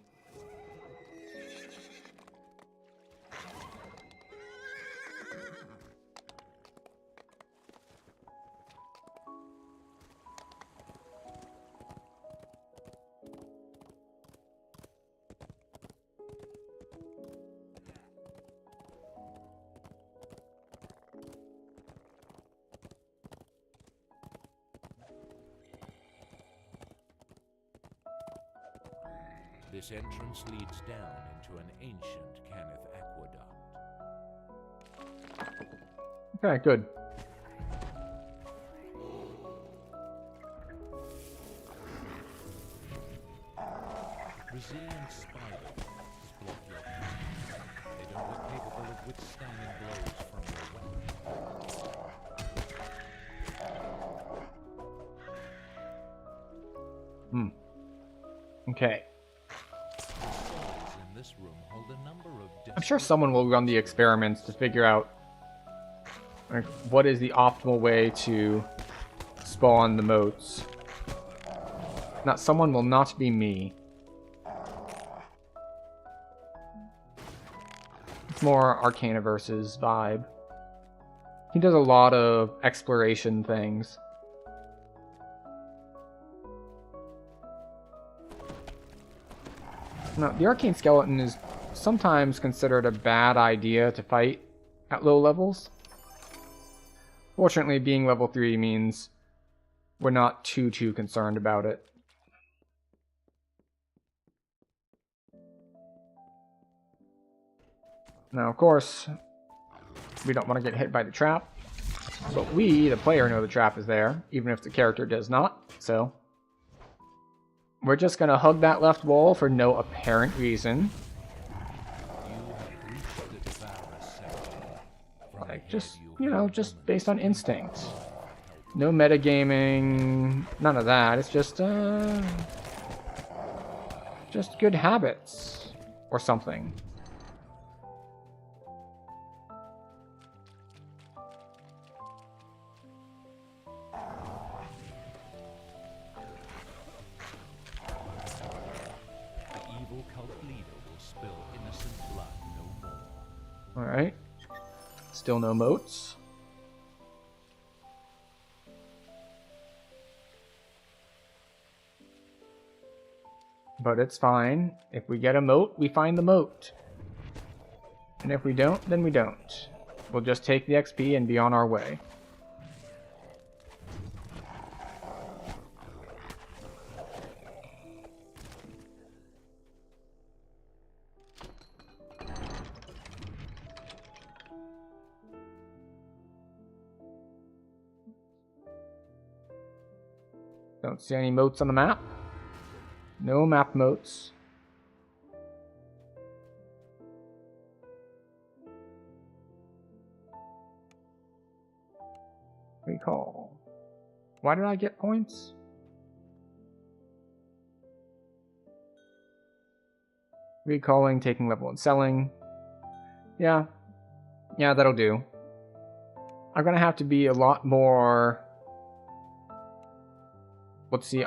This entrance leads down into an ancient Cannith aqueduct. Okay, good. Resilient spider webs block your view. They don't look capable of withstanding blows from your weapon. Okay. Cells in this room hold a number of I'm sure someone will run the experiments to figure out like, what is the optimal way to spawn the moats. Not someone will not be me. It's more Arcanaverse's vibe. He does a lot of exploration things. Now, the Arcane Skeleton is sometimes considered a bad idea to fight at low levels. Fortunately, being level 3 means we're not too concerned about it. Now, of course, we don't want to get hit by the trap, but we, the player, know the trap is there, even if the character does not, so we're just going to hug that left wall for no apparent reason. Like, just, you know, just based on instinct. No metagaming, none of that. It's just good habits or something. Alright. Still no moats. But it's fine. If we get a moat, we find the moat. And if we don't, then we don't. We'll just take the XP and be on our way. Don't see any moats on the map. No map moats. Recall. Why did I get points? Recalling, taking level, and selling. Yeah, that'll do. I'm gonna have to be a lot more... let's say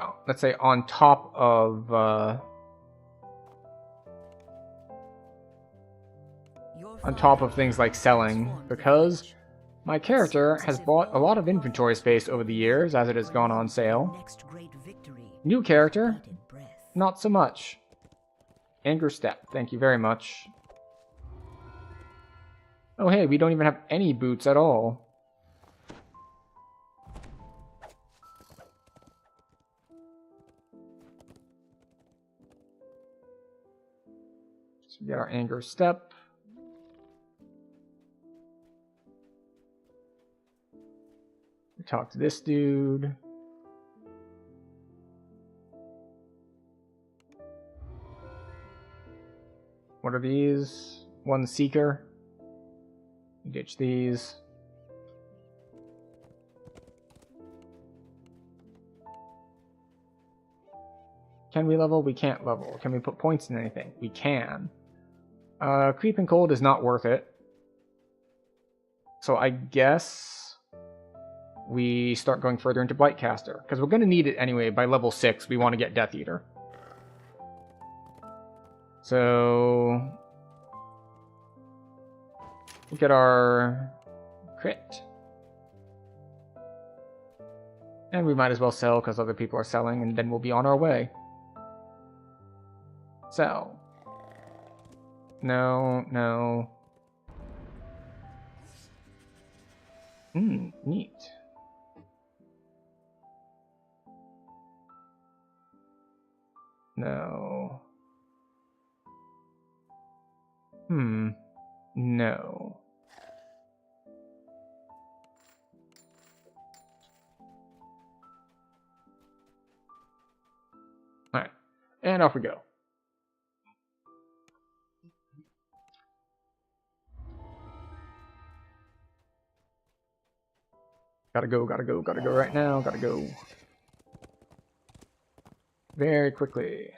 on top of things like selling, because my character has bought a lot of inventory space over the years as it has gone on sale. New character, not so much. Anger Step, thank you very much. Oh hey, we don't even have any boots at all. So we get our Anger Step. We talk to this dude. What are these? 1 Seeker. Ditch these. Can we level? We can't level. Can we put points in anything? We can. Creeping Cold is not worth it. So I guess we start going further into Blightcaster, because we're going to need it anyway. By level 6, we want to get Death Eater. So we'll get our crit. And we might as well sell because other people are selling, and then we'll be on our way. Sell. No, no. Neat. No. No. Alright. And off we go. Gotta go right now, gotta go. Very quickly.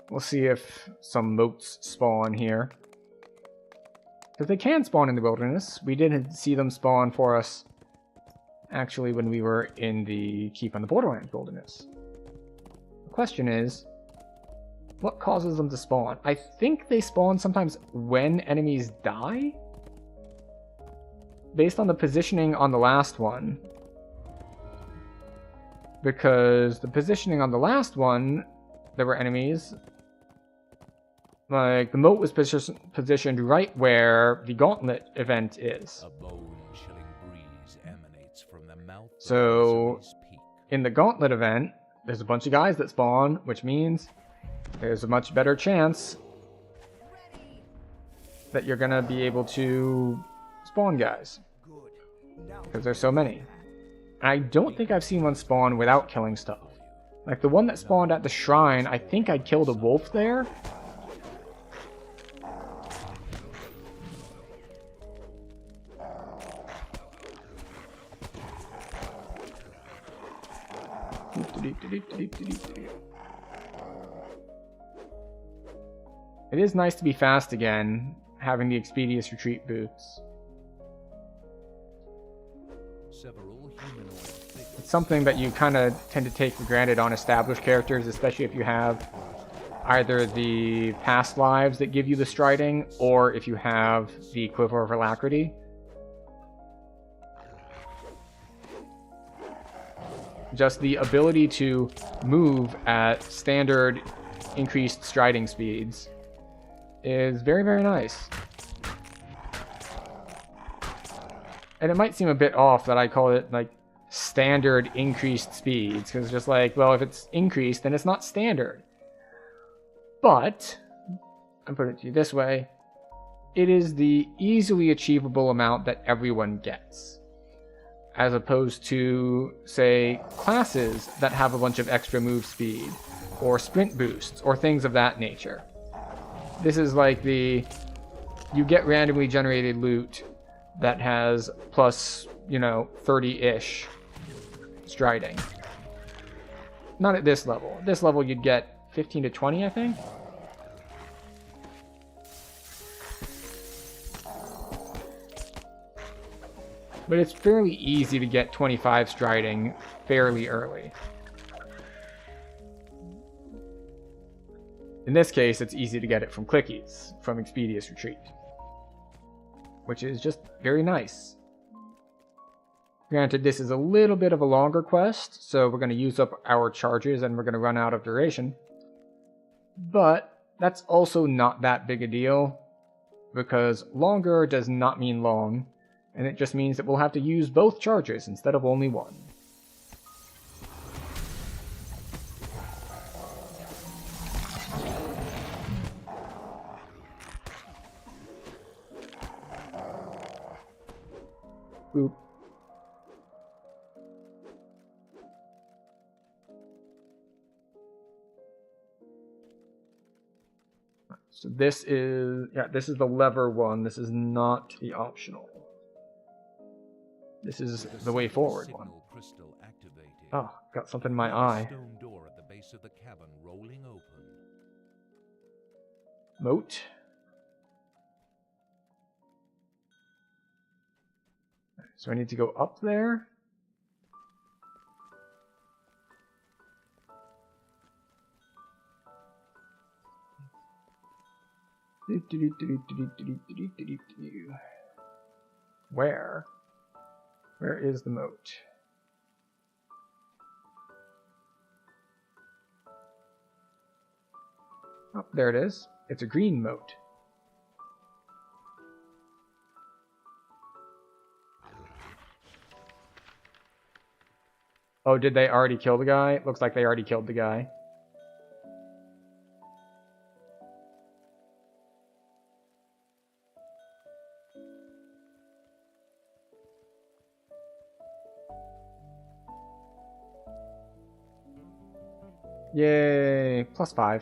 We'll see if some moats spawn here. Because they can spawn in the wilderness. We didn't see them spawn for us actually when we were in the Keep on the Borderlands wilderness. The question is, what causes them to spawn? I think they spawn sometimes when enemies die? Based on the positioning on the last one. Because the positioning on the last one, there were enemies. Like, the moat was positioned right where the Gauntlet event is. A bone-chilling breeze emanates from the mouth So, of Peak. in the Gauntlet event, there's a bunch of guys that spawn, which means there's a much better chance that you're gonna be able to spawn guys. Because there's so many. I don't think I've seen one spawn without killing stuff. Like, the one that spawned at the shrine, I think I killed a wolf there. It is nice to be fast again, having the Expeditious Retreat boots. It's something that you kind of tend to take for granted on established characters, especially if you have either the past lives that give you the striding, or if you have the Quiver of Alacrity. Just the ability to move at standard increased striding speeds is very, very nice. And it might seem a bit off that I call it like standard increased speeds, because it's just like, well, if it's increased, then it's not standard. But, I'm putting it to you this way, it is the easily achievable amount that everyone gets. As opposed to, say, classes that have a bunch of extra move speed, or sprint boosts, or things of that nature. This is like the, you get randomly generated loot that has plus, 30-ish striding. Not at this level. At this level you'd get 15 to 20, I think. But it's fairly easy to get 25 striding fairly early. In this case, it's easy to get it from clickies, from Expeditious Retreat. Which is just very nice. Granted, this is a little bit of a longer quest, so we're going to use up our charges and we're going to run out of duration. But that's also not that big a deal, because longer does not mean long. And it just means that we'll have to use both chargers instead of only one. Boop. So this is, yeah, this is the lever one. This is not the optional. This is the way forward one. Crystal activated. Oh, got something in my The eye. stone door at the base of the cavern rolling open. Moat. So I need to go up there. Where? Where is the moat? Oh, there it is. It's a green moat. Oh, did they already kill the guy? Looks like they already killed the guy. Yay! +5.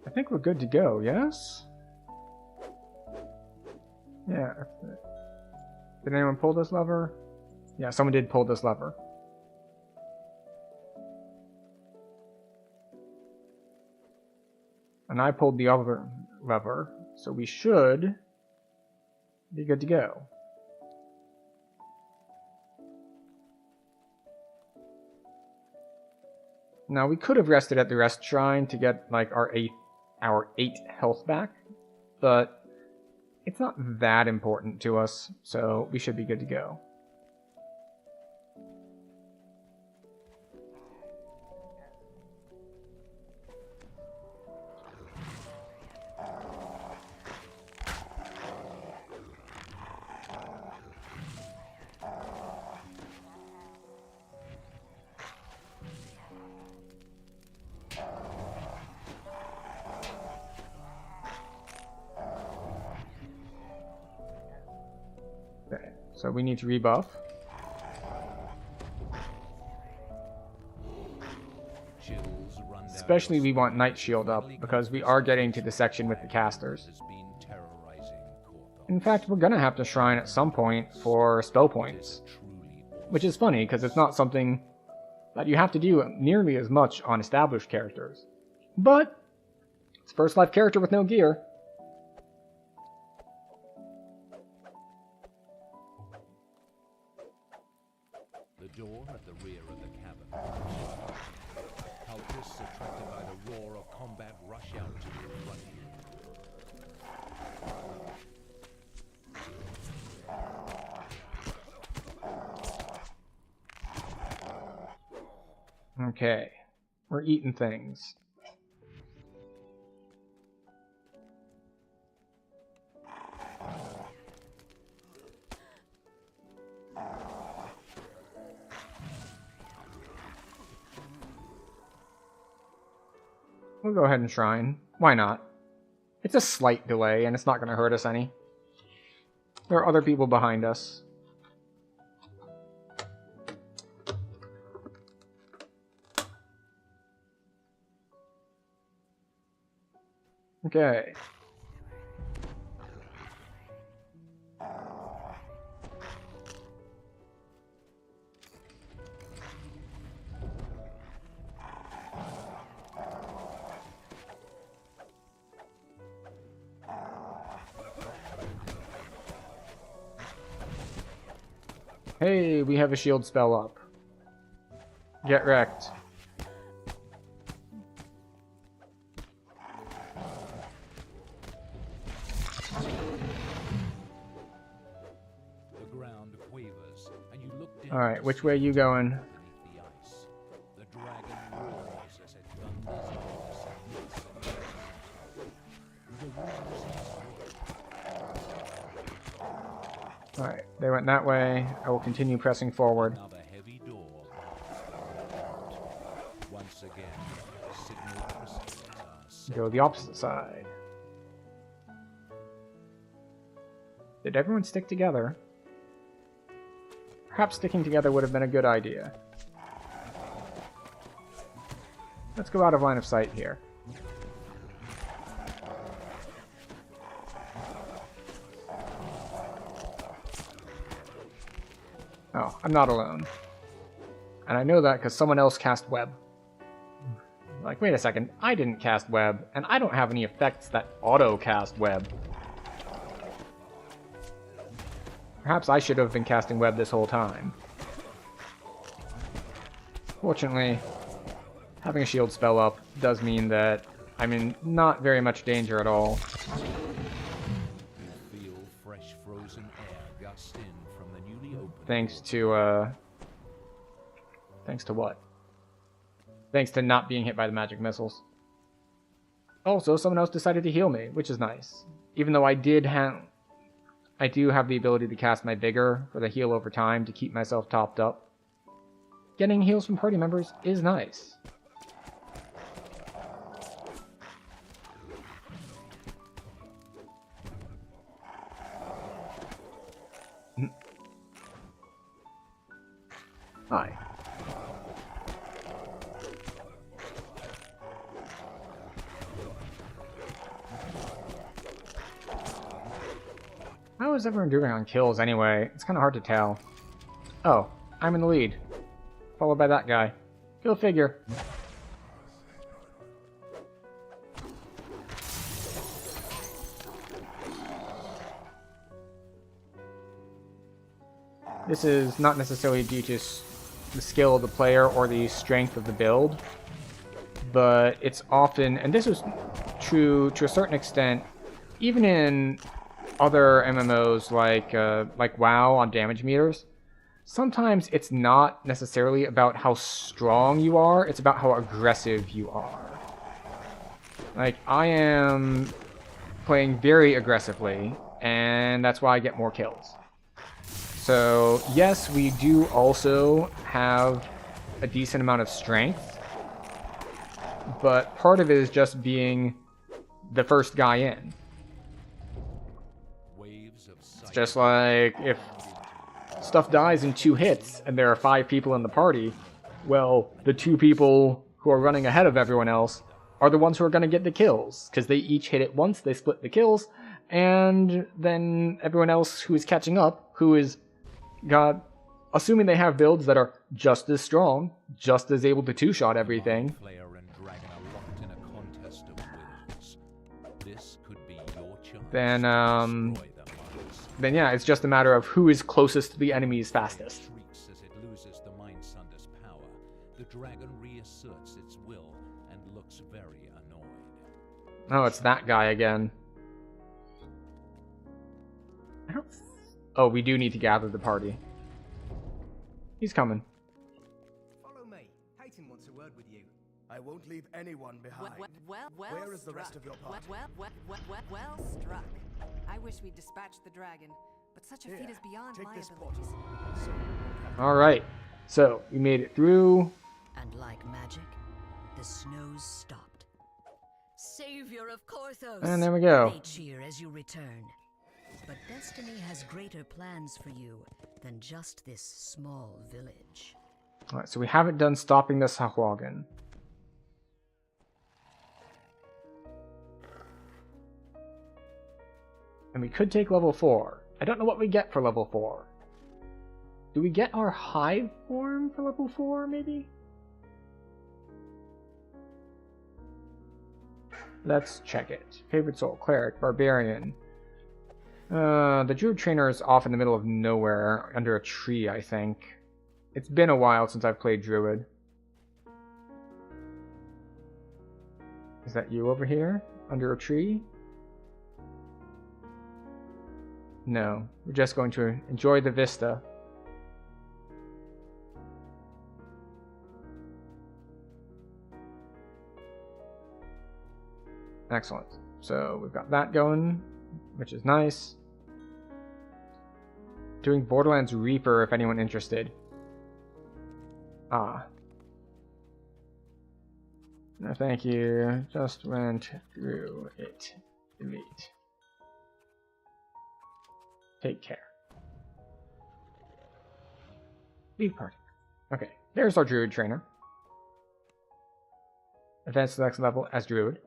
I think we're good to go, yes? Yeah. Did anyone pull this lever? Yeah, someone did pull this lever. And I pulled the other lever, so we should be good to go. Now we could have rested at the rest shrine to get like our 8 health back, but it's not that important to us, so we should be good to go. Okay, so we need to rebuff. Chills run down Especially your we want spine. Night Shield up, because we are getting to the section with the casters. Has been terrorizing Korthos. In fact, we're gonna have to shrine at some point for spell points. Truly Which is funny, because it's not something that you have to do nearly as much on established characters. But it's first life character with no gear. The door at the rear of the cavern. Cultists attracted by the roar of combat rush out to confront you. Okay, we're eating things. We'll go ahead and shrine. Why not? It's a slight delay, and it's not going to hurt us any. There are other people behind us. Okay. Hey, we have a shield spell up. Get wrecked. The ground quavers, and you look down. Alright, to which see way you going? beneath the ice. The dragon roars as it thunders into the Alright, they went that way. I will continue pressing forward. Another heavy door. Once again, the signal crystal Go the opposite side. Did everyone stick together? Perhaps sticking together would have been a good idea. Let's go out of line of sight here. Oh, I'm not alone. And I know that because someone else cast web. Like, wait a second, I didn't cast web, and I don't have any effects that auto-cast web. Perhaps I should have been casting web this whole time. Fortunately, having a shield spell up does mean that I'm in not very much danger at all. You feel fresh frozen air gust in from the newly opened Thanks to what? Thanks to not being hit by the magic missiles. Also, someone else decided to heal me, which is nice. Even though I do have the ability to cast my Vigor for the heal over time to keep myself topped up. Getting heals from party members is nice. Hi. How is everyone doing on kills anyway? It's kind of hard to tell. Oh, I'm in the lead. Followed by that guy. Go figure. This is not necessarily due to the skill of the player or the strength of the build, but it's often, and this is true to a certain extent, even in other MMOs like WoW on damage meters. Sometimes it's not necessarily about how strong you are, it's about how aggressive you are. Like, I am playing very aggressively, and that's why I get more kills. So, yes, we do also have a decent amount of strength, but part of it is just being the first guy in. It's just like, if stuff dies in 2 hits and there are 5 people in the party, well, the 2 people who are running ahead of everyone else are the ones who are going to get the kills, because they each hit it once, they split the kills, and then everyone else who is catching up, who is assuming they have builds that are just as strong, just as able to two-shot everything, then yeah, it's just a matter of who is closest to the enemies fastest. As it loses the Mind Sunder's power, the dragon reasserts its will and looks very annoyed. Oh, it's that guy again. Oh, we do need to gather the party. He's coming. Follow me. Hayton wants a word with you. I won't leave anyone behind. Well Where is the rest of your party? Well struck. I wish we'd dispatched the dragon, but such a Here, feet is beyond take my this abilities. pot. So you won't have to- Alright, so we made it through. And like magic, the snows stopped. Savior of Korthos! And there we go. They cheer as you return. But destiny has greater plans for you than just this small village. Alright, so we haven't done stopping the Sahwagan. And we could take level 4. I don't know what we get for level 4. Do we get our hive form for level 4, maybe? Let's check it. Favorite soul, cleric, barbarian. The druid trainer is off in the middle of nowhere, under a tree, I think. It's been a while since I've played druid. Is that you over here? Under a tree? No, we're just going to enjoy the vista. Excellent. So we've got that going, which is nice. Doing Borderlands Reaper if anyone interested. Ah. No, thank you. Just went through it. Delete. Take care. Leave party. Okay, there's our druid trainer. Advance to the next level as druid.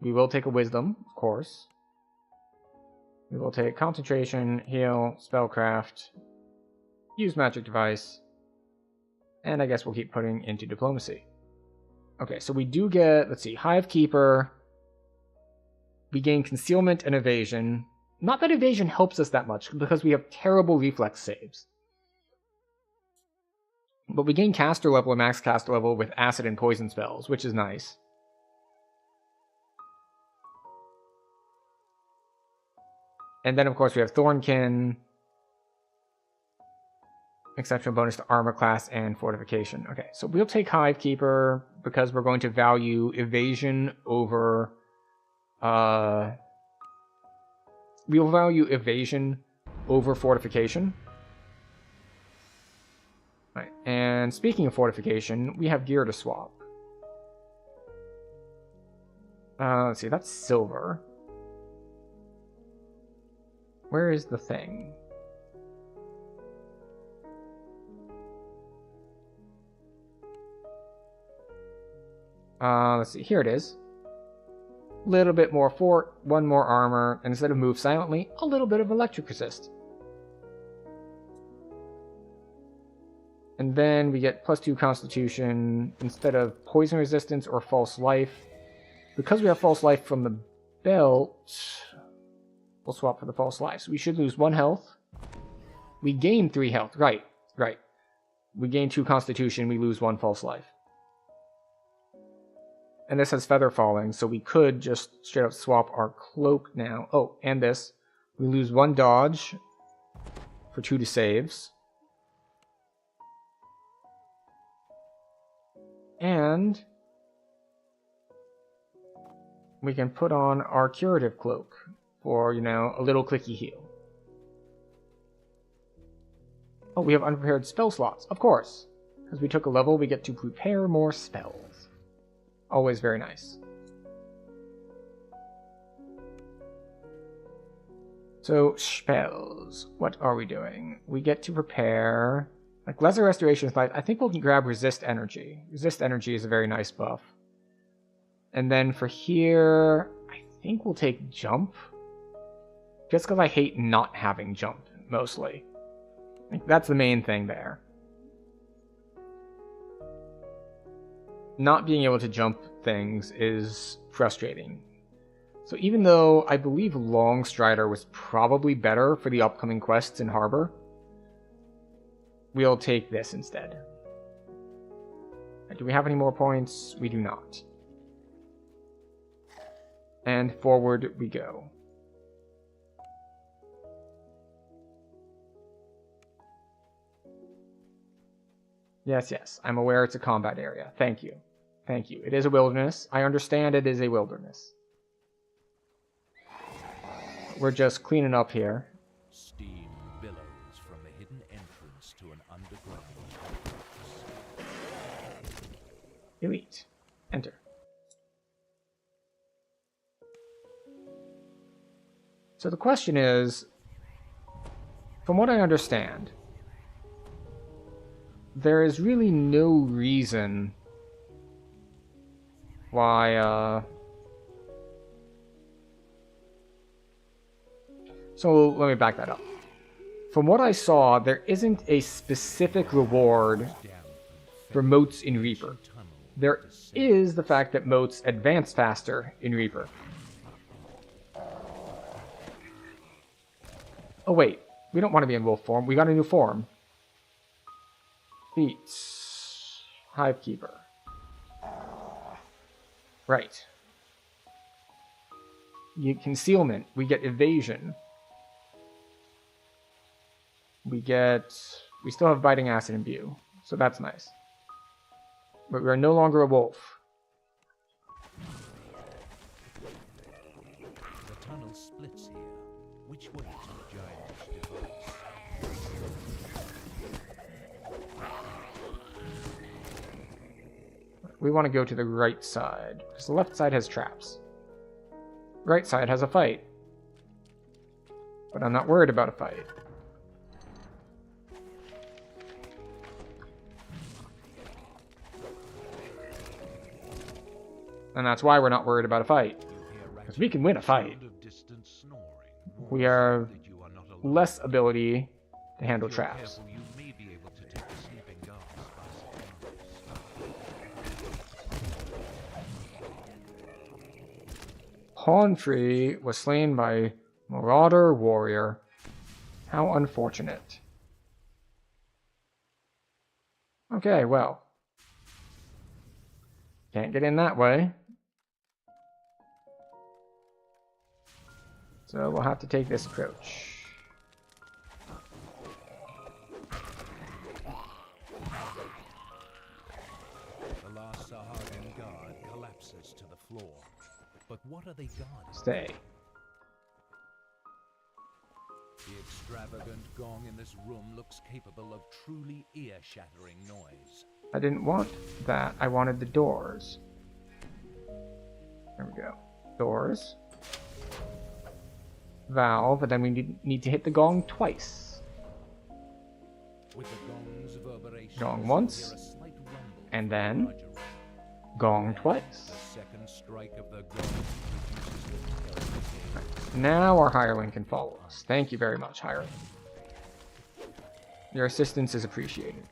We will take a wisdom, of course. We will take concentration, heal, spellcraft, use magic device, and I guess we'll keep putting into diplomacy. Okay, so we do get, let's see, Hive Keeper. We gain concealment and evasion. Not that evasion helps us that much, because we have terrible reflex saves. But we gain caster level and max caster level with acid and poison spells, which is nice. And then, of course, we have Thornkin. Exceptional bonus to armor class and fortification. Okay, so we'll take Hive Keeper because we're going to value evasion over... we'll value evasion over fortification. Right, and speaking of fortification, we have gear to swap. Let's see, that's silver. Where is the thing? Let's see, here it is. Little bit more fort, one more armor, and instead of move silently, a little bit of electric resist. And then we get +2 constitution instead of poison resistance or false life. Because we have false life from the belt, we'll swap for the false life. So we should lose 1 health. We gain 3 health. Right. We gain 2 constitution, we lose 1 false life. And this has feather falling, so we could just straight up swap our cloak now. Oh, and this. We lose 1 dodge for 2 to saves. And we can put on our curative cloak for, you know, a little clicky heal. Oh, we have unprepared spell slots, of course. Because we took a level, we get to prepare more spells. Always very nice. So, spells. What are we doing? We get to prepare... Like, Lesser Restoration Light, I think we'll grab Resist Energy. Resist Energy is a very nice buff. And then for here, I think we'll take Jump. Just because I hate not having Jump, mostly. Like, that's the main thing there. Not being able to jump things is frustrating. So even though I believe Longstrider was probably better for the upcoming quests in Harbor, we'll take this instead. Do we have any more points? We do not. And forward we go. Yes, I'm aware it's a combat area. Thank you. It is a wilderness. I understand it is a wilderness. We're just cleaning up here. Steam billows from a hidden entrance to an underground complex. Elite. Enter. So the question is, from what I understand, there is really no reason why, So let me back that up. From what I saw, there isn't a specific reward for moats in Reaper. There is the fact that moats advance faster in Reaper. Oh wait, we don't want to be in wolf form. We got a new form. Feats. Hive Keeper. Right. You concealment. We get evasion. We still have biting acid imbue, so that's nice. But we are no longer a wolf. The tunnel splits here. Which way to the giant's device? we want to go to the right side, because the left side has traps. Right side has a fight. But I'm not worried about a fight. And that's why we're not worried about a fight. Because we can win a fight. We have less ability to handle traps. Pawnfree was slain by Marauder Warrior. How unfortunate. Okay, well. Can't get in that way. So we'll have to take this approach. The last Sahagan guard collapses to the floor. But what are they guarding? Stay. The extravagant gong in this room looks capable of truly ear-shattering noise. I didn't want that. I wanted the doors. There we go. Doors. Valve, and then we need to hit the gong twice. With the gong's reverberation, Gong once, and then gong twice. the second strike of the gong produces the terrible. Now our hireling can follow us. Thank you very much, hireling. Your assistance is appreciated.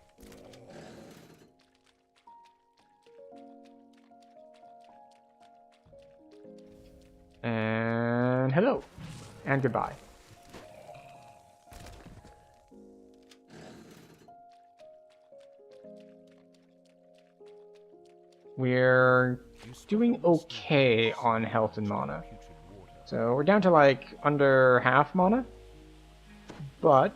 And hello. And goodbye. We're doing okay on health and mana. So we're down to like under half mana. But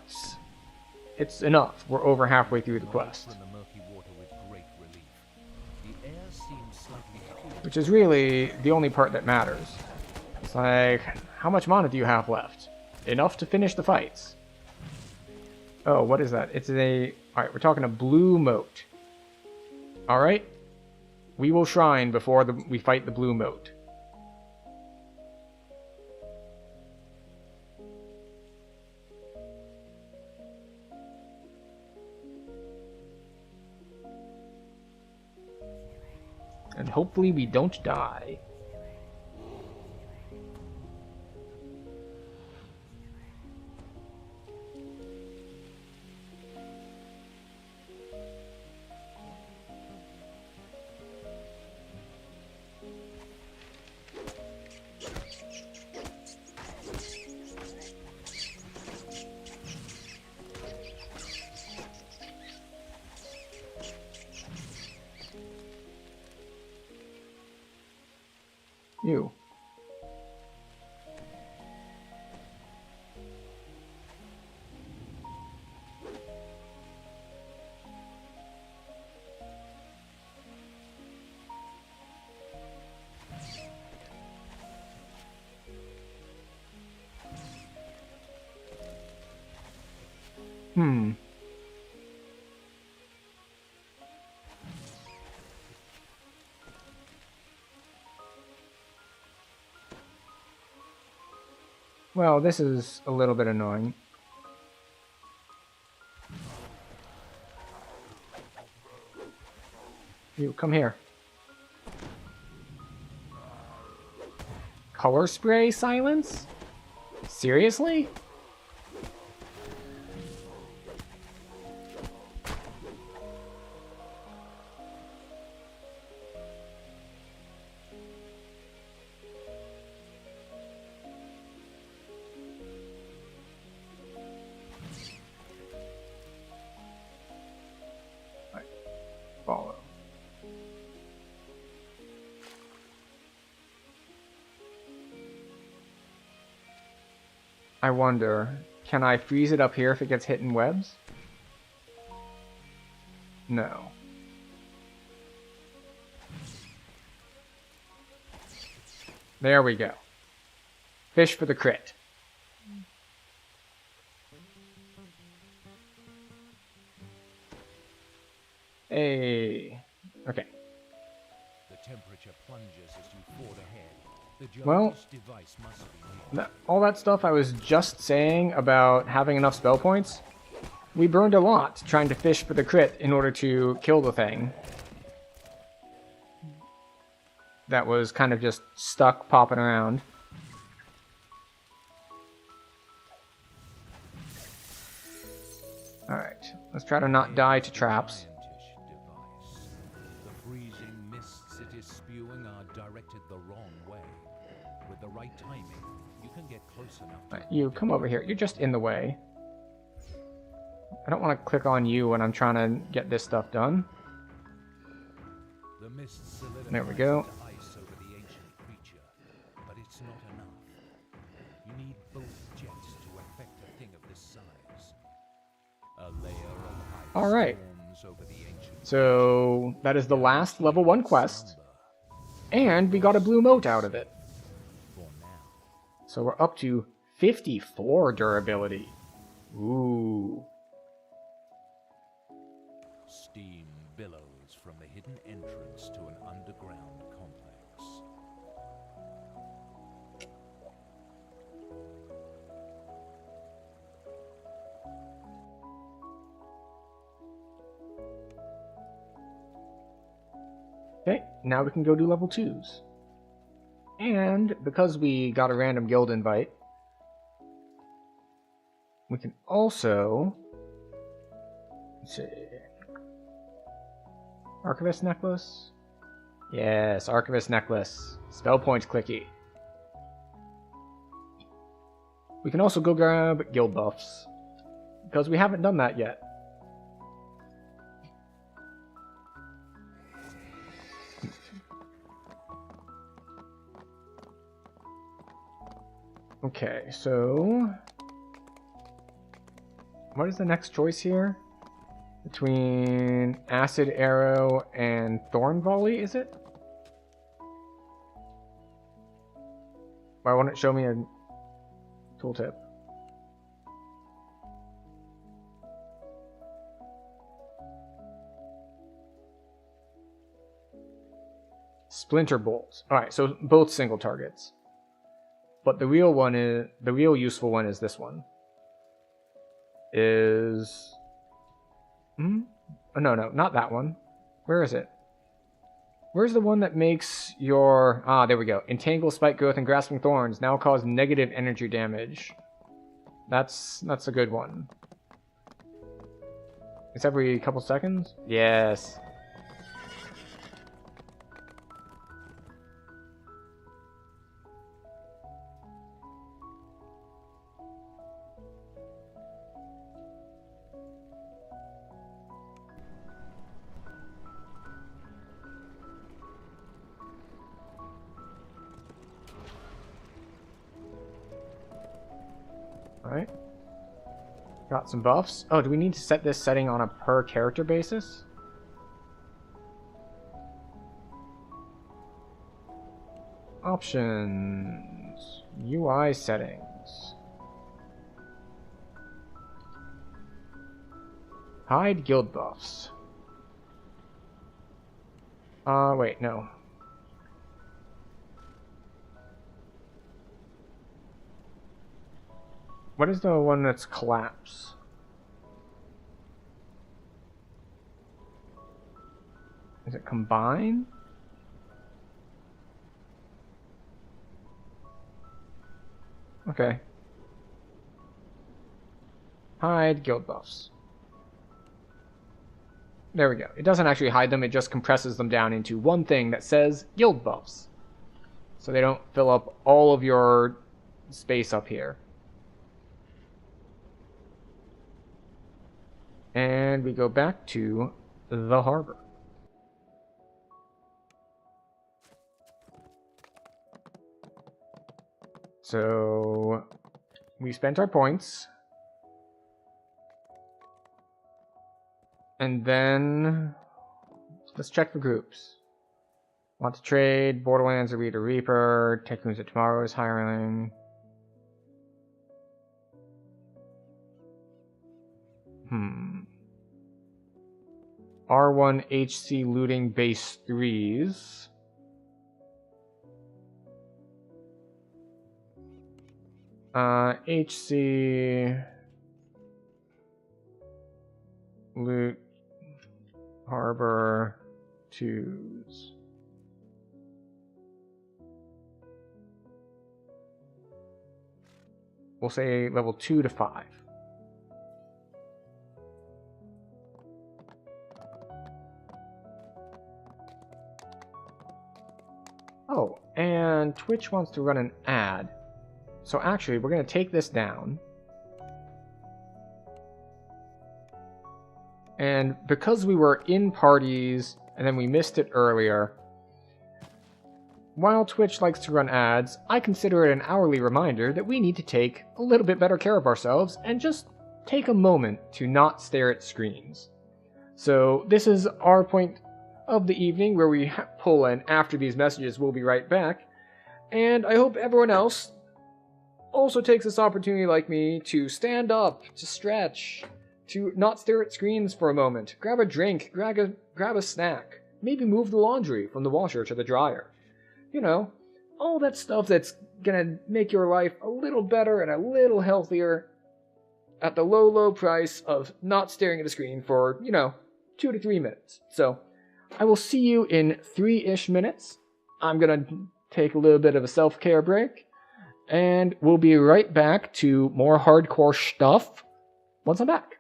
it's enough. We're over halfway through the quest. Which is really the only part that matters. It's like, how much mana do you have left? Enough to finish the fights. Oh, what is that? It's a... Alright, we're talking a blue moat. Alright. We will shrine before we fight the blue moat. And hopefully we don't die. You. Well, this is a little bit annoying. You, come here. Color spray silence? Seriously? Follow. I wonder, can I freeze it up here if it gets hit in webs? No. There we go. Fish for the crit. Hey. Okay. creature plunges as you ford ahead. The Well, jellyfish device must be near. all that stuff I was just saying about having enough spell points, we burned a lot trying to fish for the crit in order to kill the thing. That was kind of just stuck popping around. Alright, let's try to not die to traps. Gigantish device. The freezing mists it is spewing are directed the wrong way. With the right timing, you can get close enough to... Alright, you come over here. You're just in the way. I don't want to click on you when I'm trying to get this stuff done. The mist solidifies There we go. into ice over the ancient creature, but it's not enough. You need both jets to affect a thing of this size. A layer of ice Alright. forms over the ancient So, that is the last level 1 quest. slumber. And we got a blue mote out of it. For now, So we're up to 54 durability. Ooh. steam billows from the hidden entrance to an underground complex. Okay, now we can go do level 2s. And because we got a random guild invite, we can also... Let's see... Archivist necklace? Yes, Archivist necklace. Spell points clicky. We can also go grab guild buffs, because we haven't done that yet. Okay, so... what is the next choice here? Between Acid Arrow and Thorn Volley, is it? Why won't it show me a tooltip? Splinter Bolt. Alright, so both single targets. But the real one is... the real useful one is this one. Is... Oh, no, not that one. Where is it? Where's the one that makes your... ah, there we go. Entangle, Spike Growth, and Grasping Thorns now cause negative energy damage. That's a good one. It's every couple seconds? Yes. Alright. Got some buffs. Oh, do we need to set this setting on a per character basis? Options. UI settings. Hide guild buffs. Wait, no. What is the one that's collapse? Is it combine? Okay. Hide guild buffs. There we go. It doesn't actually hide them, it just compresses them down into one thing that says guild buffs. So they don't fill up all of your space up here. And we go back to the harbor. So we spent our points. And then let's check the groups. Want to trade, Borderlands, a Reader Reaper, Tycoons of Tomorrow's hiring. R1 HC looting base 3s. HC Loot Harbor 2s. We'll say level 2 to 5. Oh, and Twitch wants to run an ad. So actually, we're going to take this down. And because we were in parties and then we missed it earlier, while Twitch likes to run ads, I consider it an hourly reminder that we need to take a little bit better care of ourselves and just take a moment to not stare at screens. So this is our point of the evening where we pull in. After these messages, we'll be right back. And I hope everyone else also takes this opportunity like me to stand up, to stretch, to not stare at screens for a moment. Grab a drink, grab a snack, maybe move the laundry from the washer to the dryer. You know, all that stuff that's gonna make your life a little better and a little healthier at the low, low price of not staring at a screen for, 2 to 3 minutes. So, I will see you in 3-ish minutes. I'm gonna take a little bit of a self-care break, and we'll be right back to more hardcore stuff once I'm back.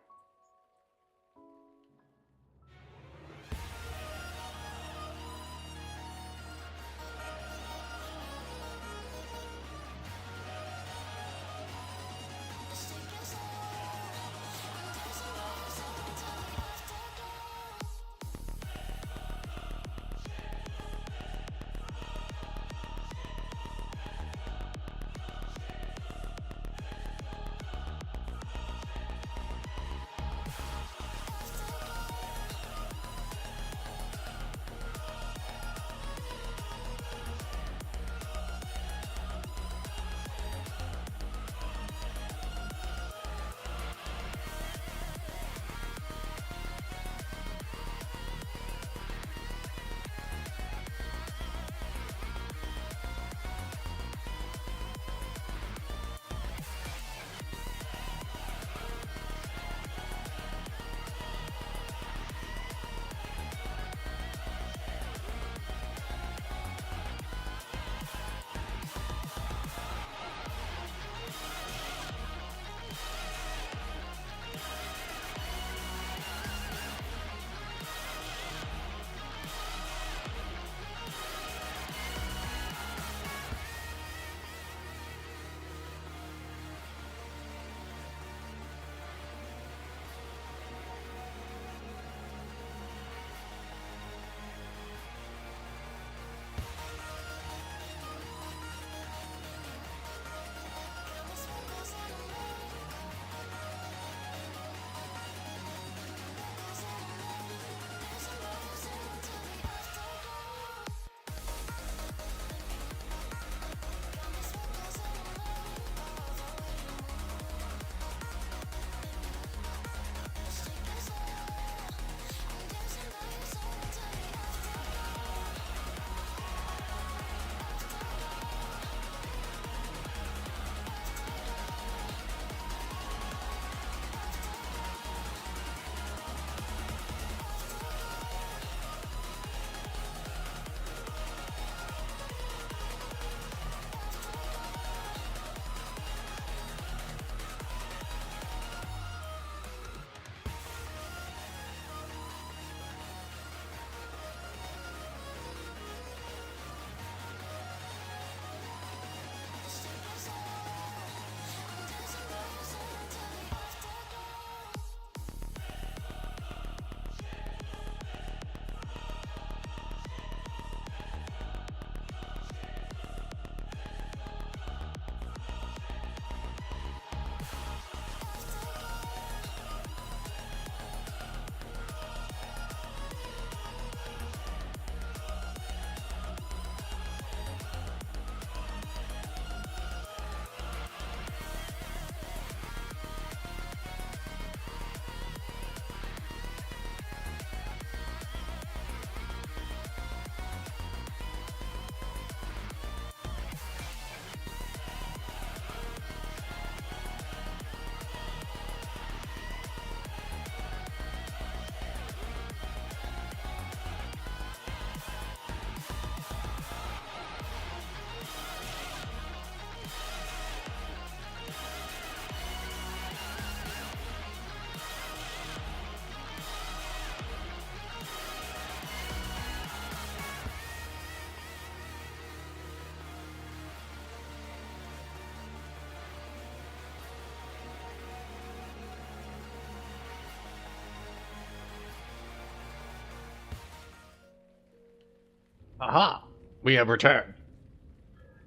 Aha! We have returned.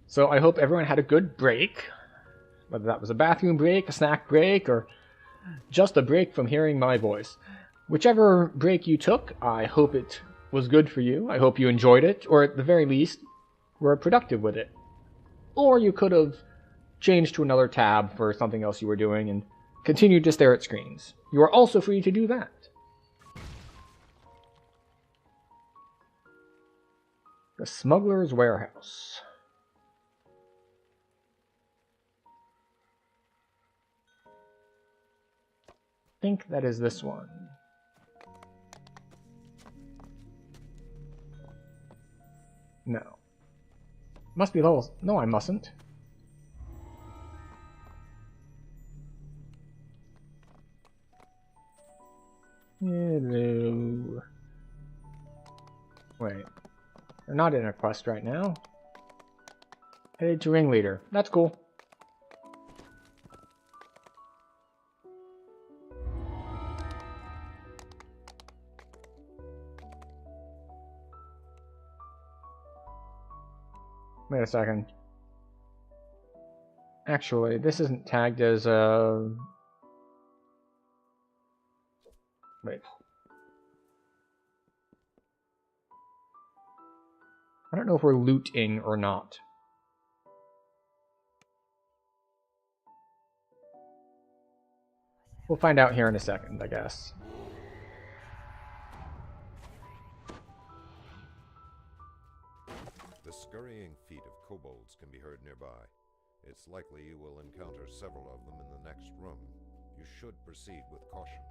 So I hope everyone had a good break. Whether that was a bathroom break, a snack break, or just a break from hearing my voice. Whichever break you took, I hope it was good for you. I hope you enjoyed it, or at the very least, were productive with it. Or you could have changed to another tab for something else you were doing and continued to stare at screens. You are also free to do that. The Smuggler's Warehouse. I think that is this one. No. Must be levels. No, I mustn't. Hello. Wait. They're not in a quest right now. Headed to Ringleader. That's cool. Wait a second. Actually, this isn't tagged as a... Wait. I don't know if we're looting or not. We'll find out here in a second, I guess. The scurrying feet of kobolds can be heard nearby. It's likely you will encounter several of them in the next room. You should proceed with caution.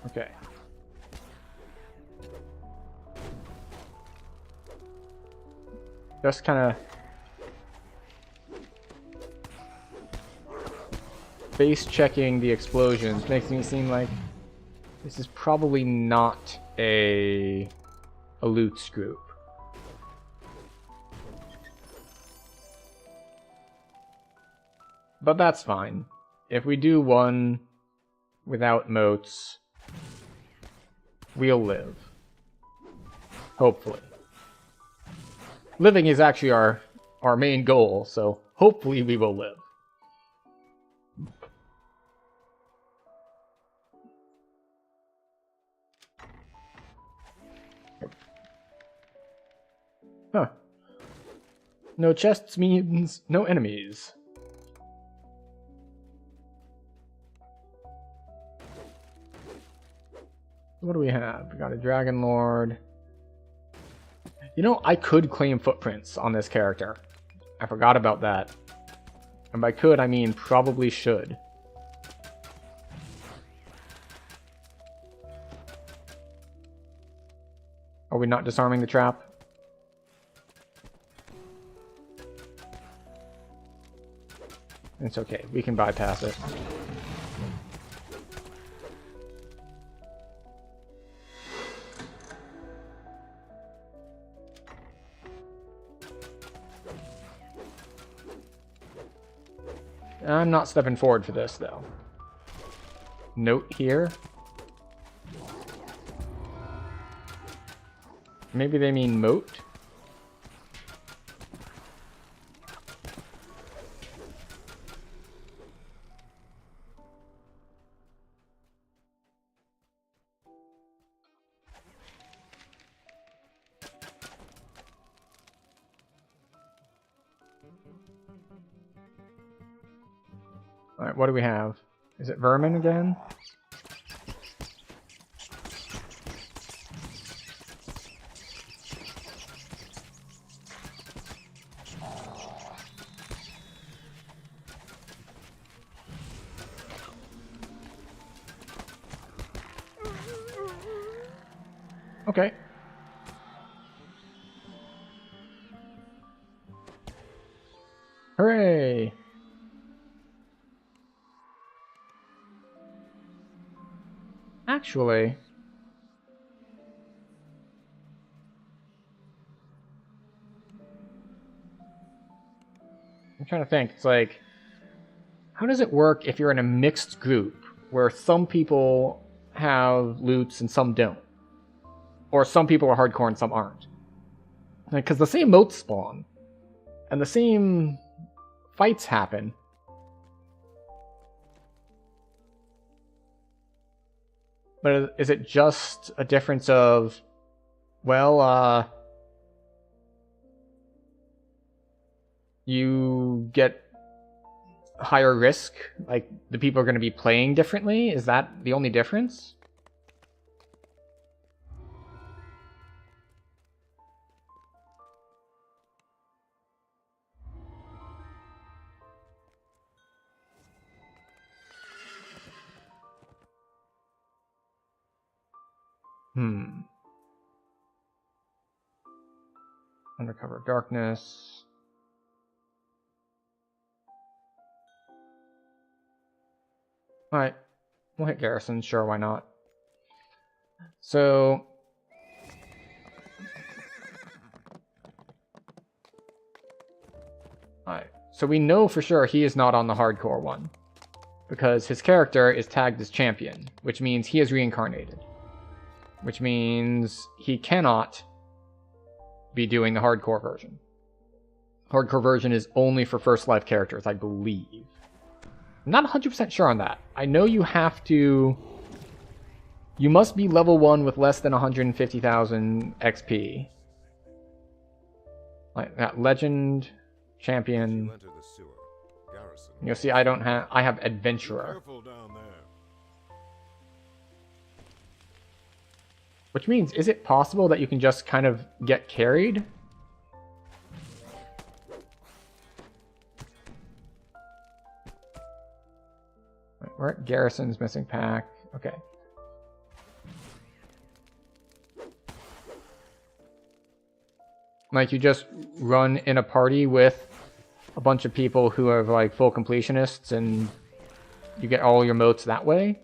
Okay. Just kind of base checking the explosions makes me seem like this is probably not a loot scoop. But that's fine. If we do one without moats, we'll live. Hopefully. Living is actually our main goal, so hopefully we will live. Huh. No chests means no enemies. What do we have? We got a Dragon Lord. You know, I could claim footprints on this character. I forgot about that. And by could, I mean probably should. Are we not disarming the trap? It's okay, we can bypass it. I'm not stepping forward for this, though. Note here. Maybe they mean moat? Alright, what do we have? Is it vermin again? Okay. Hooray! Actually, I'm trying to think. It's like, how does it work if you're in a mixed group where some people have loots and some don't? Or some people are hardcore and some aren't? Because the same motes spawn, and the same fights happen. But is it just a difference of, well, you get higher risk? Like, the people are going to be playing differently? Is that the only difference? Undercover darkness. Alright. We'll hit Garrison. Sure, why not? So... Alright. So we know for sure he is not on the hardcore one. Because his character is tagged as champion. Which means he is reincarnated. Which means he cannot be doing the hardcore version. Hardcore version is only for first life characters, I believe. I'm not 100% sure on that. I know you have to... You must be level 1 with less than 150,000 XP. Like that legend, champion. You'll see I don't have... I have adventurer. Which means, is it possible that you can just kind of get carried? We're at Garrison's missing pack. Okay. Like, you just run in a party with a bunch of people who are like full completionists and you get all your motes that way?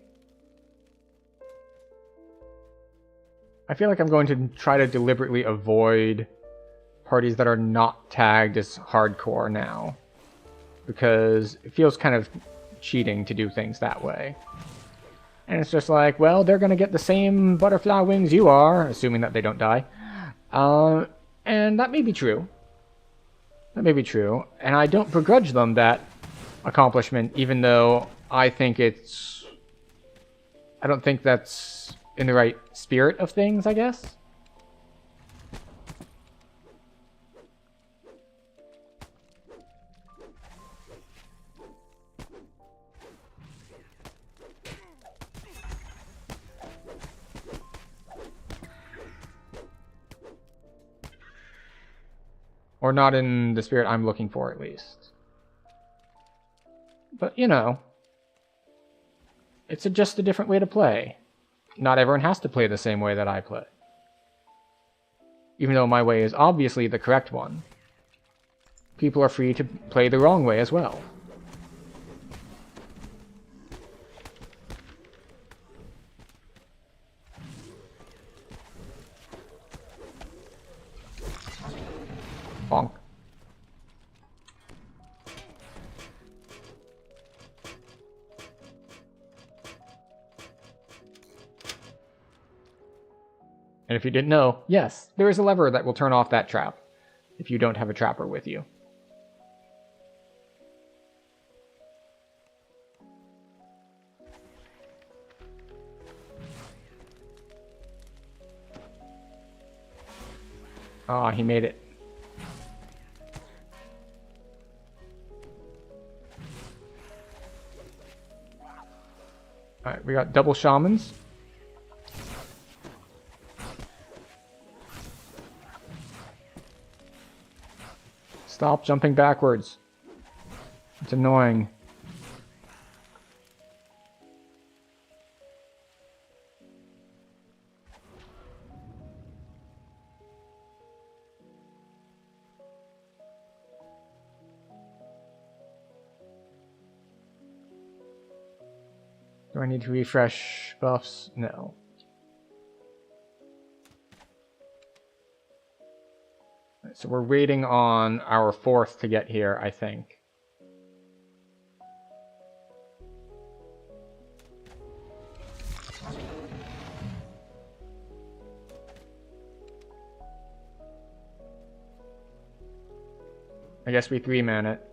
I feel like I'm going to try to deliberately avoid parties that are not tagged as hardcore now. Because it feels kind of cheating to do things that way. And it's just like, well, they're going to get the same butterfly wings you are, assuming that they don't die. And that may be true. That may be true. And I don't begrudge them that accomplishment, even though I think it's... I don't think that's in the right spirit of things, I guess. Or not in the spirit I'm looking for, at least. But, you know, it's just a different way to play. Not everyone has to play the same way that I play. Even though my way is obviously the correct one. People are free to play the wrong way as well. Bonk. And if you didn't know, yes, there is a lever that will turn off that trap if you don't have a trapper with you. Ah, he made it. Alright, we got double shamans. Stop jumping backwards. It's annoying. Do I need to refresh buffs? No. So we're waiting on our 4th to get here, I think. I guess we 3-man it.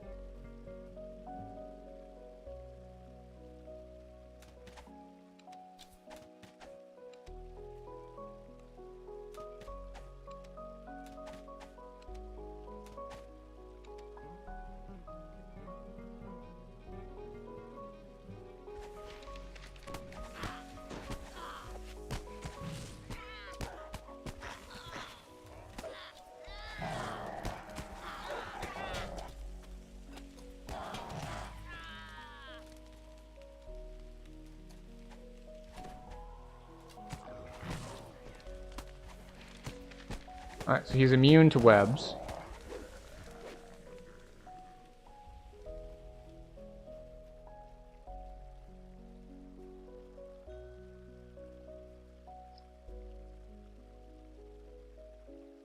Alright, so he's immune to webs.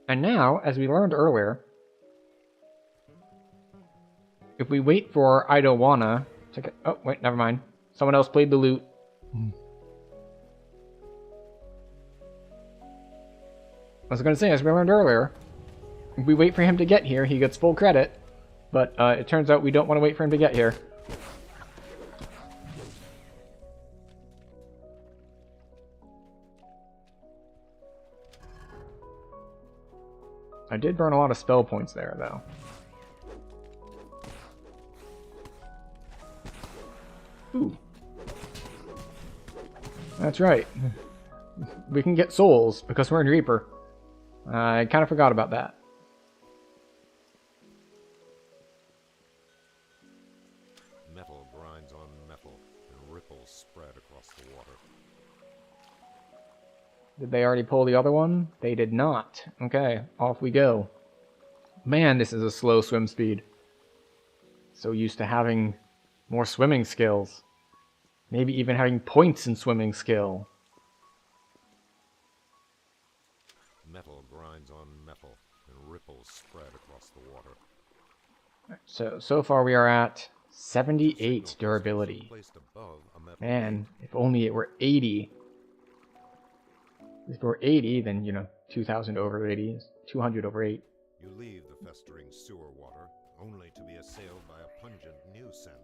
And now, as we learned earlier, if we wait for I don't wanna to get... Oh, wait, never mind. Someone else played the lute. I was going to say, as we learned earlier, if we wait for him to get here, he gets full credit. But it turns out we don't want to wait for him to get here. I did burn a lot of spell points there, though. Ooh. That's right. We can get souls because we're in Reaper. I kind of forgot about that. Metal grinds on metal, and ripples spread across the water. Did they already pull the other one? They did not. Okay, off we go. Man, this is a slow swim speed. So used to having more swimming skills. Maybe even having points in swimming skill. Metal grinds on metal, and ripples spread across the water. So far we are at 78 durability. Placed above a metal Man, if only it were 80. If it were 80, then, you know, 2,000 over 80 is 200 over 8. You leave the festering sewer water, only to be assailed by a pungent new scent.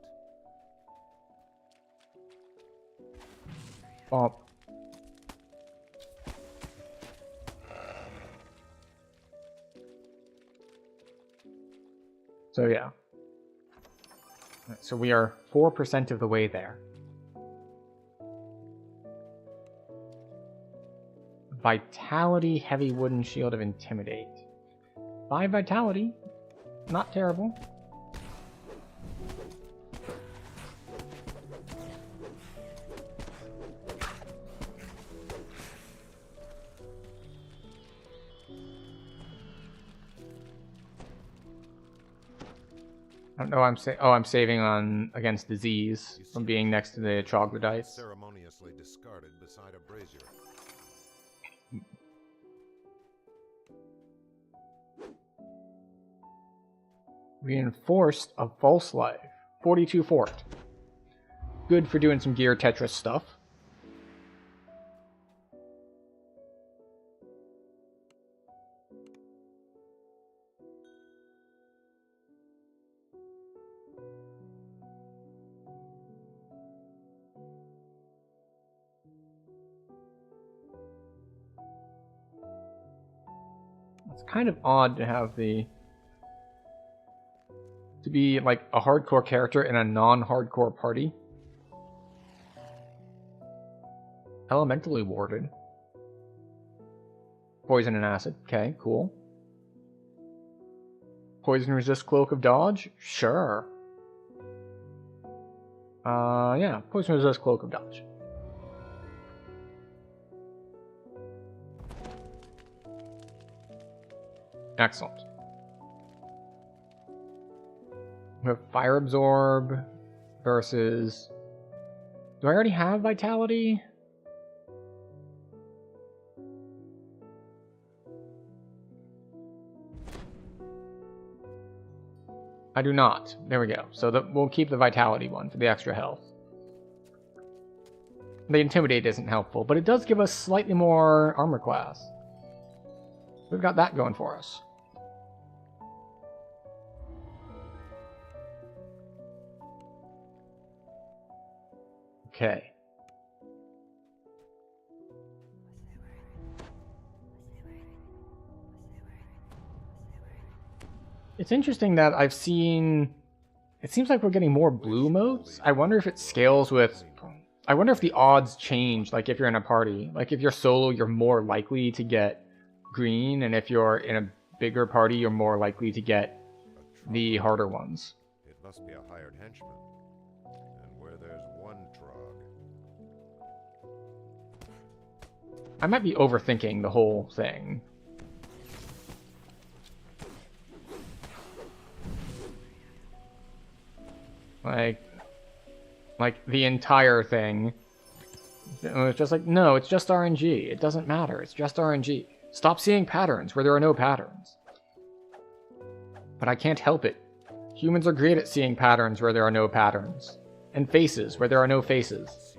Bump. So yeah. So we are 4% of the way there. Vitality, heavy wooden shield of intimidate. 5 vitality, not terrible. I don't know. I'm saving on against disease from being next to the troglodytes. Ceremoniously discarded beside a brazier. Reinforced of false life. 42 fort. Good for doing some gear Tetris stuff. It's kind of odd to have to be like a hardcore character in a non-hardcore party. Elementally warded. Poison and acid. Okay, cool. Poison resist cloak of dodge? Sure. Yeah, poison resist cloak of dodge. Excellent. We have Fire Absorb versus Do I already have vitality? I do not. There we go. So we'll keep the vitality one for the extra health. The intimidate isn't helpful, but it does give us slightly more armor class. We've got that going for us. Okay. It's interesting that I've seen... It seems like we're getting more blue modes. I wonder if it scales with... I wonder if the odds change, like if you're in a party. Like if you're solo, you're more likely to get green, and if you're in a bigger party, you're more likely to get the harder ones. It must be a hired henchman. And where there's one trog... I might be overthinking the whole thing. Like the entire thing. It's just like, no, it's just RNG. It doesn't matter. It's just RNG. Stop seeing patterns where there are no patterns. But I can't help it. Humans are great at seeing patterns where there are no patterns. And faces where there are no faces.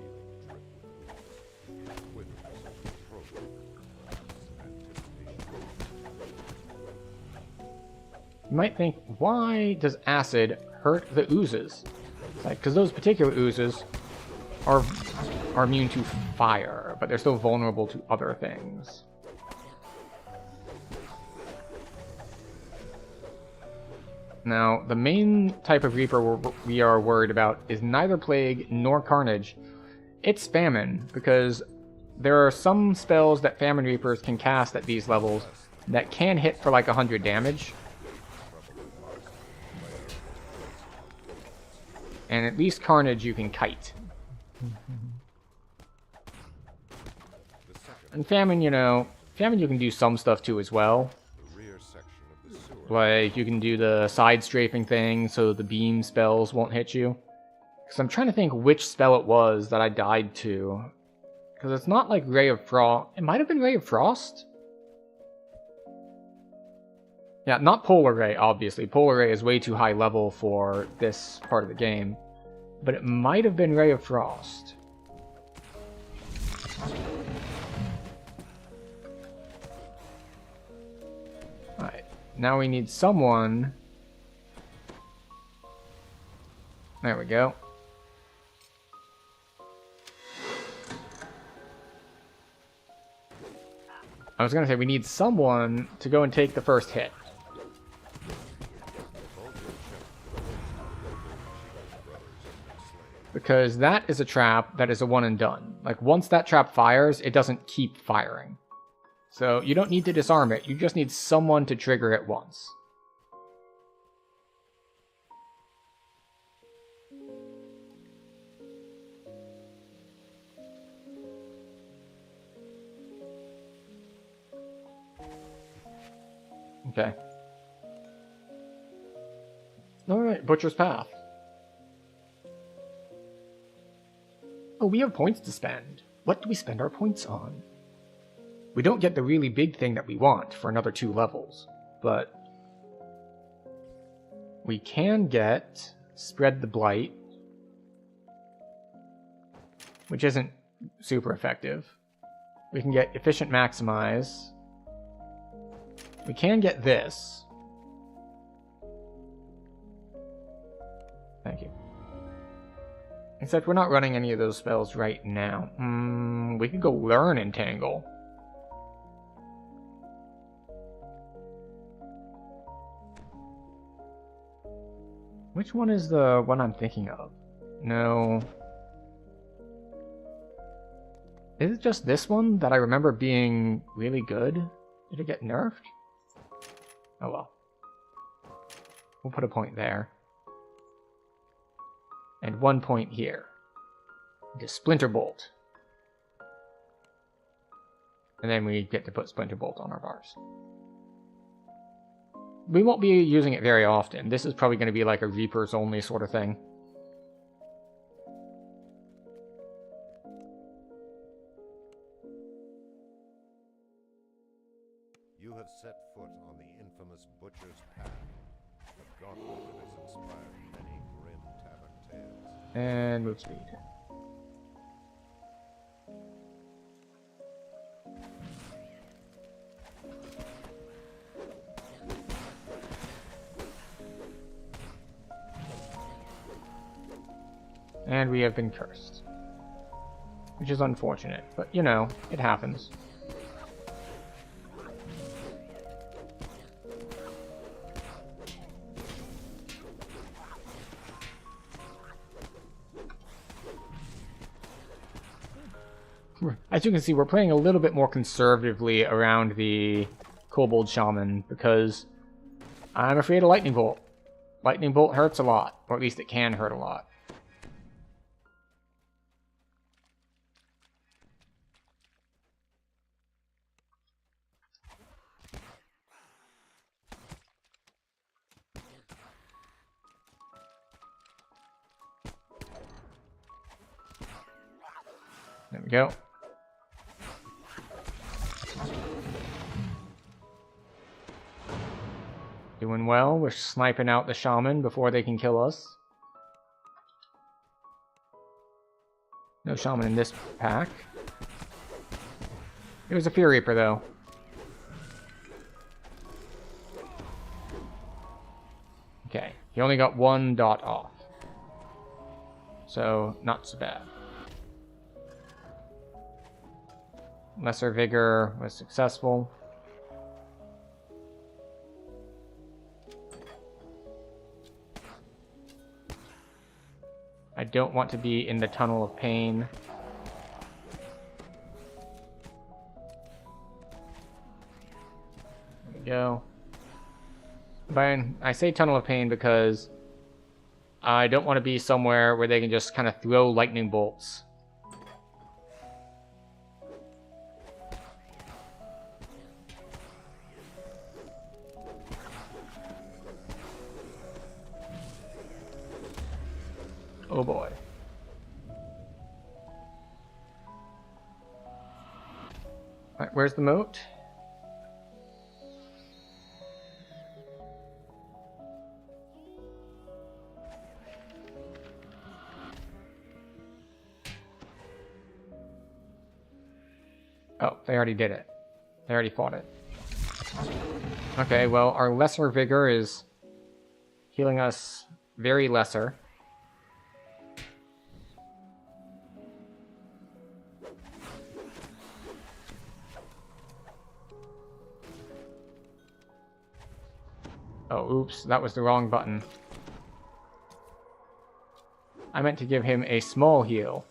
You might think, why does acid hurt the oozes? Like, because those particular oozes are immune to fire, but they're still vulnerable to other things. Now, the main type of Reaper we are worried about is neither Plague nor Carnage. It's Famine, because there are some spells that Famine Reapers can cast at these levels that can hit for like 100 damage. And at least Carnage you can kite. And Famine, you know, Famine you can do some stuff too as well. Like, you can do the side strafing thing so the beam spells won't hit you. Because I'm trying to think which spell it was that I died to. Because it's not like Ray of Frost. It might have been Ray of Frost? Yeah, not Polar Ray, obviously. Polar Ray is way too high level for this part of the game. But it might have been Ray of Frost. Alright, now we need someone... There we go. I was gonna say, we need someone to go and take the first hit. Because that is a trap that is a one and done. Like, once that trap fires, it doesn't keep firing. So you don't need to disarm it, you just need someone to trigger it once. Okay. Alright, Butcher's Path. Oh, we have points to spend. What do we spend our points on? We don't get the really big thing that we want for another 2 levels, but we can get Spread the Blight, which isn't super effective. We can get Efficient Maximize. We can get this. Thank you. Except we're not running any of those spells right now. We could go learn Entangle. Which one is the one I'm thinking of? No. Is it just this one that I remember being really good? Did it get nerfed? Oh well. We'll put a point there. And 1 point here. Into Splinter Bolt. And then we get to put Splinter Bolt on our bars. We won't be using it very often. This is probably going to be like a Reapers only sort of thing. You have set foot on the infamous Butcher's Path, a gauntlet that has inspired many grim tavern tales. And move speed. And we have been cursed. Which is unfortunate, but you know, it happens. As you can see, we're playing a little bit more conservatively around the Kobold Shaman because I'm afraid of Lightning Bolt. Lightning Bolt hurts a lot, or at least it can hurt a lot. There we go. Doing well. We're sniping out the shaman before they can kill us. No shaman in this pack. There's a Fear Reaper, though. Okay. He only got 1 dot off. So, not so bad. Lesser Vigor was successful. I don't want to be in the Tunnel of Pain. There we go. But I say Tunnel of Pain because I don't want to be somewhere where they can just kind of throw lightning bolts. Oh boy. Alright, where's the moat? Oh, they already did it. They already fought it. Okay, well, our Lesser Vigor is healing us very lesser. Oh, oops, that was the wrong button. I meant to give him a small heal,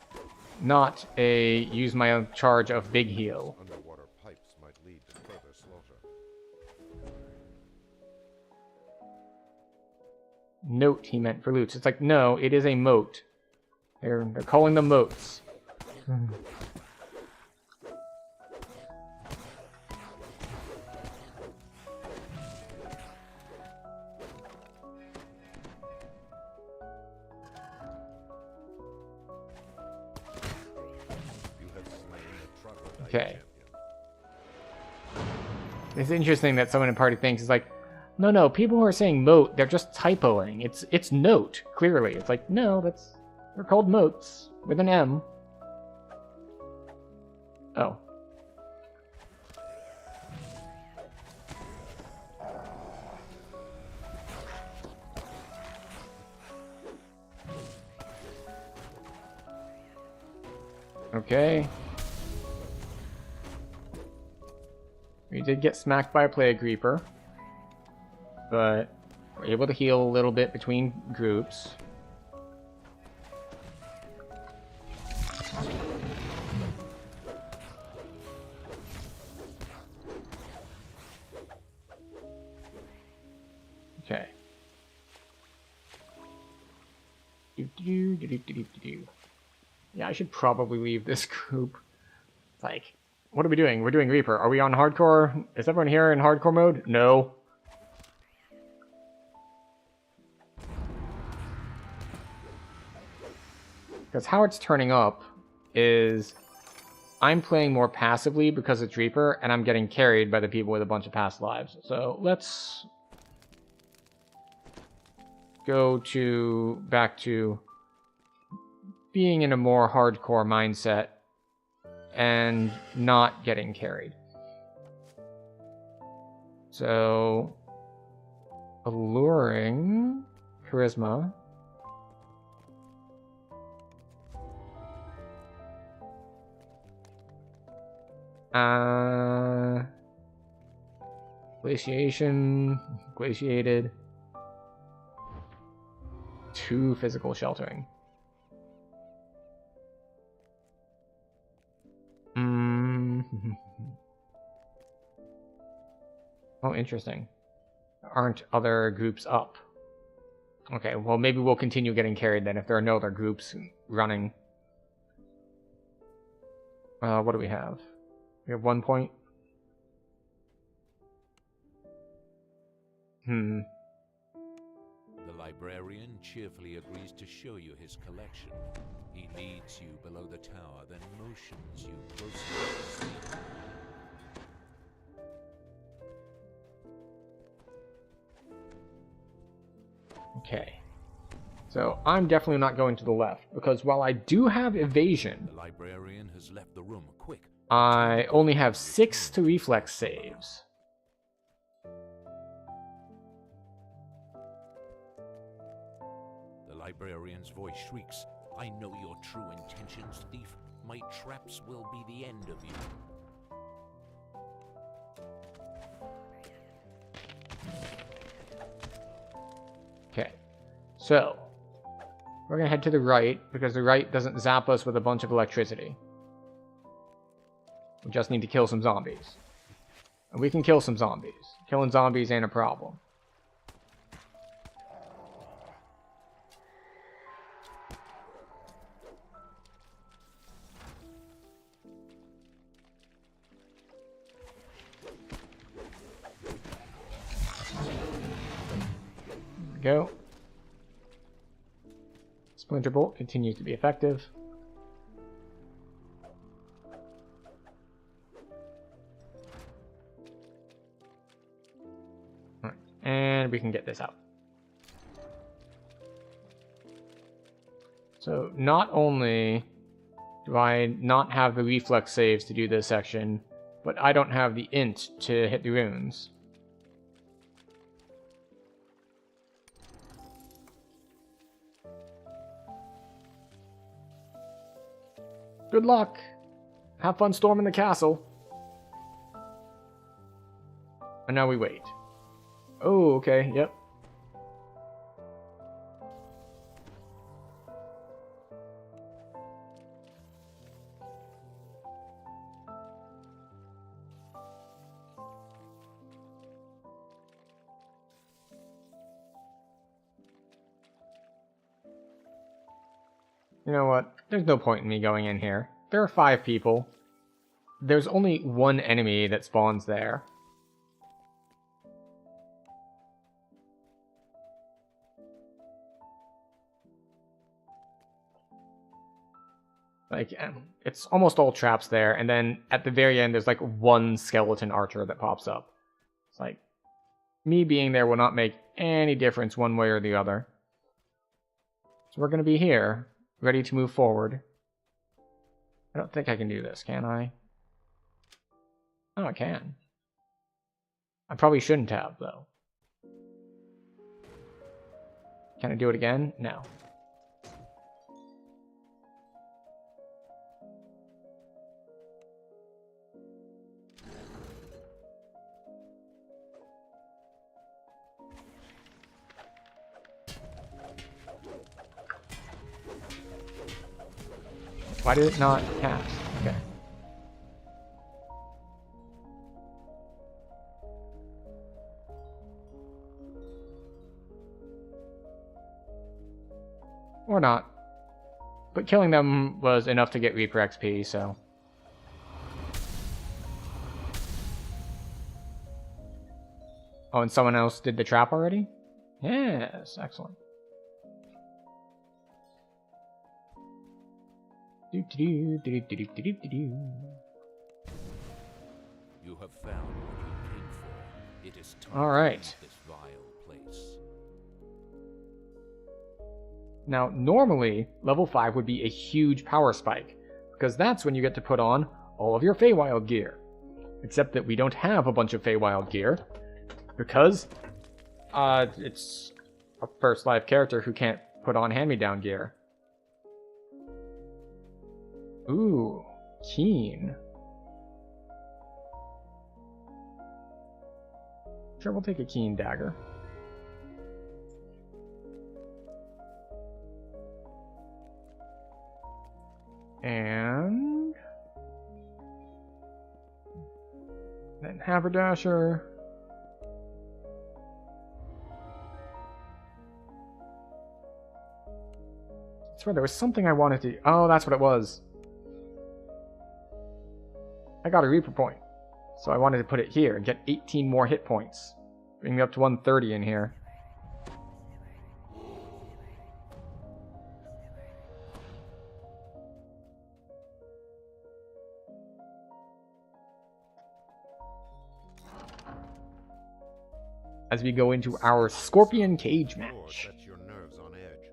not a use my own charge of big heal. Underwater pipes might lead to further slaughter. Note, he meant for loots. It's like, no, it is a moat. They're calling them moats. Okay. It's interesting that someone in party thinks it's like, no, people who are saying moat, they're just typoing. It's note, clearly. It's like, no, they're called moats with an M. Oh. Okay. We did get smacked by a Plague Reaper, but we're able to heal a little bit between groups. Okay. Yeah, I should probably leave this group. It's like, what are we doing? We're doing Reaper. Are we on hardcore? Is everyone here in hardcore mode? No. Because how it's turning up is I'm playing more passively because it's Reaper, and I'm getting carried by the people with a bunch of past lives. So let's go back to being in a more hardcore mindset and not getting carried. So, alluring, charisma. Glaciation, glaciated. 2 physical sheltering. Oh, interesting. Aren't other groups up? Okay, well maybe we'll continue getting carried then if there are no other groups running. What do we have? We have 1 point. The librarian cheerfully agrees to show you his collection. He leads you below the tower, then motions you closer to the sea. Okay. So I'm definitely not going to the left, because while I do have evasion, The librarian has left the room. Quick. I only have 6 to reflex saves. The librarian's voice shrieks, I know your true intentions, thief. My traps will be the end of you. Okay. So, we're going to head to the right, because the right doesn't zap us with a bunch of electricity. We just need to kill some zombies. And we can kill some zombies. Killing zombies ain't a problem. There we go. Splinter Bolt continues to be effective. Alright, and we can get this out. So not only do I not have the reflex saves to do this section, but I don't have the int to hit the runes. Good luck! Have fun storming the castle. And now we wait. Oh, okay, yep. You know what? There's no point in me going in here. There are 5 people. There's only 1 enemy that spawns there. Like, it's almost all traps there, and then at the very end there's like 1 skeleton archer that pops up. It's like, me being there will not make any difference one way or the other. So we're gonna be here, ready to move forward. I don't think I can do this, can I? Oh, I can. I probably shouldn't have, though. Can I do it again? No. Why did it not cast? Okay. Or not. But killing them was enough to get Reaper XP, so... Oh, and someone else did the trap already? Yes, excellent. Do, do, do, do, do, do, do, do, do. You have found what you came for. It is time All to right. leave this vile place. Now, normally, level 5 would be a huge power spike, because that's when you get to put on all of your Feywild gear. Except that we don't have a bunch of Feywild gear, because it's a first life character who can't put on hand-me-down gear. Ooh, keen. Sure, we'll take a keen dagger. And then haberdasher. I swear there was something I wanted to. Oh, that's what it was. I got a Reaper point, so I wanted to put it here and get 18 more hit points, bring me up to 130 in here. As we go into our Scorpion Cage Roar match. sets your nerves on edge.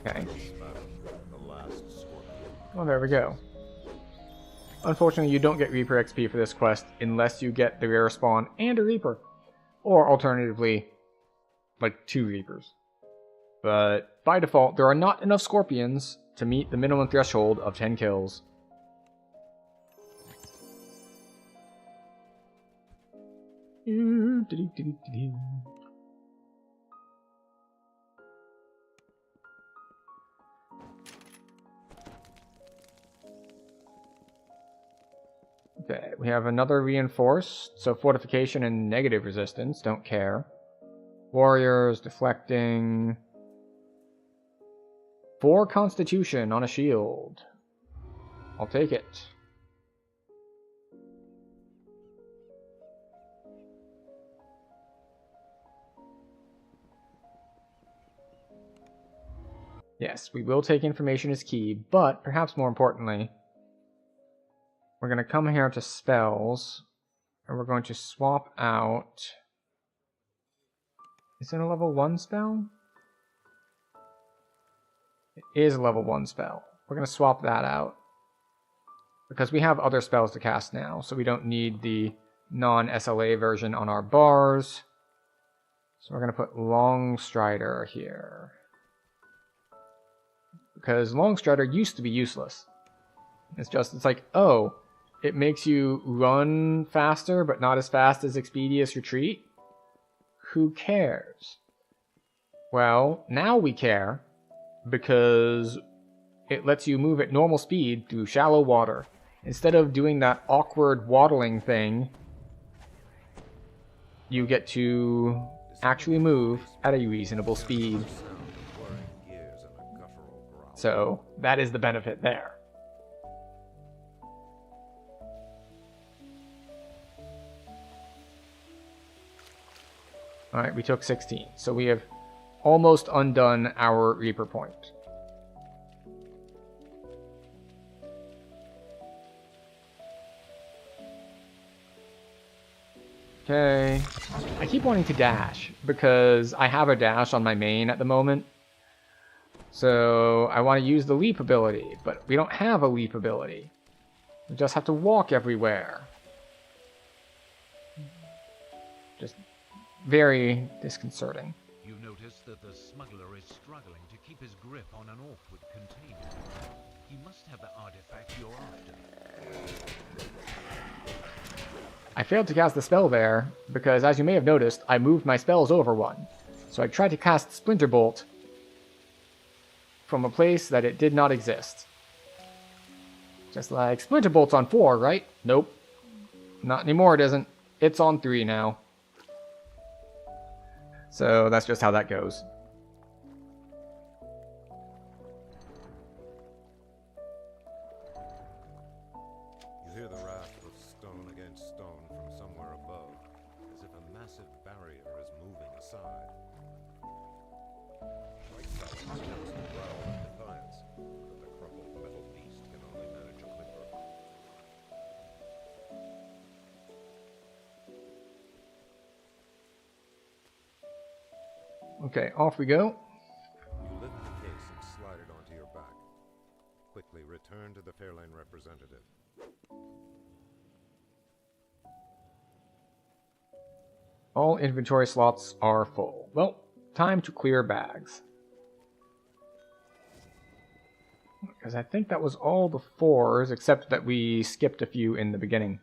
Okay. The last scorpion. Well, there we go. Unfortunately, you don't get Reaper XP for this quest unless you get the rare spawn and a Reaper. Or alternatively, like 2 Reapers. But by default, there are not enough Scorpions to meet the minimum threshold of 10 kills. Okay, we have another reinforced, so fortification and negative resistance, don't care. Warriors, deflecting. 4 constitution on a shield. I'll take it. Yes, we will take information as key, but perhaps more importantly, we're going to come here to spells, and we're going to swap out... Is it a level 1 spell? It is a level 1 spell. We're going to swap that out. Because we have other spells to cast now, so we don't need the non-SLA version on our bars. So we're going to put Longstrider here. Because Longstrider used to be useless. It's like, oh, it makes you run faster, but not as fast as Expeditious Retreat? Who cares? Well, now we care, because it lets you move at normal speed through shallow water. Instead of doing that awkward waddling thing, you get to actually move at a reasonable speed. So, that is the benefit there. Alright, we took 16. So we have almost undone our Reaper point. Okay. I keep wanting to dash, because I have a dash on my main at the moment. So I want to use the leap ability, but we don't have a leap ability. We just have to walk everywhere. Just very disconcerting. You notice that the smuggler is struggling to keep his grip on an awkward container. He must have the artifact you're after. I failed to cast the spell there, because as you may have noticed, I moved my spells over one. So I tried to cast Splinter Bolt, from a place that it did not exist. Just like Splinter Bolt's on 4, right? Nope. Not anymore, it isn't. It's on 3 now. So that's just how that goes. You hear the raft of stone against stone from somewhere above, as if a massive barrier is moving aside. White Sight attempts to growl in defiance, but the crumpled metal beast can only manage a whimper. Okay, off we go. You lift the case and slide it onto your back. Quickly return to the Fairlane representative. All inventory slots are full. Well, time to clear bags. Because I think that was all the 4s, except that we skipped a few in the beginning.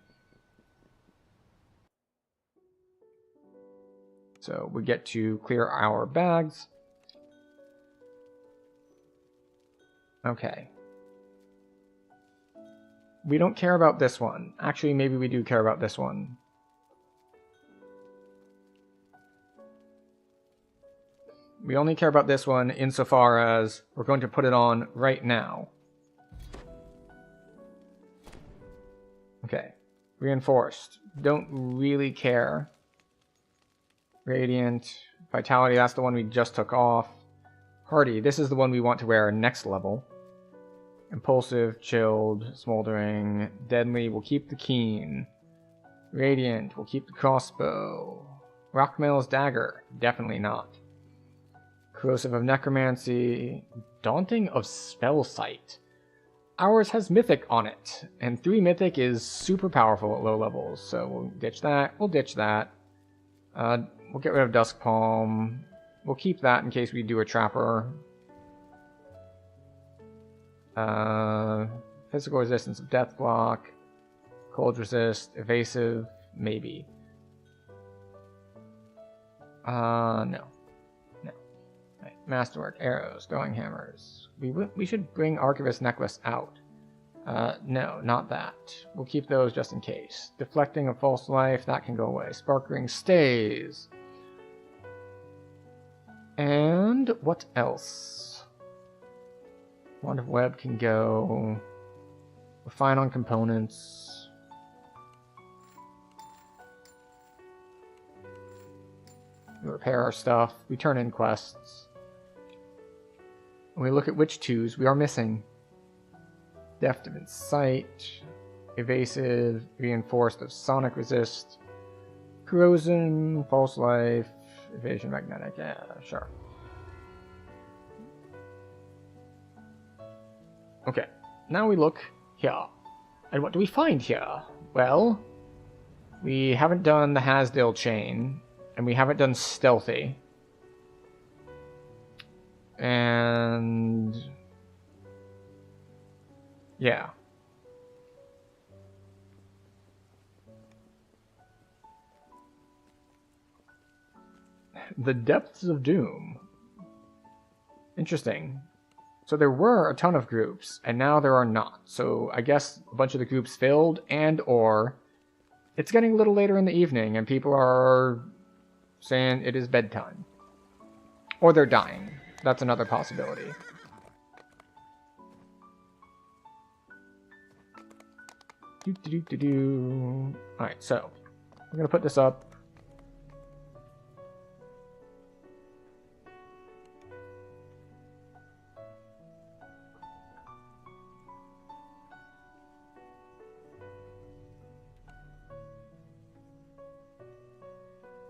So we get to clear our bags. Okay. We don't care about this one. Actually, maybe we do care about this one. We only care about this one insofar as we're going to put it on right now. Okay. Reinforced. Don't really care. Radiant. Vitality, that's the one we just took off. Hardy, this is the one we want to wear next level. Impulsive, chilled, smoldering. Deadly, we'll keep the keen. Radiant, we'll keep the crossbow. Rockmail's dagger, definitely not. Corrosive of necromancy. Daunting of spell sight. Ours has mythic on it, and 3 mythic is super powerful at low levels, so we'll ditch that. We'll ditch that. We'll get rid of Dusk Palm. We'll keep that in case we do a trapper. Physical resistance of death block. Cold resist. Evasive. Maybe. No. Right. Masterwork. Arrows. Throwing hammers. We should bring Archivist Necklace out. No, not that. We'll keep those just in case. Deflecting of false life. That can go away. Sparkling stays. And what else? Wand of Web can go. We're fine on components. We repair our stuff. We turn in quests. And we look at which 2s we are missing. Deft of Insight. Evasive. Reinforced of Sonic Resist. Corrosion. False Life. Evasion Magnetic, yeah, sure. Okay, now we look here. And what do we find here? Well, we haven't done the Hasdale chain, and we haven't done Stealthy. And yeah. The Depths of Doom. Interesting. So there were a ton of groups, and now there are not. So I guess a bunch of the groups filled, and or it's getting a little later in the evening, and people are saying it is bedtime. Or they're dying. That's another possibility. Alright, so we're going to put this up.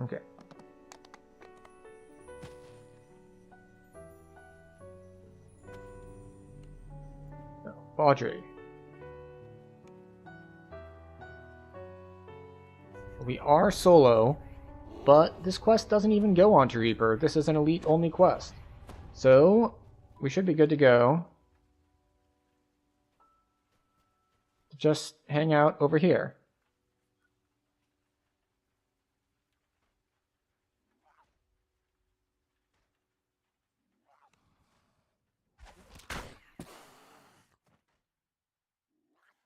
Okay. No, Audrey. We are solo, but this quest doesn't even go on to Reaper. This is an elite-only quest. So, we should be good to go. Just hang out over here.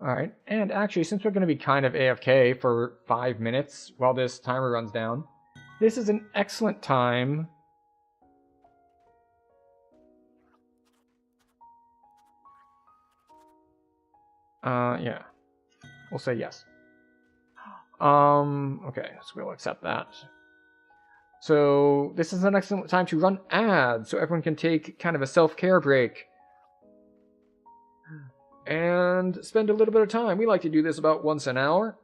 Alright, and actually, since we're going to be kind of AFK for 5 minutes while this timer runs down, this is an excellent time yeah. We'll say yes. Okay, so we'll accept that. So, this is an excellent time to run ads, so everyone can take kind of a self-care break. And spend a little bit of time. We like to do this about once an hour,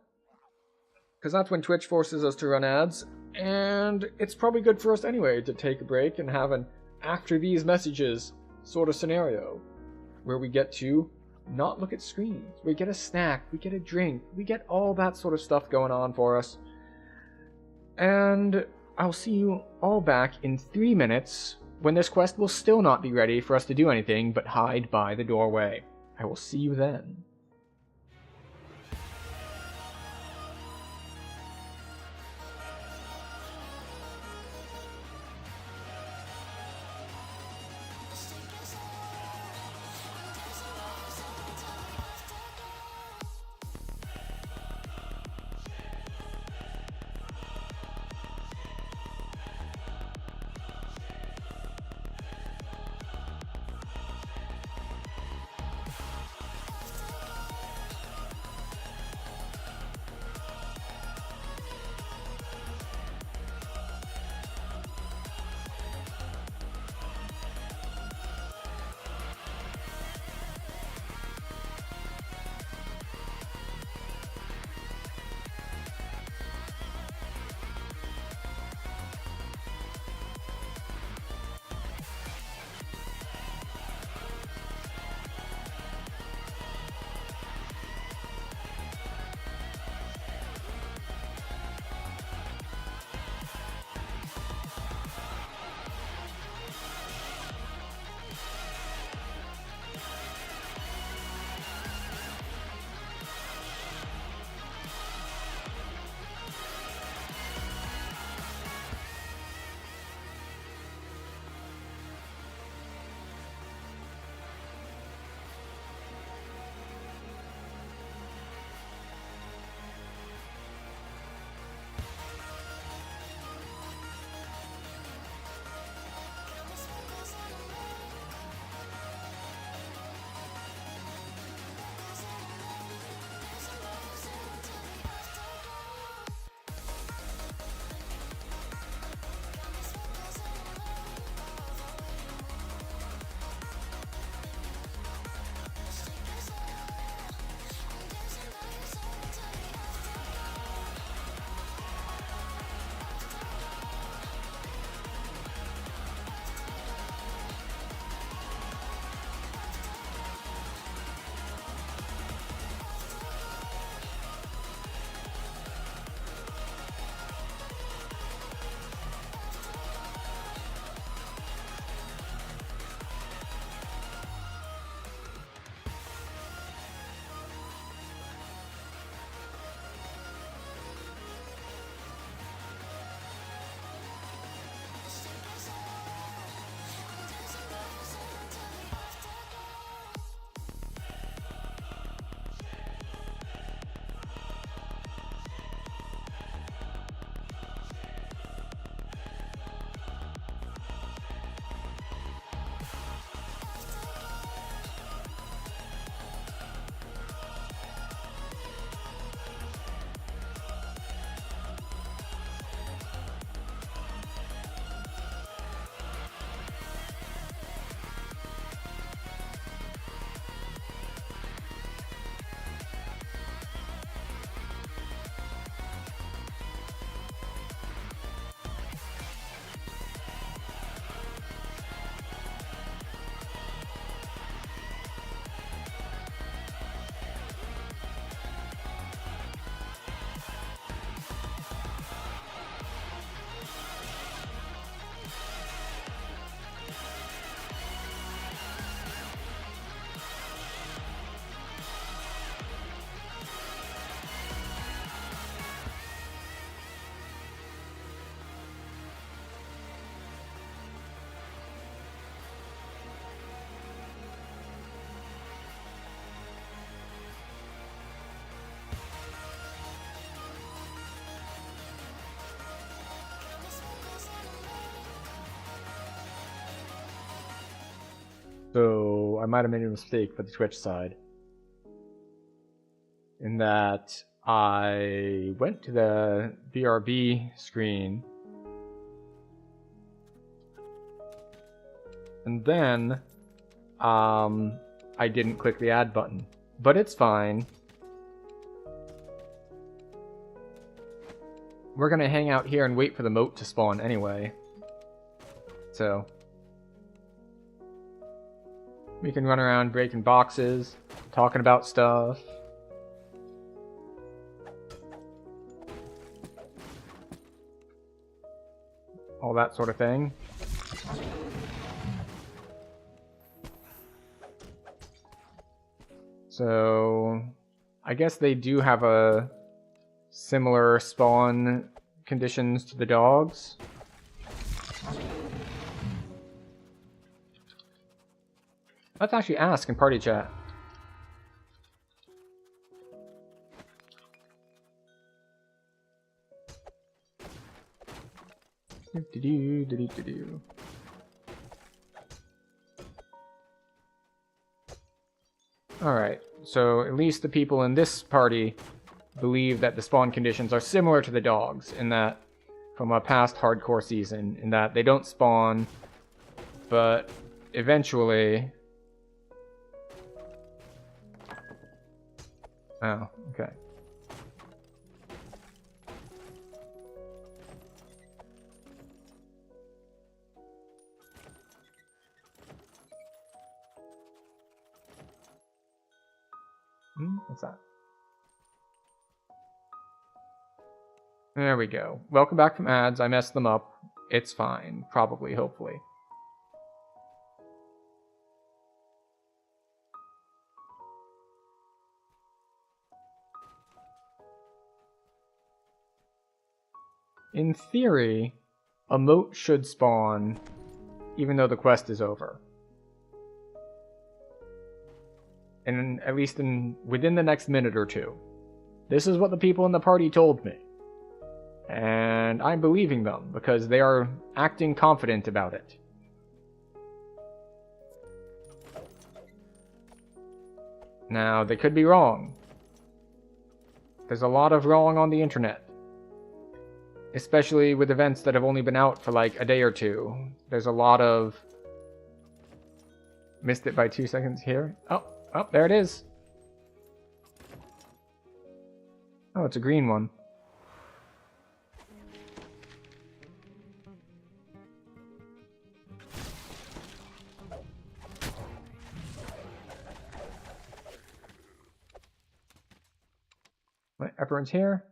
because that's when Twitch forces us to run ads, and it's probably good for us anyway to take a break and have an after these messages sort of scenario, where we get to not look at screens. We get a snack, we get a drink, we get all that sort of stuff going on for us. And I'll see you all back in 3 minutes, when this quest will still not be ready for us to do anything but hide by the doorway. I will see you then. So I might have made a mistake for the Twitch side. In that I went to the BRB screen and then I didn't click the add button. But it's fine. We're gonna hang out here and wait for the moat to spawn anyway. So we can run around breaking boxes, talking about stuff. All that sort of thing. So I guess they do have a similar spawn conditions to the dogs. Let's actually ask in party chat. Alright, so at least the people in this party believe that the spawn conditions are similar to the dogs, in that from a past hardcore season, in that they don't spawn, but eventually... Oh, okay. What's that? There we go. Welcome back from ads. I messed them up. It's fine. Probably, hopefully. In theory, a moat should spawn even though the quest is over. And at least within the next minute or two. This is what the people in the party told me. And I'm believing them because they are acting confident about it. Now, they could be wrong. There's a lot of wrong on the internet. Especially with events that have only been out for like a day or two. There's a lot of... Missed it by 2 seconds here. Oh, there it is. Oh, it's a green one. Wait, everyone's here?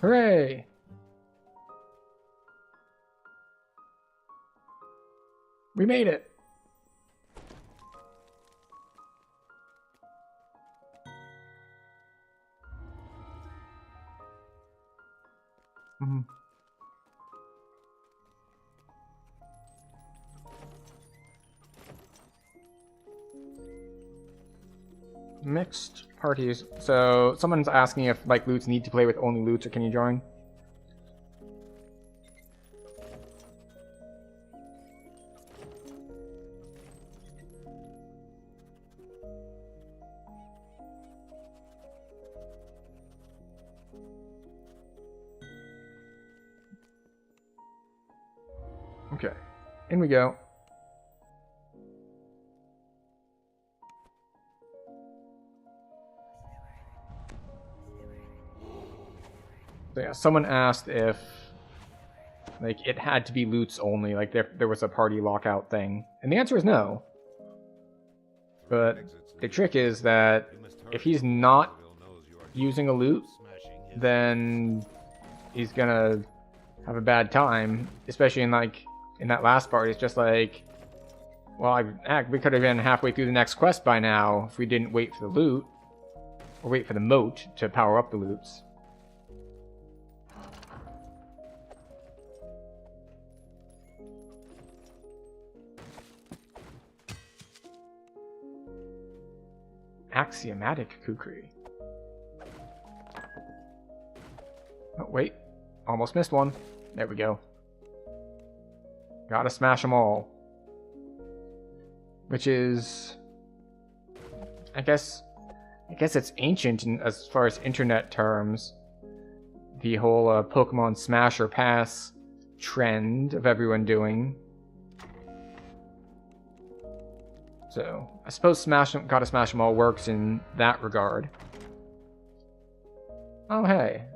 Hooray! We made it! Mixed parties. So someone's asking if like loots need to play with only loots, or can you join? Okay, in we go. So yeah, someone asked if like it had to be loots only, like there was a party lockout thing. And the answer is no. But the trick is that if he's not using a loot, then he's gonna have a bad time, especially in that last part. It's just like, well, we could have been halfway through the next quest by now if we didn't wait for the loot, or wait for the moat to power up the loots. Axiomatic kukri. Oh, wait. Almost missed one. There we go. Gotta smash them all. Which is... I guess it's ancient as far as internet terms. The whole Pokemon Smash or Pass trend of everyone doing. So, I suppose Gotta Smash 'em All works in that regard. Oh, hey.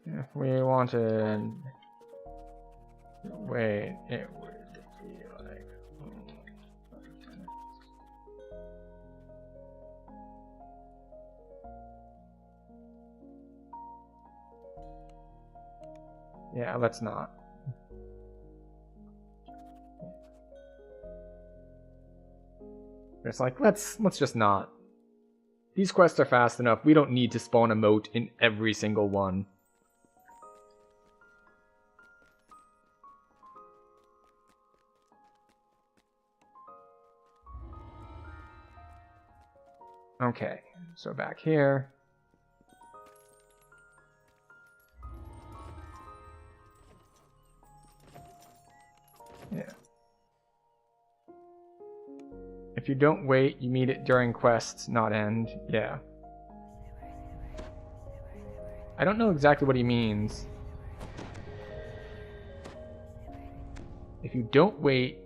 If we wanted... Wait, it would be like... Yeah, let's not. It's like, let's just not. These quests are fast enough. We don't need to spawn a moat in every single one. Okay, so back here. Yeah. If you don't wait, you meet it during quests, not end. Yeah. I don't know exactly what he means. If you don't wait,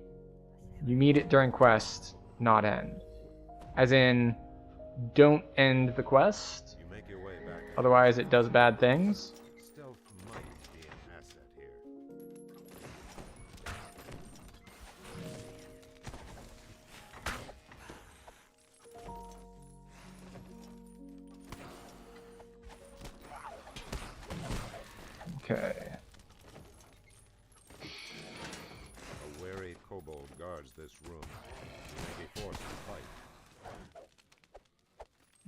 you meet it during quest, not end. As in, don't end the quest. You make your way back. Otherwise it does bad things. Stealth might be an asset here. Okay. A wary kobold guards this room. You may be forced to fight.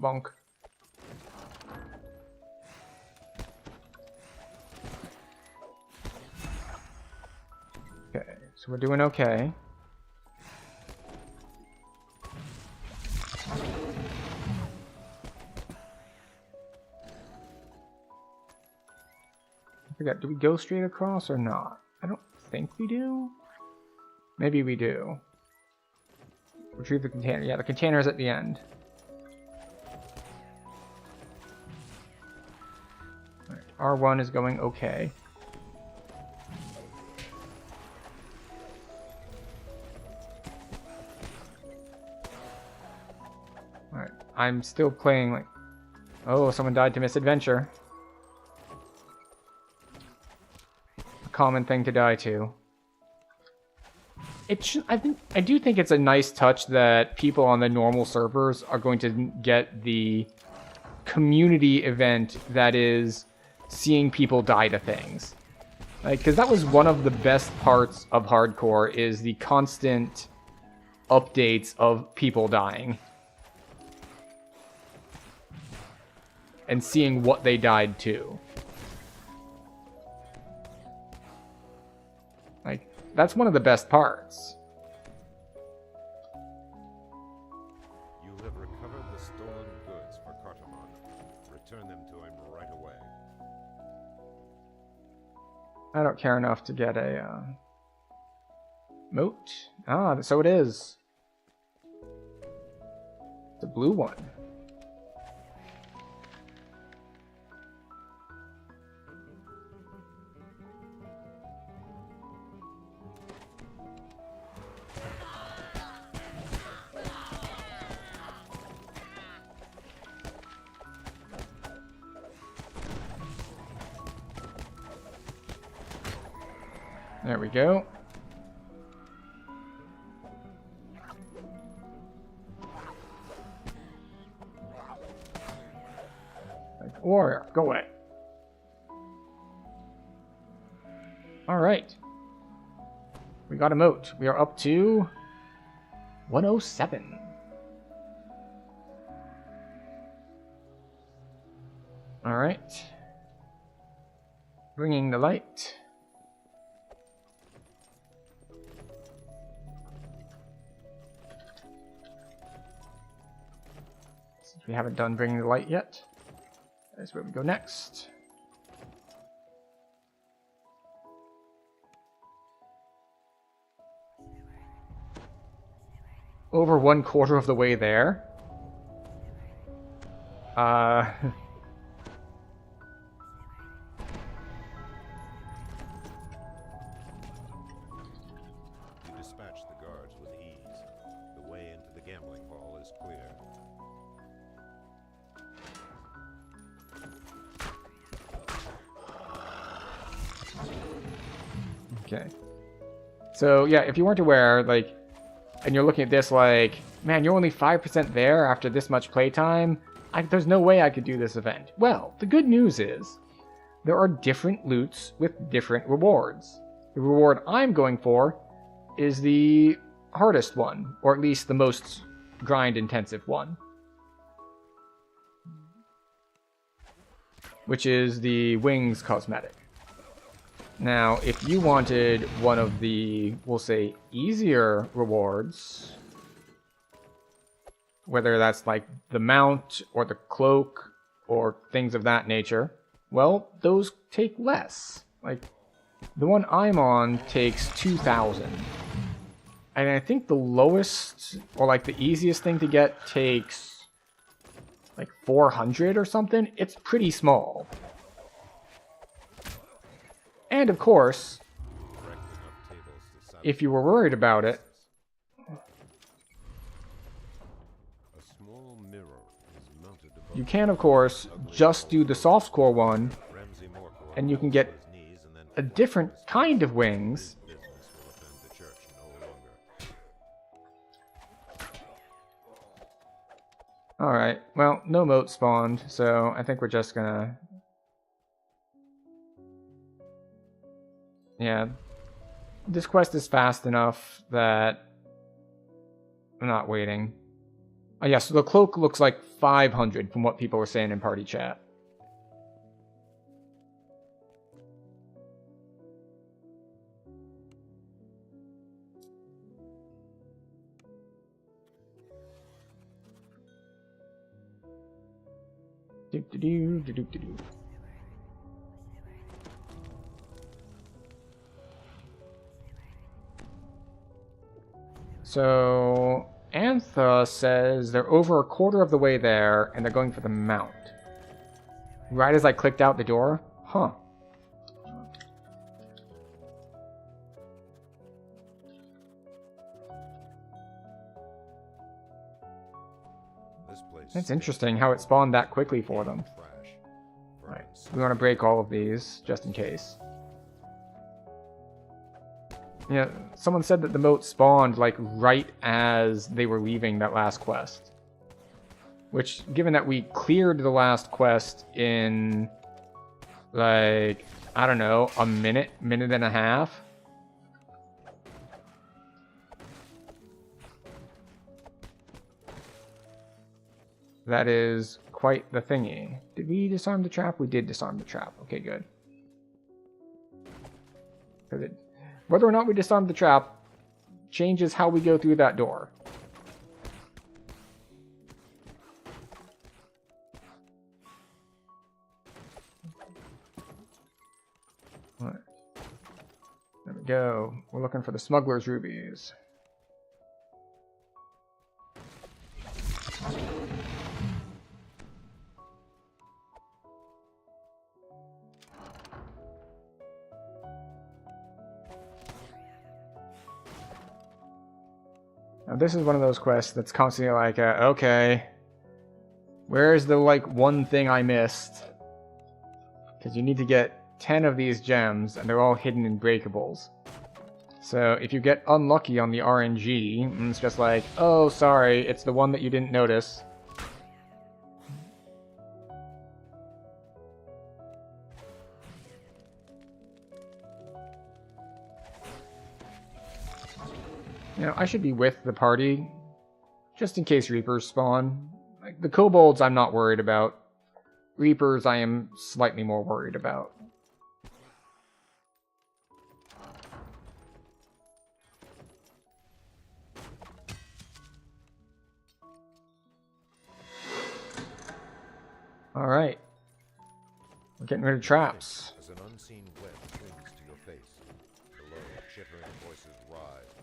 Bonk. Okay, so we're doing okay. I forget, do we go straight across or not? I don't think we do. Maybe we do. Retrieve the container. Yeah, the container's at the end. R1 is going okay. Alright, I'm still playing like... Oh, someone died to misadventure. A common thing to die to. I do think it's a nice touch that people on the normal servers are going to get the community event that is seeing people die to things. Like, because that was one of the best parts of hardcore, is the constant updates of people dying. And seeing what they died to. Like, that's one of the best parts. You have recovered the stolen goods for Cartamon. Return them to him right away. I don't care enough to get a moat. Ah, so it is. The blue one. There we go. Like, warrior, go away. Alright. We got a moat. We are up to 107. Alright. Bringing the light. We haven't done bringing the light yet. That's where we go next. Over 1/4 of the way there. You dispatch the guards with ease. The way into the gambling hall is clear. Okay. So, yeah, if you weren't aware, like, and you're looking at this like, man, you're only 5% there after this much playtime, there's no way I could do this event. Well, the good news is, there are different loots with different rewards. The reward I'm going for is the hardest one, or at least the most grind-intensive one. Which is the Wings cosmetic. Now, if you wanted one of the, we'll say, easier rewards, whether that's like the mount or the cloak or things of that nature, well, those take less. Like, the one I'm on takes 2,000. And I think the lowest, or like the easiest thing to get takes like 400 or something. It's pretty small. And of course, if you were worried about it, you can of course just do the softcore one, and you can get a different kind of wings. Alright, well, no moat spawned, so I think we're just gonna... Yeah, this quest is fast enough that I'm not waiting. Oh yeah, so the cloak looks like 500 from what people were saying in party chat. Do-do-do-do-do-do-do. So, Antha says they're over 1/4 of the way there, and they're going for the mount. Right as I clicked out the door? Huh. That's interesting how it spawned that quickly for them. Right, we want to break all of these, just in case. Yeah, someone said that the moat spawned, like, right as they were leaving that last quest. Which, given that we cleared the last quest in, like, I don't know, a minute and a half. That is quite the thingy. Did we disarm the trap? We did disarm the trap. Okay, good. Whether or not we disarm the trap changes how we go through that door. All right. There we go. We're looking for the smuggler's rubies. Now this is one of those quests that's constantly like, okay, where's the, like, one thing I missed? Because you need to get 10 of these gems, and they're all hidden in breakables. So if you get unlucky on the RNG, it's just like, oh, sorry, it's the one that you didn't notice. You know, I should be with the party, just in case Reapers spawn. Like, the kobolds I'm not worried about. Reapers I am slightly more worried about. Alright. We're getting rid of traps. As an unseen web clings to your face, below, chittering voices rise.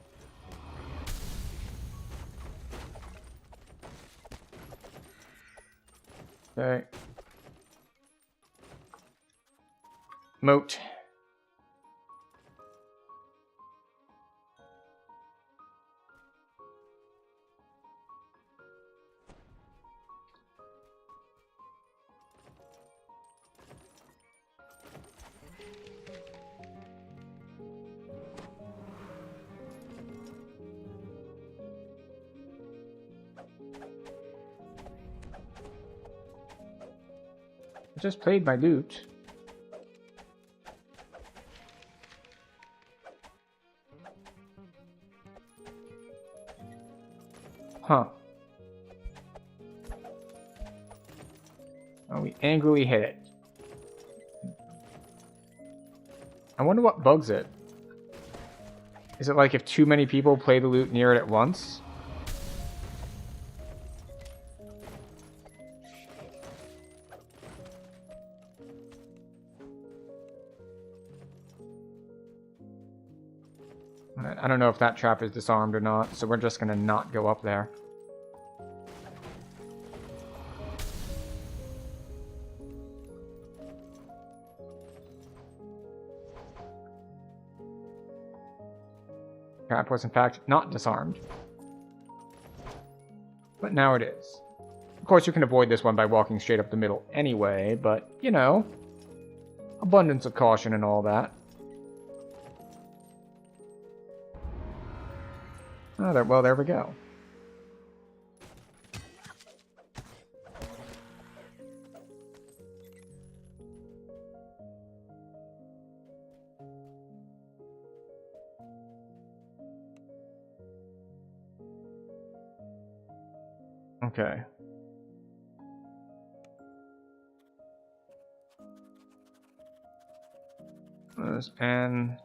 Okay. Moat. I just played my loot. Huh. Oh, we angrily hit it. I wonder what bugs it. Is it like if too many people play the loot near it at once? I don't know if that trap is disarmed or not, so we're just gonna not go up there. Trap was in fact not disarmed. But now it is. Of course you can avoid this one by walking straight up the middle anyway, but, you know, abundance of caution and all that. Oh, well, there we go. Okay. And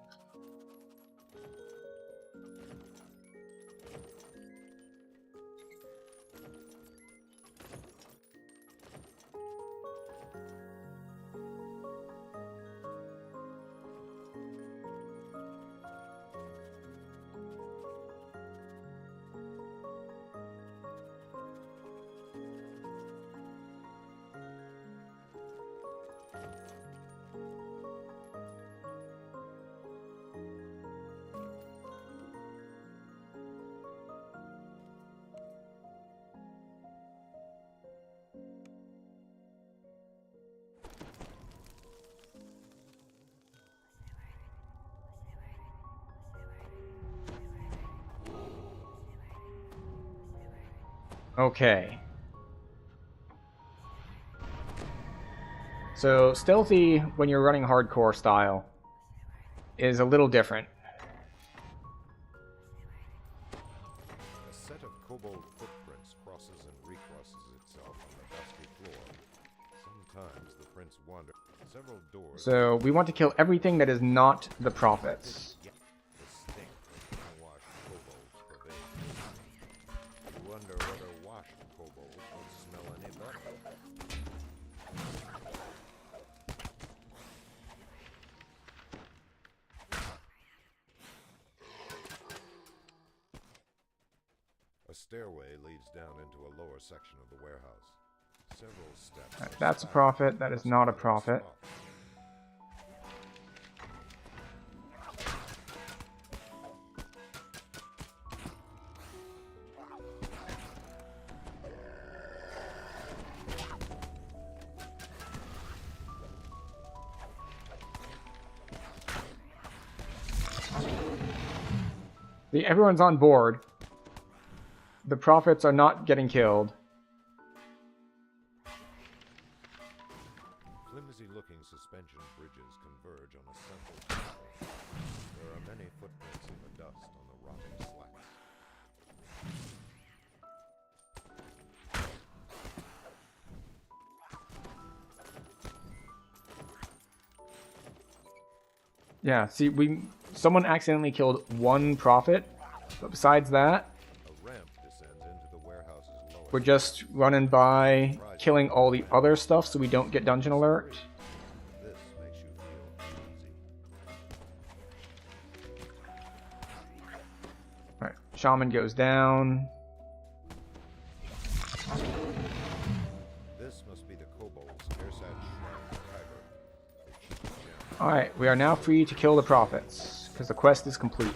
okay. So, stealthy, when you're running hardcore style, is a little different. A set of kobold footprints crosses and recrosses itself on the dusty floor. Sometimes the prints wander several doors. So, we want to kill everything that is not the prophets. The stink of unwashed kobolds pervades. You wonder whether washed kobolds would smell any better. A stairway leads down into a lower section of the warehouse. Several steps. Right, that's a prophet. That is not a prophet. See, everyone's on board. The prophets are not getting killed. Flimsy-looking suspension bridges converge on a central platform. There are many footprints in the dust on the rotting slats. Yeah, see, someone accidentally killed one prophet, but besides that, A ramp descends into the warehouse's lower we're just running by, killing all the other stuff so we don't get dungeon alert. This makes you feel uneasy. Alright, Shaman goes down. This must be the kobolds' Ersat Shrine Kyber. The cheap gem. Alright, we are now free to kill the prophets, because the quest is complete.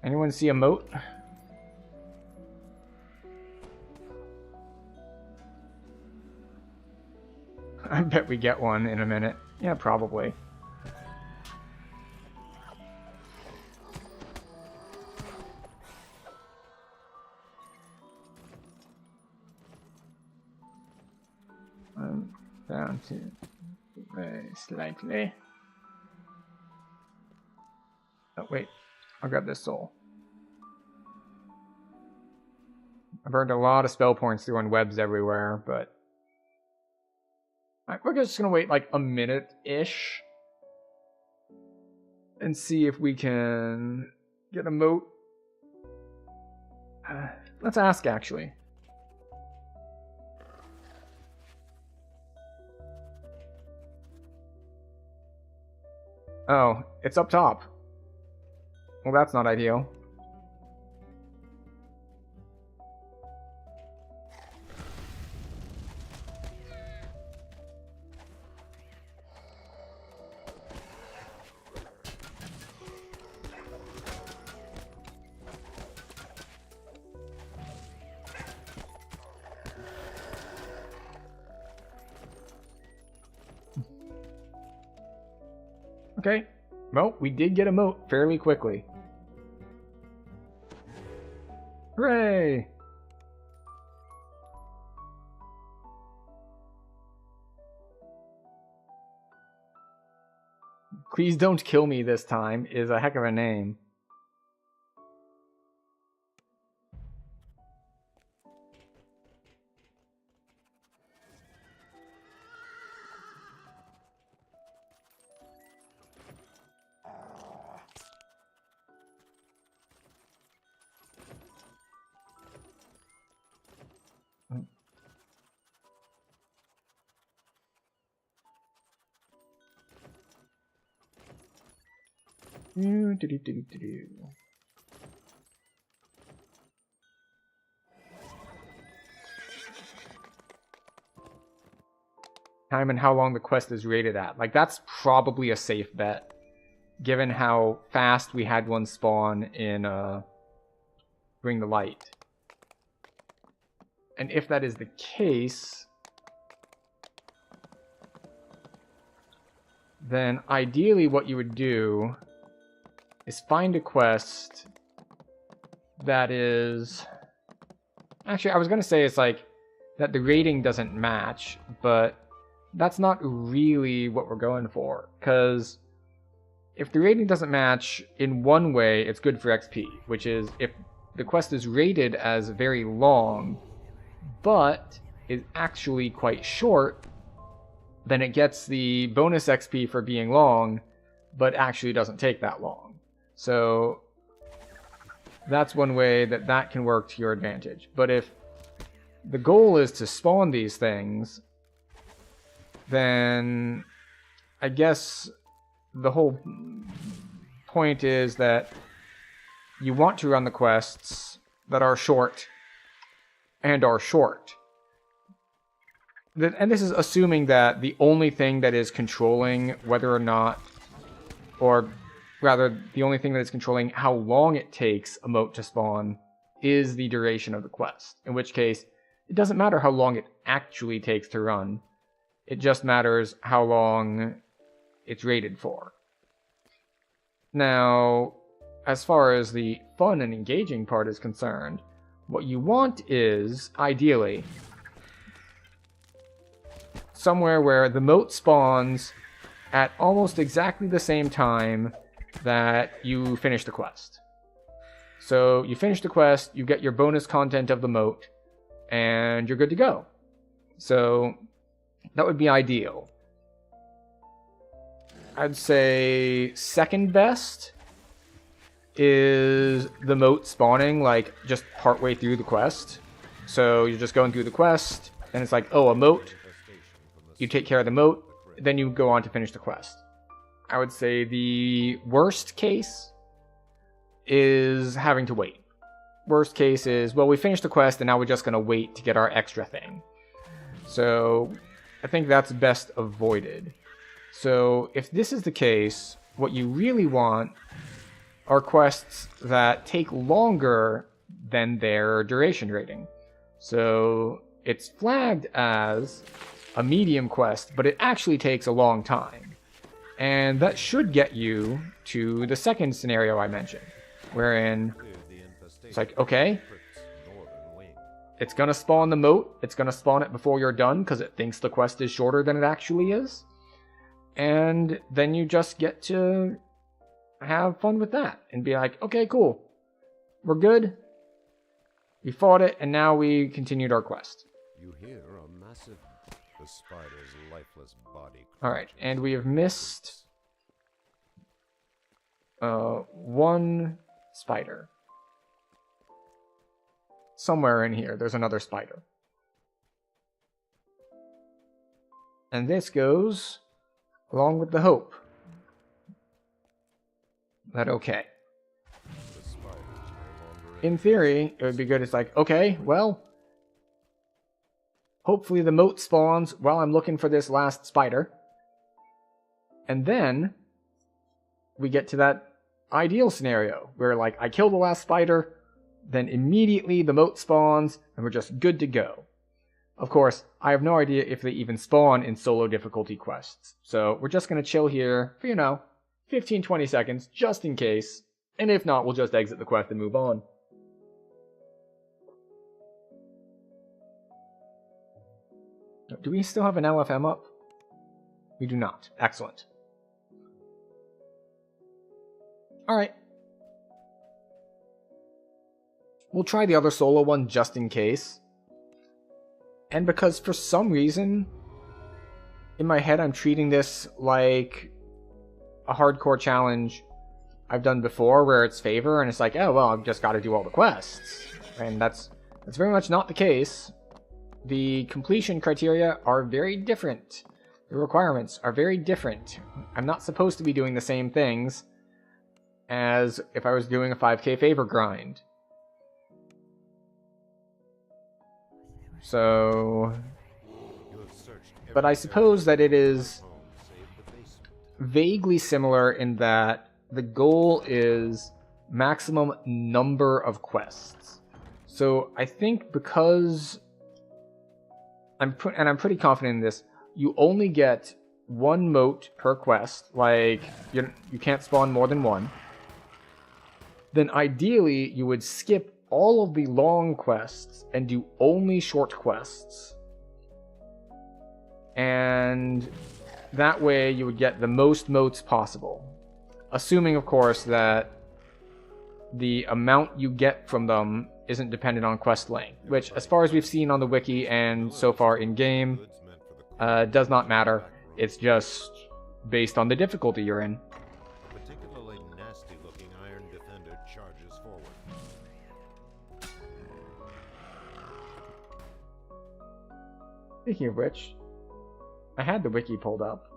Anyone see a moat? I bet we get one in a minute. Yeah, probably. Down to very slightly. Oh, wait. I'll grab this soul. I burned a lot of spell points throwing webs everywhere, but... Alright, we're just gonna wait like a minute-ish and see if we can get a moat. Let's ask, actually. Oh, it's up top. Well, that's not ideal. Okay. Well, we did get a moat fairly quickly. Hooray! Please don't kill me this time is a heck of a name. Time and how long the quest is rated at. Like, that's probably a safe bet, given how fast we had one spawn in Bring the Light. And if that is the case, then ideally what you would do is find a quest that is... Actually, I was going to say it's like that the rating doesn't match, but that's not really what we're going for. Because if the rating doesn't match, in one way, it's good for XP, which is if the quest is rated as very long, but is actually quite short, then it gets the bonus XP for being long, but actually doesn't take that long. So that's one way that that can work to your advantage. But if the goal is to spawn these things, then I guess the whole point is that you want to run the quests that are short and are short. And this is assuming that the only thing that is controlling whether or not, or rather, the only thing that is controlling how long it takes a moat to spawn is the duration of the quest. In which case, it doesn't matter how long it actually takes to run. It just matters how long it's rated for. Now, as far as the fun and engaging part is concerned, what you want is, ideally, somewhere where the moat spawns at almost exactly the same time that you finish the quest. So you finish the quest, you get your bonus content of the moat, and you're good to go. So that would be ideal. I'd say second best is the moat spawning, like, just partway through the quest. So you're just going through the quest, and it's like, oh, a moat. You take care of the moat, then you go on to finish the quest. I would say the worst case is having to wait. Worst case is, well, we finished the quest, and now we're just going to wait to get our extra thing. So I think that's best avoided. So if this is the case, what you really want are quests that take longer than their duration rating. So it's flagged as a medium quest, but it actually takes a long time. And that should get you to the second scenario I mentioned, wherein it's like, okay, it's going to spawn the moat, it's going to spawn it before you're done because it thinks the quest is shorter than it actually is. And then you just get to have fun with that and be like, okay, cool, we're good, we fought it, and now we continued our quest. You hear a massive, the spider's lifeless body. Alright, and we have missed one spider. Somewhere in here there's another spider, and this goes along with the hope that, okay, in theory, it would be good. It's like, okay, well, hopefully the moat spawns while I'm looking for this last spider. And then we get to that ideal scenario where, like, I kill the last spider, then immediately the moat spawns, and we're just good to go. Of course, I have no idea if they even spawn in solo difficulty quests. So we're just going to chill here for, 15-20 seconds, just in case. And if not, we'll just exit the quest and move on. Do we still have an LFM up? We do not. Excellent. Alright. We'll try the other solo one just in case. And because for some reason, in my head I'm treating this like a hardcore challenge I've done before where it's favor, and it's like, oh, well, I've just got to do all the quests. And that's very much not the case. The completion criteria are very different. The requirements are very different. I'm not supposed to be doing the same things as if I was doing a 5k favor grind. So, but I suppose that it is vaguely similar in that the goal is maximum number of quests. So I think because I'm pretty confident in this, you only get one moat per quest, like you can't spawn more than one. Then ideally you would skip all of the long quests and do only short quests. And that way you would get the most moats possible. Assuming, of course, that the amount you get from them isn't dependent on quest length, which, as far as we've seen on the wiki and so far in-game, does not matter. It's just based on the difficulty you're in. Particularly nasty-looking Iron Defender charges forward. Speaking of which, I had the wiki pulled up.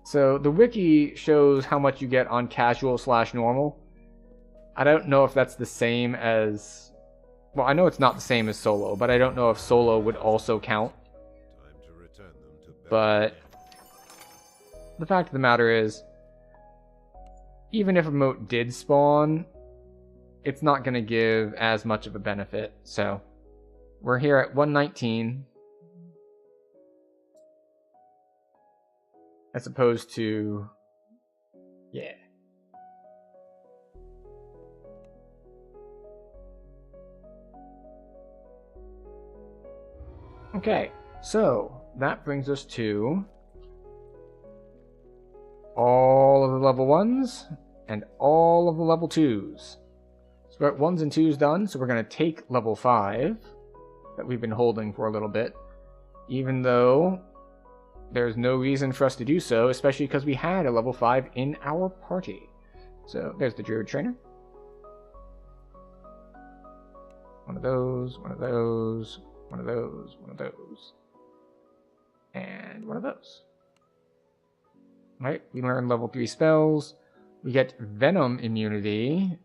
So the wiki shows how much you get on casual/normal. I don't know if that's the same as... Well, I know it's not the same as solo, but I don't know if solo would also count. Time to return them to bed. But the fact of the matter is, even if a moat did spawn, it's not going to give as much of a benefit. So we're here at 119. As opposed to... yeah. Okay, so that brings us to all of the level 1s and all of the level 2s. So we're at 1s and 2s done, so we're going to take level 5. that we've been holding for a little bit, even though there's no reason for us to do so, especially because we had a level 5 in our party. So there's the Druid Trainer. One of those, one of those, one of those, one of those, and one of those. Right, we learn level 3 spells. We get Venom immunity,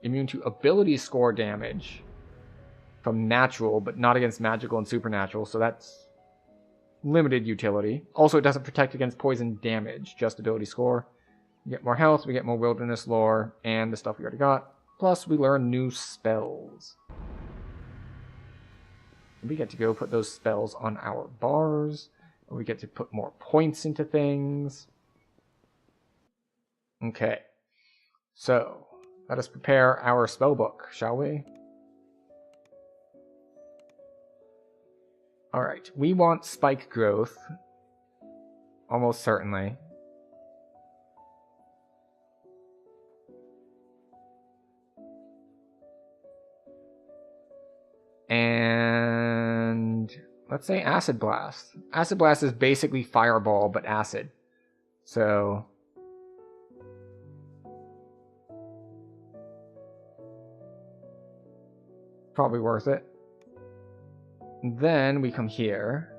immune to ability score damage from natural, but not against magical and supernatural, so that's limited utility. Also, it doesn't protect against poison damage, just ability score. We get more health, we get more wilderness lore, and the stuff we already got. Plus, we learn new spells. We get to go put those spells on our bars. We get to put more points into things. Okay. So, let us prepare our spellbook, shall we? Alright, we want spike growth. Almost certainly. And let's say Acid Blast. Acid Blast is basically Fireball, but acid. So probably worth it. Then we come here.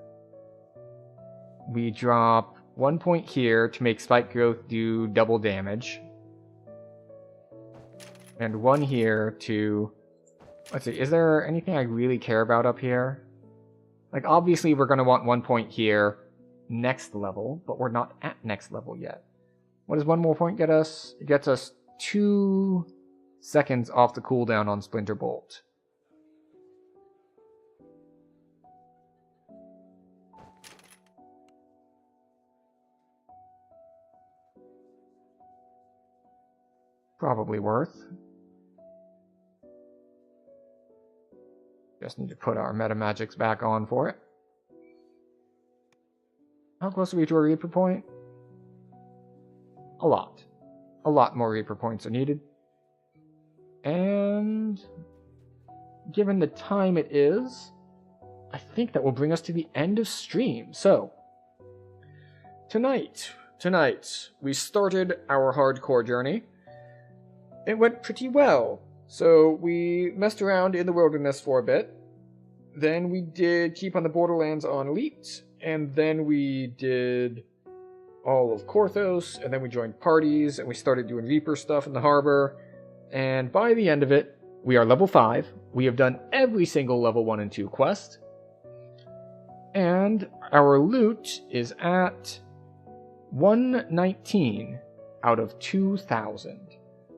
We drop 1 point here to make Spike Growth do double damage. And 1 here to... Let's see, is there anything I really care about up here? Like, obviously we're going to want 1 point here next level, but we're not at next level yet. What does 1 more point get us? It gets us 2 seconds off the cooldown on Splinter Bolt. Probably worth. Just need to put our meta magics back on for it. How close are we to a Reaper point? A lot. A lot more Reaper points are needed. And given the time it is, I think that will bring us to the end of stream. So, tonight, we started our hardcore journey. It went pretty well. So we messed around in the wilderness for a bit. Then we did Keep on the Borderlands on Elite. And then we did all of Korthos. And then we joined parties. And we started doing Reaper stuff in the harbor. And by the end of it, we are level 5. We have done every single level 1 and 2 quest. And our loot is at 119 out of 2,000.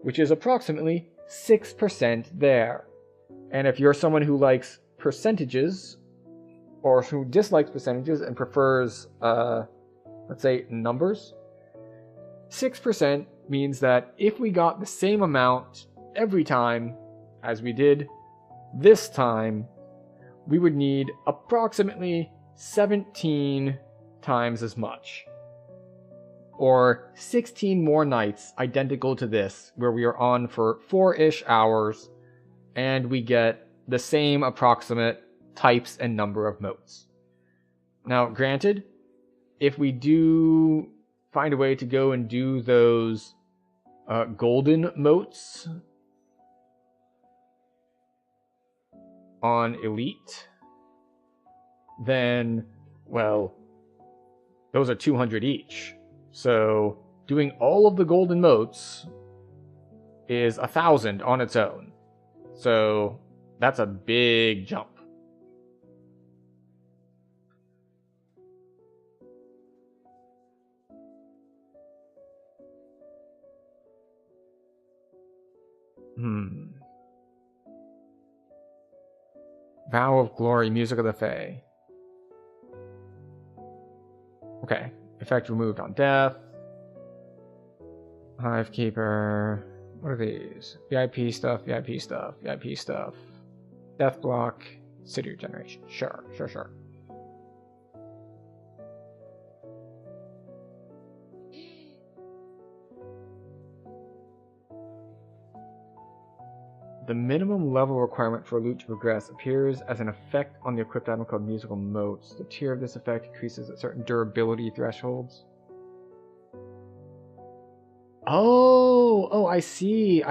Which is approximately 6% there. And if you're someone who likes percentages, or who dislikes percentages and prefers, let's say, numbers, 6% means that if we got the same amount every time as we did this time, we would need approximately 17 times as much. Or 16 more nights identical to this, where we are on for 4-ish hours, and we get the same approximate types and number of motes. Now, granted, if we do find a way to go and do those golden motes on Elite, then, well, those are 200 each. So, doing all of the golden motes is 1,000 on its own. So, that's a big jump. Vow of Glory, Music of the Fae. Okay. Effect removed on death. Hivekeeper. What are these? VIP stuff, VIP stuff, VIP stuff. Death block. City regeneration. Sure. The minimum level requirement for loot to progress appears as an effect on the equipped item called musical notes. The tier of this effect increases at certain durability thresholds. Oh, I see.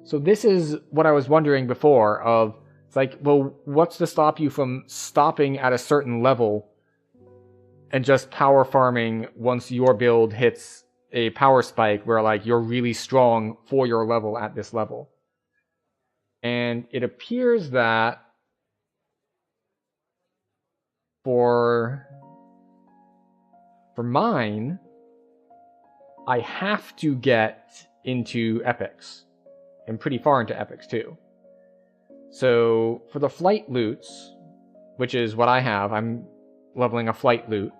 So this is what I was wondering before of, it's like, well, what's to stop you from stopping at a certain level and just power farming once your build hits a power spike where, like, you're really strong for your level at this level. And it appears that for mine, I have to get into epics, and pretty far into epics too. So for the flight loots, which is what I have, I'm leveling a flight loot.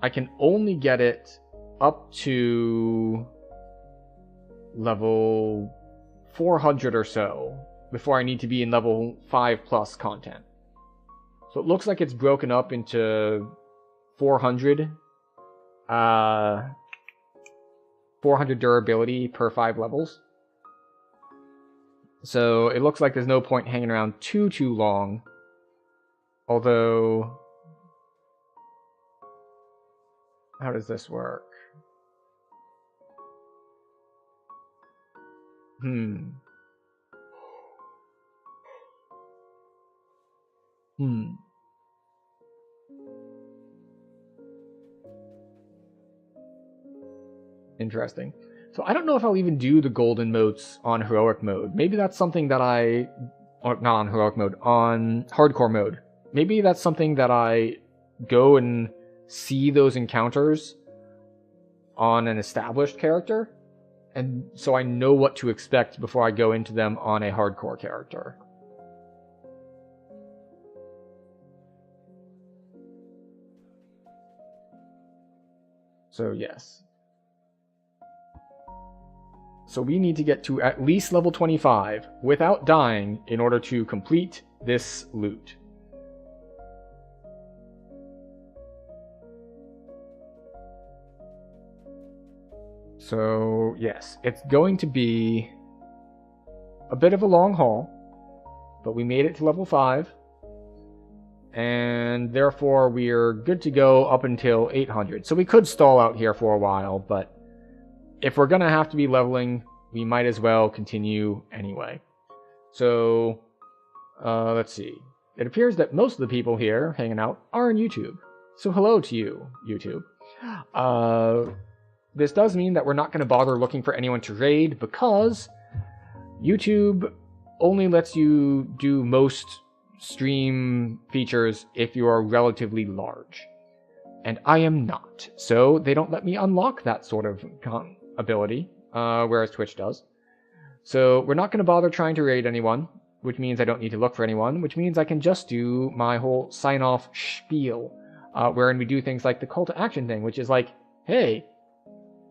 I can only get it up to level 400 or so before I need to be in level 5+ content. So it looks like it's broken up into 400 durability per 5 levels. So it looks like there's no point hanging around too long. Although, how does this work? Interesting. So I don't know if I'll even do the golden motes on heroic mode. Maybe that's something that not on heroic mode, on hardcore mode. Maybe that's something that I go and see those encounters on an established character, and so I know what to expect before I go into them on a hardcore character. So yes. So we need to get to at least level 25 without dying in order to complete this loot. So yes, it's going to be a bit of a long haul, but we made it to level 5, and therefore we're good to go up until 800. So we could stall out here for a while, but if we're going to have to be leveling, we might as well continue anyway. So, let's see. It appears that most of the people here hanging out are on YouTube. So hello to you, YouTube. This does mean that we're not going to bother looking for anyone to raid, because YouTube only lets you do most stream features if you are relatively large. And I am not, so they don't let me unlock that sort of ability, whereas Twitch does. So we're not going to bother trying to raid anyone, which means I don't need to look for anyone, which means I can just do my whole sign-off spiel, wherein we do things like the call to action thing, which is like, hey,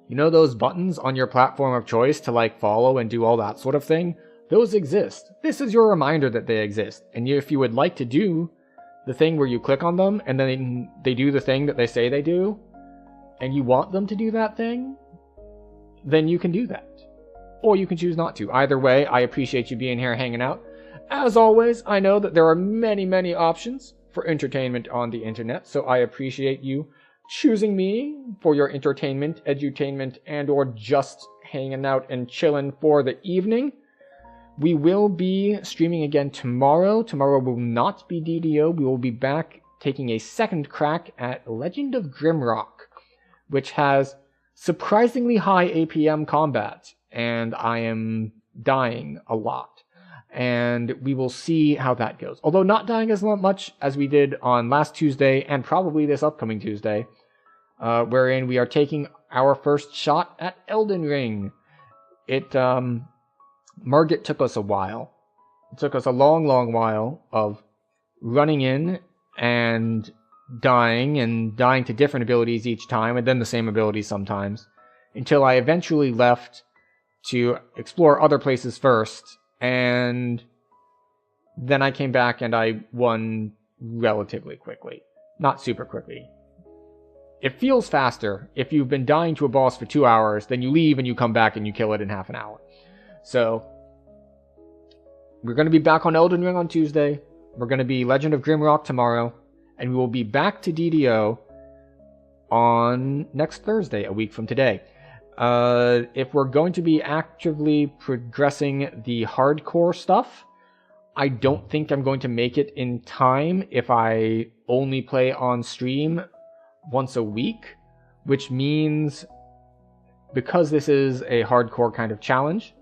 you know those buttons on your platform of choice to like follow and do all that sort of thing? Those exist. This is your reminder that they exist. And if you would like to do the thing where you click on them and then they do the thing that they say they do, and you want them to do that thing, then you can do that. Or you can choose not to. Either way, I appreciate you being here hanging out. As always, I know that there are many, many options for entertainment on the internet, so I appreciate you choosing me for your entertainment, edutainment, and or just hanging out and chilling for the evening. We will be streaming again tomorrow. Tomorrow will not be DDO. We will be back taking a second crack at Legend of Grimrock, which has surprisingly high APM combat, and I am dying a lot. And we will see how that goes. Although not dying as much as we did on last Tuesday, and probably this upcoming Tuesday, wherein we are taking our first shot at Elden Ring. Margit took us a while. It took us a long, long while of running in and dying to different abilities each time, and then the same abilities sometimes, until I eventually left to explore other places first, and then I came back and I won relatively quickly. Not super quickly. it feels faster if you've been dying to a boss for 2 hours, then you leave and you come back and you kill it in half an hour. So, we're going to be back on Elden Ring on Tuesday. We're going to be Legend of Grimrock tomorrow. And we will be back to DDO on next Thursday, a week from today. If we're going to be actively progressing the hardcore stuff, I don't think I'm going to make it in time if I only play on stream once a week, which means because this is a hardcore kind of challenge,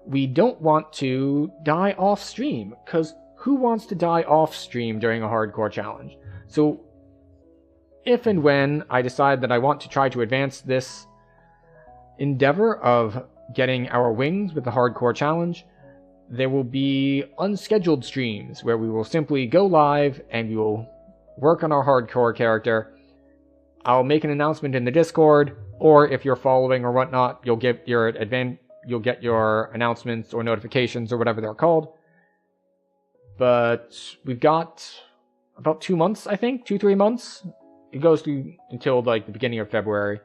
we don't want to die off stream, because who wants to die off stream during a hardcore challenge? So if and when I decide that I want to try to advance this endeavor of getting our wings with the hardcore challenge, there will be unscheduled streams where we will simply go live and we will work on our hardcore character. I'll make an announcement in the Discord, or if you're following or whatnot, you'll get your announcements or notifications or whatever they're called. But we've got about 2 months, I think, 2-3 months. It goes through until like the beginning of February.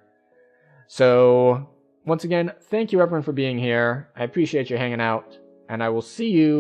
So once again, thank you everyone for being here. I appreciate you hanging out, and I will see you